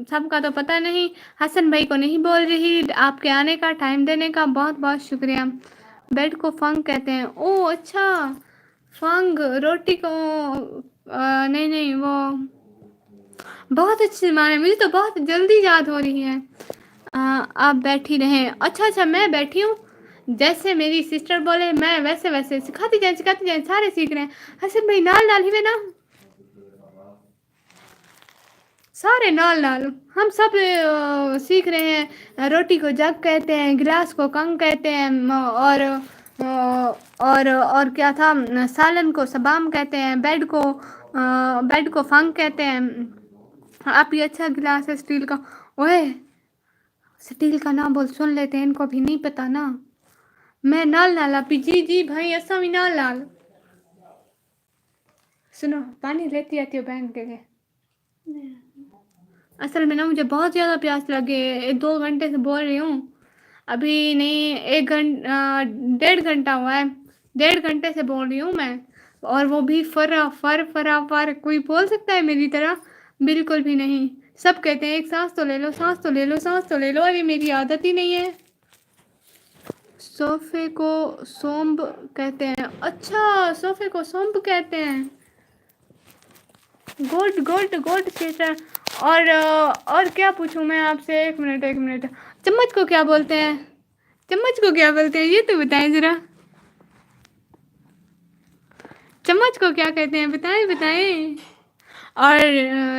सबका तो पता नहीं। हसन भाई को नहीं बोल रही, आपके आने का, टाइम देने का बहुत बहुत शुक्रिया। बेड को फंग कहते हैं, ओह अच्छा। फंग रोटी को नहीं नहीं वो बहुत अच्छी माने, मुझे तो बहुत जल्दी याद हो रही है। आप बैठी रहें, अच्छा अच्छा मैं बैठी हूँ। जैसे मेरी सिस्टर बोले मैं वैसे वैसे सिखाती जाए, सारे सीख रहे हैं। हसन भाई नाल नाल ही में ना, सारे नाल नाल हम सब सीख रहे हैं। रोटी को जग कहते हैं, गिलास को कंग कहते हैं, और क्या था, सालन को सबाम कहते हैं, बेड को फंग कहते हैं। आप ये अच्छा गिलास है स्टील का। ओए स्टील का ना बोल, सुन लेते हैं, इनको भी नहीं पता ना। मैं नाल नाल आपी जी जी भाई ऐसा भी नाल नाल। सुनो पानी लेती आती हो बहन के लिए। असल में ना मुझे बहुत ज़्यादा प्यास लगी है, 2 घंटे से बोल रही हूँ। अभी नहीं, 1 घंटा 1.5 घंटा हुआ है। 1.5 घंटे से बोल रही हूँ मैं। और वो भी फर कोई बोल सकता है मेरी तरह? बिल्कुल भी नहीं। सब कहते हैं एक सांस तो ले लो, सांस तो ले लो, सांस तो ले लो, अरे मेरी आदत ही नहीं है। सोफे को सोम्ब कहते हैं, अच्छा सोफे को सोम्ब कहते हैं। Good good good sister. और क्या पूछूं मैं आपसे, 1 मिनट 1 मिनट। चम्मच को क्या बोलते हैं? चम्मच को क्या बोलते हैं ये तो बताएं जरा। चम्मच को क्या कहते हैं, बताएं बताएं। और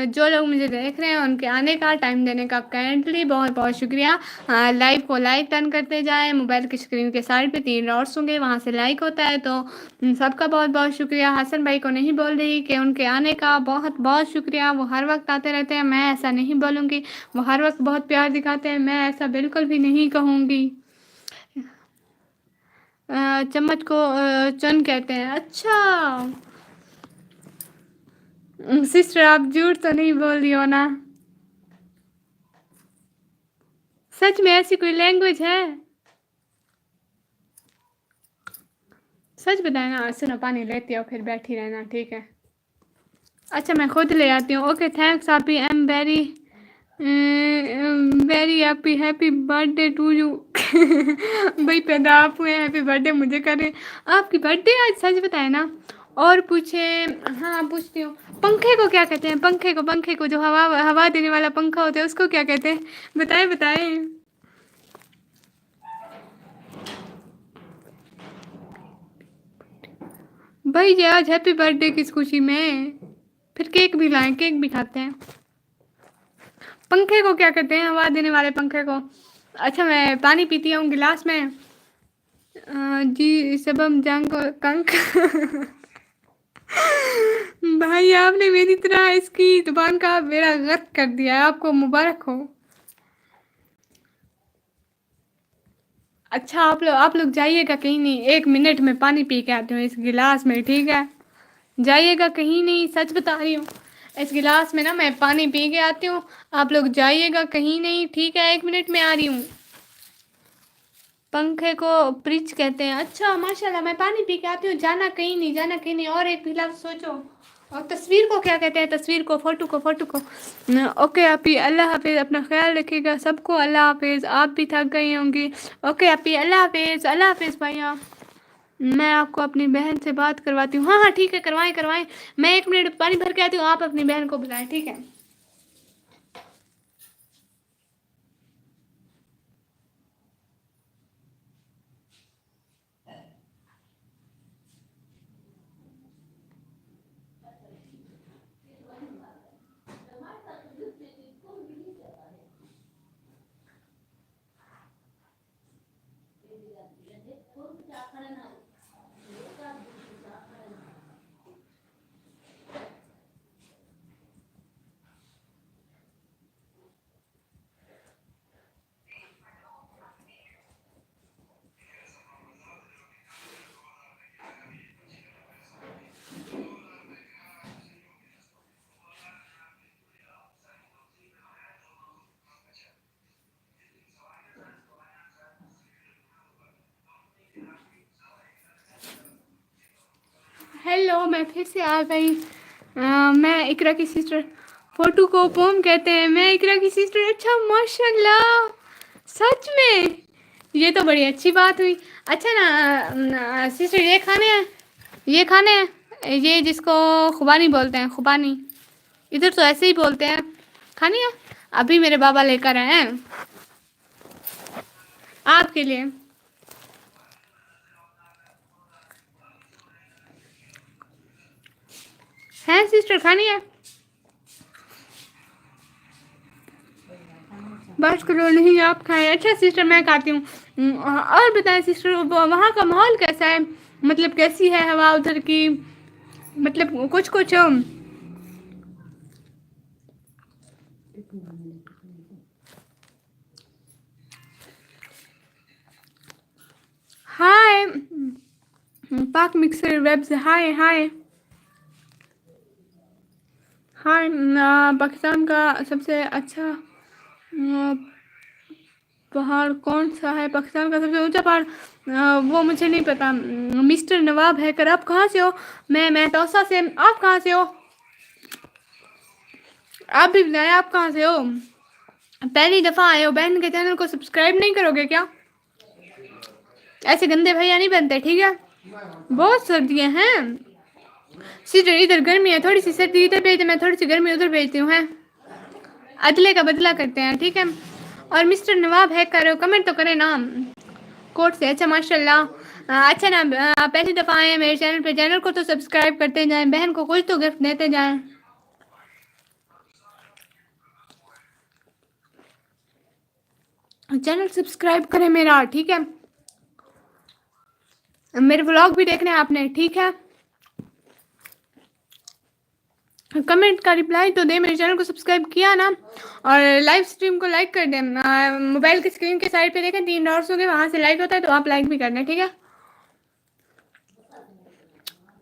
जो लोग मुझे देख रहे हैं उनके आने का, टाइम देने का काइंडली बहुत बहुत शुक्रिया। लाइव को लाइक टर्न करते जाएं, मोबाइल की स्क्रीन के साइड पे 3 डॉट्स होंगे, वहाँ से लाइक होता है, तो सबका बहुत बहुत शुक्रिया। हसन भाई को नहीं बोल रही कि उनके आने का बहुत बहुत शुक्रिया, वो हर वक्त आते रहते हैं, मैं ऐसा नहीं बोलूँगी। वो हर वक्त बहुत प्यार दिखाते हैं, मैं ऐसा बिल्कुल भी नहीं कहूँगी। चम्मच को चन कहते हैं, अच्छा। सिस्टर आप झूठ तो नहीं बोल रही हो ना? सच में ऐसी कोई लैंग्वेज है? सच बताना। सुनो पानी लेती हो फिर बैठी रहना ठीक है। अच्छा मैं खुद ले आती हूँ। ओके थैंक्स आपी, I am very very happy, happy birthday to you. भाई पैदा आप हुए, हैप्पी बर्थडे मुझे करें। आपकी बर्थडे आज, सच बताए ना? और पूछे? हाँ पूछती हूँ। पंखे को क्या कहते हैं? पंखे को जो हवा हवा देने वाला पंखा होता है उसको क्या कहते हैं? बताएं बताएं। भाई जी आज हैप्पी बर्थडे किस खुशी में? फिर केक भी लाएं, केक भी खाते हैं। पंखे को क्या कहते हैं, हवा देने वाले पंखे को? अच्छा मैं पानी पीती हूँ गिलास में। जी सबम जंग कंक। भाई आपने मेरी तरह इसकी दुकान का बेड़ा गर्क कर दिया है, आपको मुबारक हो। अच्छा आप लोग जाइएगा कहीं नहीं, 1 मिनट में पानी पी के आती हूँ इस गिलास में ठीक है। जाइएगा कहीं नहीं, सच बता रही हूँ। इस गिलास में ना मैं पानी पी के आती हूँ। आप लोग जाइएगा कहीं नहीं ठीक है, 1 मिनट में आ रही हूँ। पंखे को ब्रिज कहते हैं, अच्छा माशाल्लाह, मैं पानी पी के आती हूँ, जाना कहीं नहीं, जाना कहीं नहीं। और एक भी लफ्ज़ सोचो। और तस्वीर को क्या कहते हैं? तस्वीर को, फोटो को ओके आपी, अल्लाह हाफिज़, अपना ख्याल रखिएगा सबको, अल्लाह हाफिज़। आप भी थक गई होंगी। ओके आपी, अल्लाह हाफिज़, अल्लाह हाफिज़ भैया। मैं आपको अपनी बहन से बात करवाती हूँ। हाँ हाँ ठीक है, करवाएं करवाएं। मैं 1 मिनट पानी भर के आती हूँ, आप अपनी बहन को बुलाएं ठीक है। मैं फिर से आ गई। मैं इकरा की सिस्टर। फोटो को पोम कहते हैं। मैं इकरा की सिस्टर। अच्छा माशाल्लाह, सच में ये तो बड़ी अच्छी बात हुई। अच्छा ना सिस्टर, ये खाने हैं, ये खाने हैं, ये जिसको खुबानी बोलते हैं, खुबानी। इधर तो ऐसे ही बोलते हैं। खानी है? अभी मेरे बाबा लेकर आए हैं आपके लिए। है सिस्टर, खानी है? बस करो, नहीं आप खाएं। अच्छा सिस्टर, मैं खाती हूँ। और बताएं सिस्टर, वहाँ का माहौल कैसा है? मतलब कैसी है हवा उधर की? मतलब कुछ कुछ हाय पाक मिक्सर वेब्स, हाय हाय हाय। पाकिस्तान का सबसे अच्छा पहाड़ कौन सा है? पाकिस्तान का सबसे ऊंचा पहाड़ वो मुझे नहीं पता। मिस्टर नवाब हैकर, आप कहाँ से हो? मैं तौसा से। आप कहाँ से हो? आप भी बताएं, आप कहाँ से हो? पहली दफा आए हो, बहन के चैनल को सब्सक्राइब नहीं करोगे क्या? ऐसे गंदे भैया नहीं बनते, ठीक है? बहुत सर्दियाँ हैं सिस्टर, इधर गर्मी है, थोड़ी सी सर्दी इधर भेजते, मैं थोड़ी सी गर्मी उधर भेजती हूँ। है अदले का बदला करते हैं, ठीक है? और मिस्टर नवाब हैक कर रहे हो, कमेंट तो करें ना कोर्ट से। अच्छा माशाल्लाह। अच्छा ना, पहली दफ़ा आए हैं मेरे चैनल पे, चैनल को तो सब्सक्राइब करते जाएं, बहन को कुछ तो गिफ्ट देते जाएं। चैनल सब्सक्राइब करें मेरा, ठीक है? मेरे व्लॉग भी देखने हैं आपने, ठीक है? कमेंट का रिप्लाई तो दे, मेरे चैनल को सब्सक्राइब किया ना, और लाइव स्ट्रीम को लाइक कर दें। मोबाइल की स्क्रीन के साइड पे देखें, 3 डॉट्स होंगे, वहां से लाइक होता है, तो आप लाइक भी कर दें, ठीक है?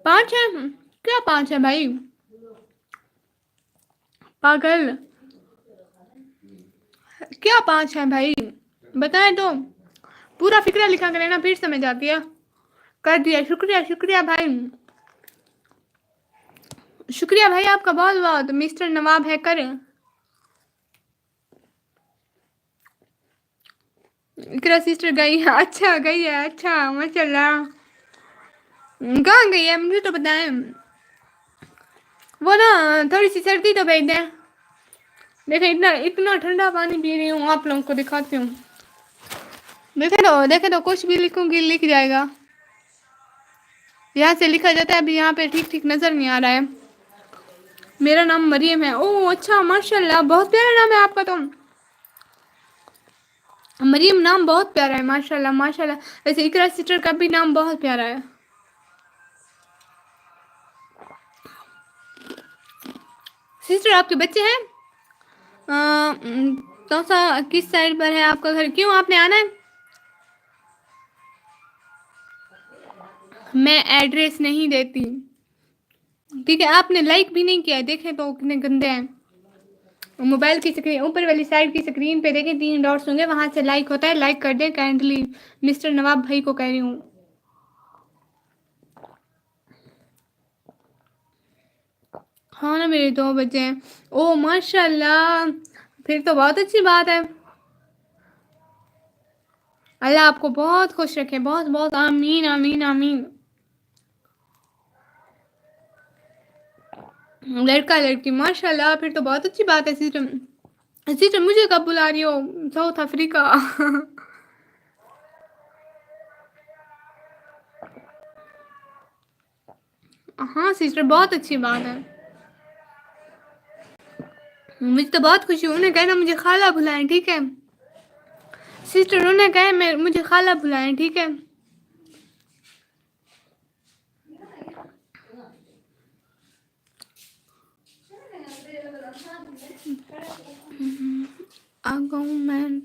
5 है? क्या 5 है भाई, पागल? क्या 5 है भाई, बताएं तो। पूरा फिक्रा लिखा करें ना, फिर समझ आती है। कर दिया, शुक्रिया शुक्रिया भाई, शुक्रिया भाई आपका बहुत बहुत। मिस्टर नवाब हैकर, इकरा सिस्टर गई है? अच्छा गई है, अच्छा माशाल्लाह। कहाँ गई है मुझे तो बताएं। वो ना थोड़ी सी सर्दी तो भेज दें। देखे इतना इतना ठंडा पानी पी रही हूँ, आप लोगों को दिखाती हूँ। देखे तो कुछ भी लिखूंगी लिख जाएगा। यहाँ से लिखा जाता है, अभी यहाँ पे ठीक ठीक नजर नहीं आ रहा है। मेरा नाम मरियम है। ओह अच्छा माशाल्लाह, बहुत प्यारा नाम है आपका तो। मरियम नाम बहुत प्यारा है, माशाल्लाह माशाल्लाह। वैसे इकरा सिस्टर का भी नाम बहुत प्यारा है। सिस्टर आपके बच्चे हैं? कौन सा, किस साइड पर है आपका घर? क्यों आपने आना है? मैं एड्रेस नहीं देती, ठीक है? आपने लाइक भी नहीं किया है, देखें तो कितने गंदे हैं। मोबाइल की स्क्रीन ऊपर वाली साइड की स्क्रीन पे देखें, 3 डॉट्स होंगे, वहां से लाइक होता है, लाइक कर दें काइंडली। मिस्टर नवाब भाई को कह रही हूँ। हाँ ना, मेरे 2 बच्चे हैं। ओ माशाल्लाह, फिर तो बहुत अच्छी बात है। अल्लाह आपको बहुत खुश रखे, बहुत बहुत आमीन आमीन आमीन। लड़का लड़की माशाल्लाह, फिर तो बहुत अच्छी बात है। सिस्टम सिस्टर मुझे कब बुला रही हो साउथ अफ्रीका? हाँ सिस्टर, बहुत अच्छी बात है। मुझे तो बहुत खुशी हुई। उन्हें कहना मुझे खाला बुलाएं, ठीक है? सिस्टर उन्हें कहे मैं मुझे खाला बुलाएं, ठीक है? आ जाऊँ मैं,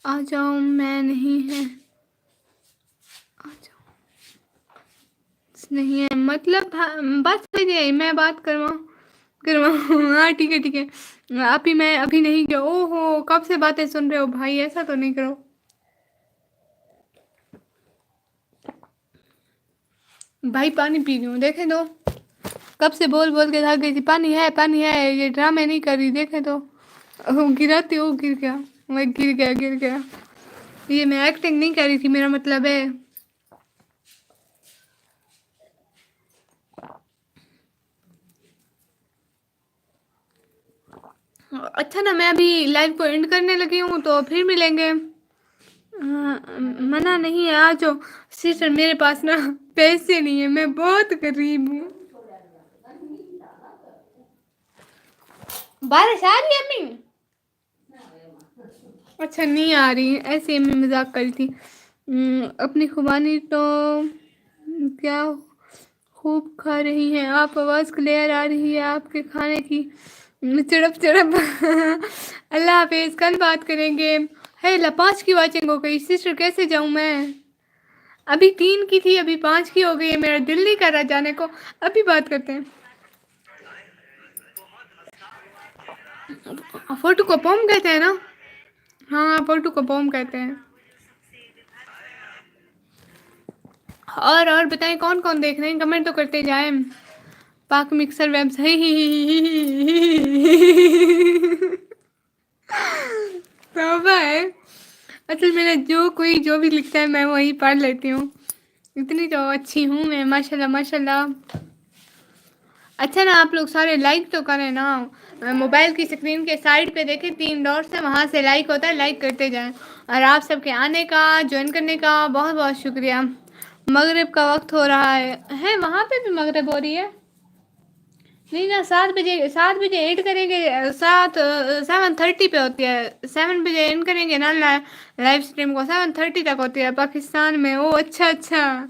आ जाऊँ मैं, नहीं है आ जाऊँ नहीं है मतलब। हाँ, बस यही मैं बात करवाऊँ करवाऊँ। हाँ ठीक है ठीक है। अभी मैं अभी नहीं गया। ओहो कब से बातें सुन रहे हो भाई, ऐसा तो नहीं करो। भाई पानी पी रही हूँ, देखे तो कब से बोल बोल के थक गई थी, पानी है, ये ड्रामे नहीं कर रही, देखे तो गिराती हूँ, गिर गया, मैं गिर गया। ये मैं एक्टिंग नहीं कर रही थी, मेरा मतलब है। अच्छा ना, मैं अभी लाइव को एंड करने लगी हूँ, तो फिर मिलेंगे। मना नहीं है, आ जाओ। सिस्टर मेरे पास ना पैसे नहीं है, मैं बहुत गरीब हूँ। बारिश आ रही है अम्मी? अच्छा नहीं आ रही, ऐसे अम्मी मजाक कर रही थी। अपनी खुबानी तो क्या खूब खा रही हैं आप, आवाज़ क्लियर आ रही है आपके खाने की। चिड़प चिड़प अल्लाह हाफिज, कल बात करेंगे। है ला 5 की वॉचिंग हो गई सिस्टर, कैसे जाऊं मैं? अभी 3 की थी, अभी 5 की हो गई है, मेरा दिल नहीं कर रहा जाने को। अभी बात करते हैं। फोटो को पोम कहते हैं ना? हाँ, फोटो को पोम कहते हैं। और बताएं कौन कौन देख रहे हैं, कमेंट तो करते जाएं। पाक मिक्सर वेब सही तौबा है। असल में जो कोई जो भी लिखता है मैं वही पढ़ लेती हूँ, इतनी तो अच्छी हूँ मैं, माशाल्लाह माशाल्लाह। अच्छा ना, आप लोग सारे लाइक तो करें ना। मोबाइल की स्क्रीन के साइड पे देखें 3 डॉट्स है, वहाँ से लाइक होता है, लाइक करते जाएं। और आप सबके आने का, ज्वाइन करने का बहुत बहुत शुक्रिया। मगरिब का वक्त हो रहा है वहाँ पे भी मगरिब हो रही है? नहीं ना, 7 बजे एंड करेंगे, 7:30 पे होती है, 7 बजे एंड करेंगे ना लाइव स्ट्रीम को, 7:30 तक होती है पाकिस्तान में। ओ अच्छा अच्छा,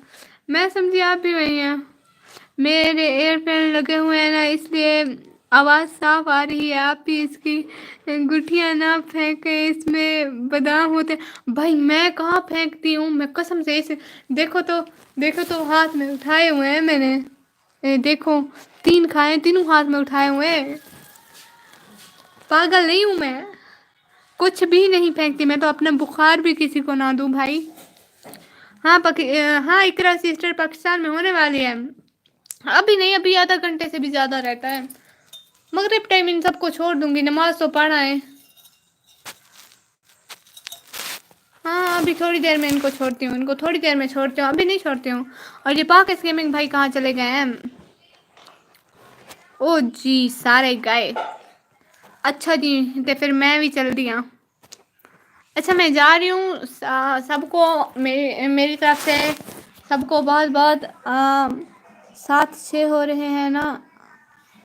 मैं समझी आप भी वही हैं। मेरे एयरप्लेन लगे हुए हैं ना, इसलिए आवाज़ साफ आ रही है। आप भी इसकी गुठियाँ ना फेंके, इसमें बादाम होते। भाई मैं कहाँ फेंकती हूँ, मैं कसम से इसे देखो तो हाथ में उठाए हुए हैं मैंने। देखो 3 खाए, तीनों हाथ में उठाए हुए हैं। पागल नहीं हूँ मैं, कुछ भी नहीं फेंकती मैं तो, अपना बुखार भी किसी को ना दूँ भाई। हाँ हाँ इकरा सिस्टर पाकिस्तान में होने वाली है, अभी नहीं, अभी आधा घंटे से भी ज़्यादा रहता है। मगरिब टाइम इन सबको छोड़ दूंगी, नमाज तो पढ़ा है। हाँ अभी थोड़ी देर में इनको छोड़ती हूँ, इनको थोड़ी देर में छोड़ती हूँ, अभी नहीं छोड़ती हूँ। और ये पाक गेमिंग भाई कहाँ चले गए हैं? ओ जी सारे गए। अच्छा जी, तो फिर मैं भी चल दिया। अच्छा मैं जा रही हूँ, सबको मेरी तरफ से सबको बहुत बहुत 7-6 हो रहे हैं ना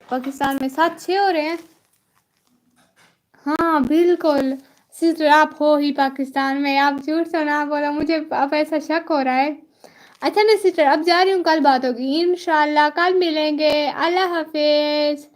पाकिस्तान में, 7-6 हो रहे हैं। हाँ बिल्कुल सिस्टर, आप हो ही पाकिस्तान में, आप झूठ तो ना बोला, मुझे अब ऐसा शक हो रहा है। अच्छा ना सिस्टर, अब जा रही हूँ, कल बात होगी इंशाल्लाह, कल मिलेंगे, अल्लाह हाफिज।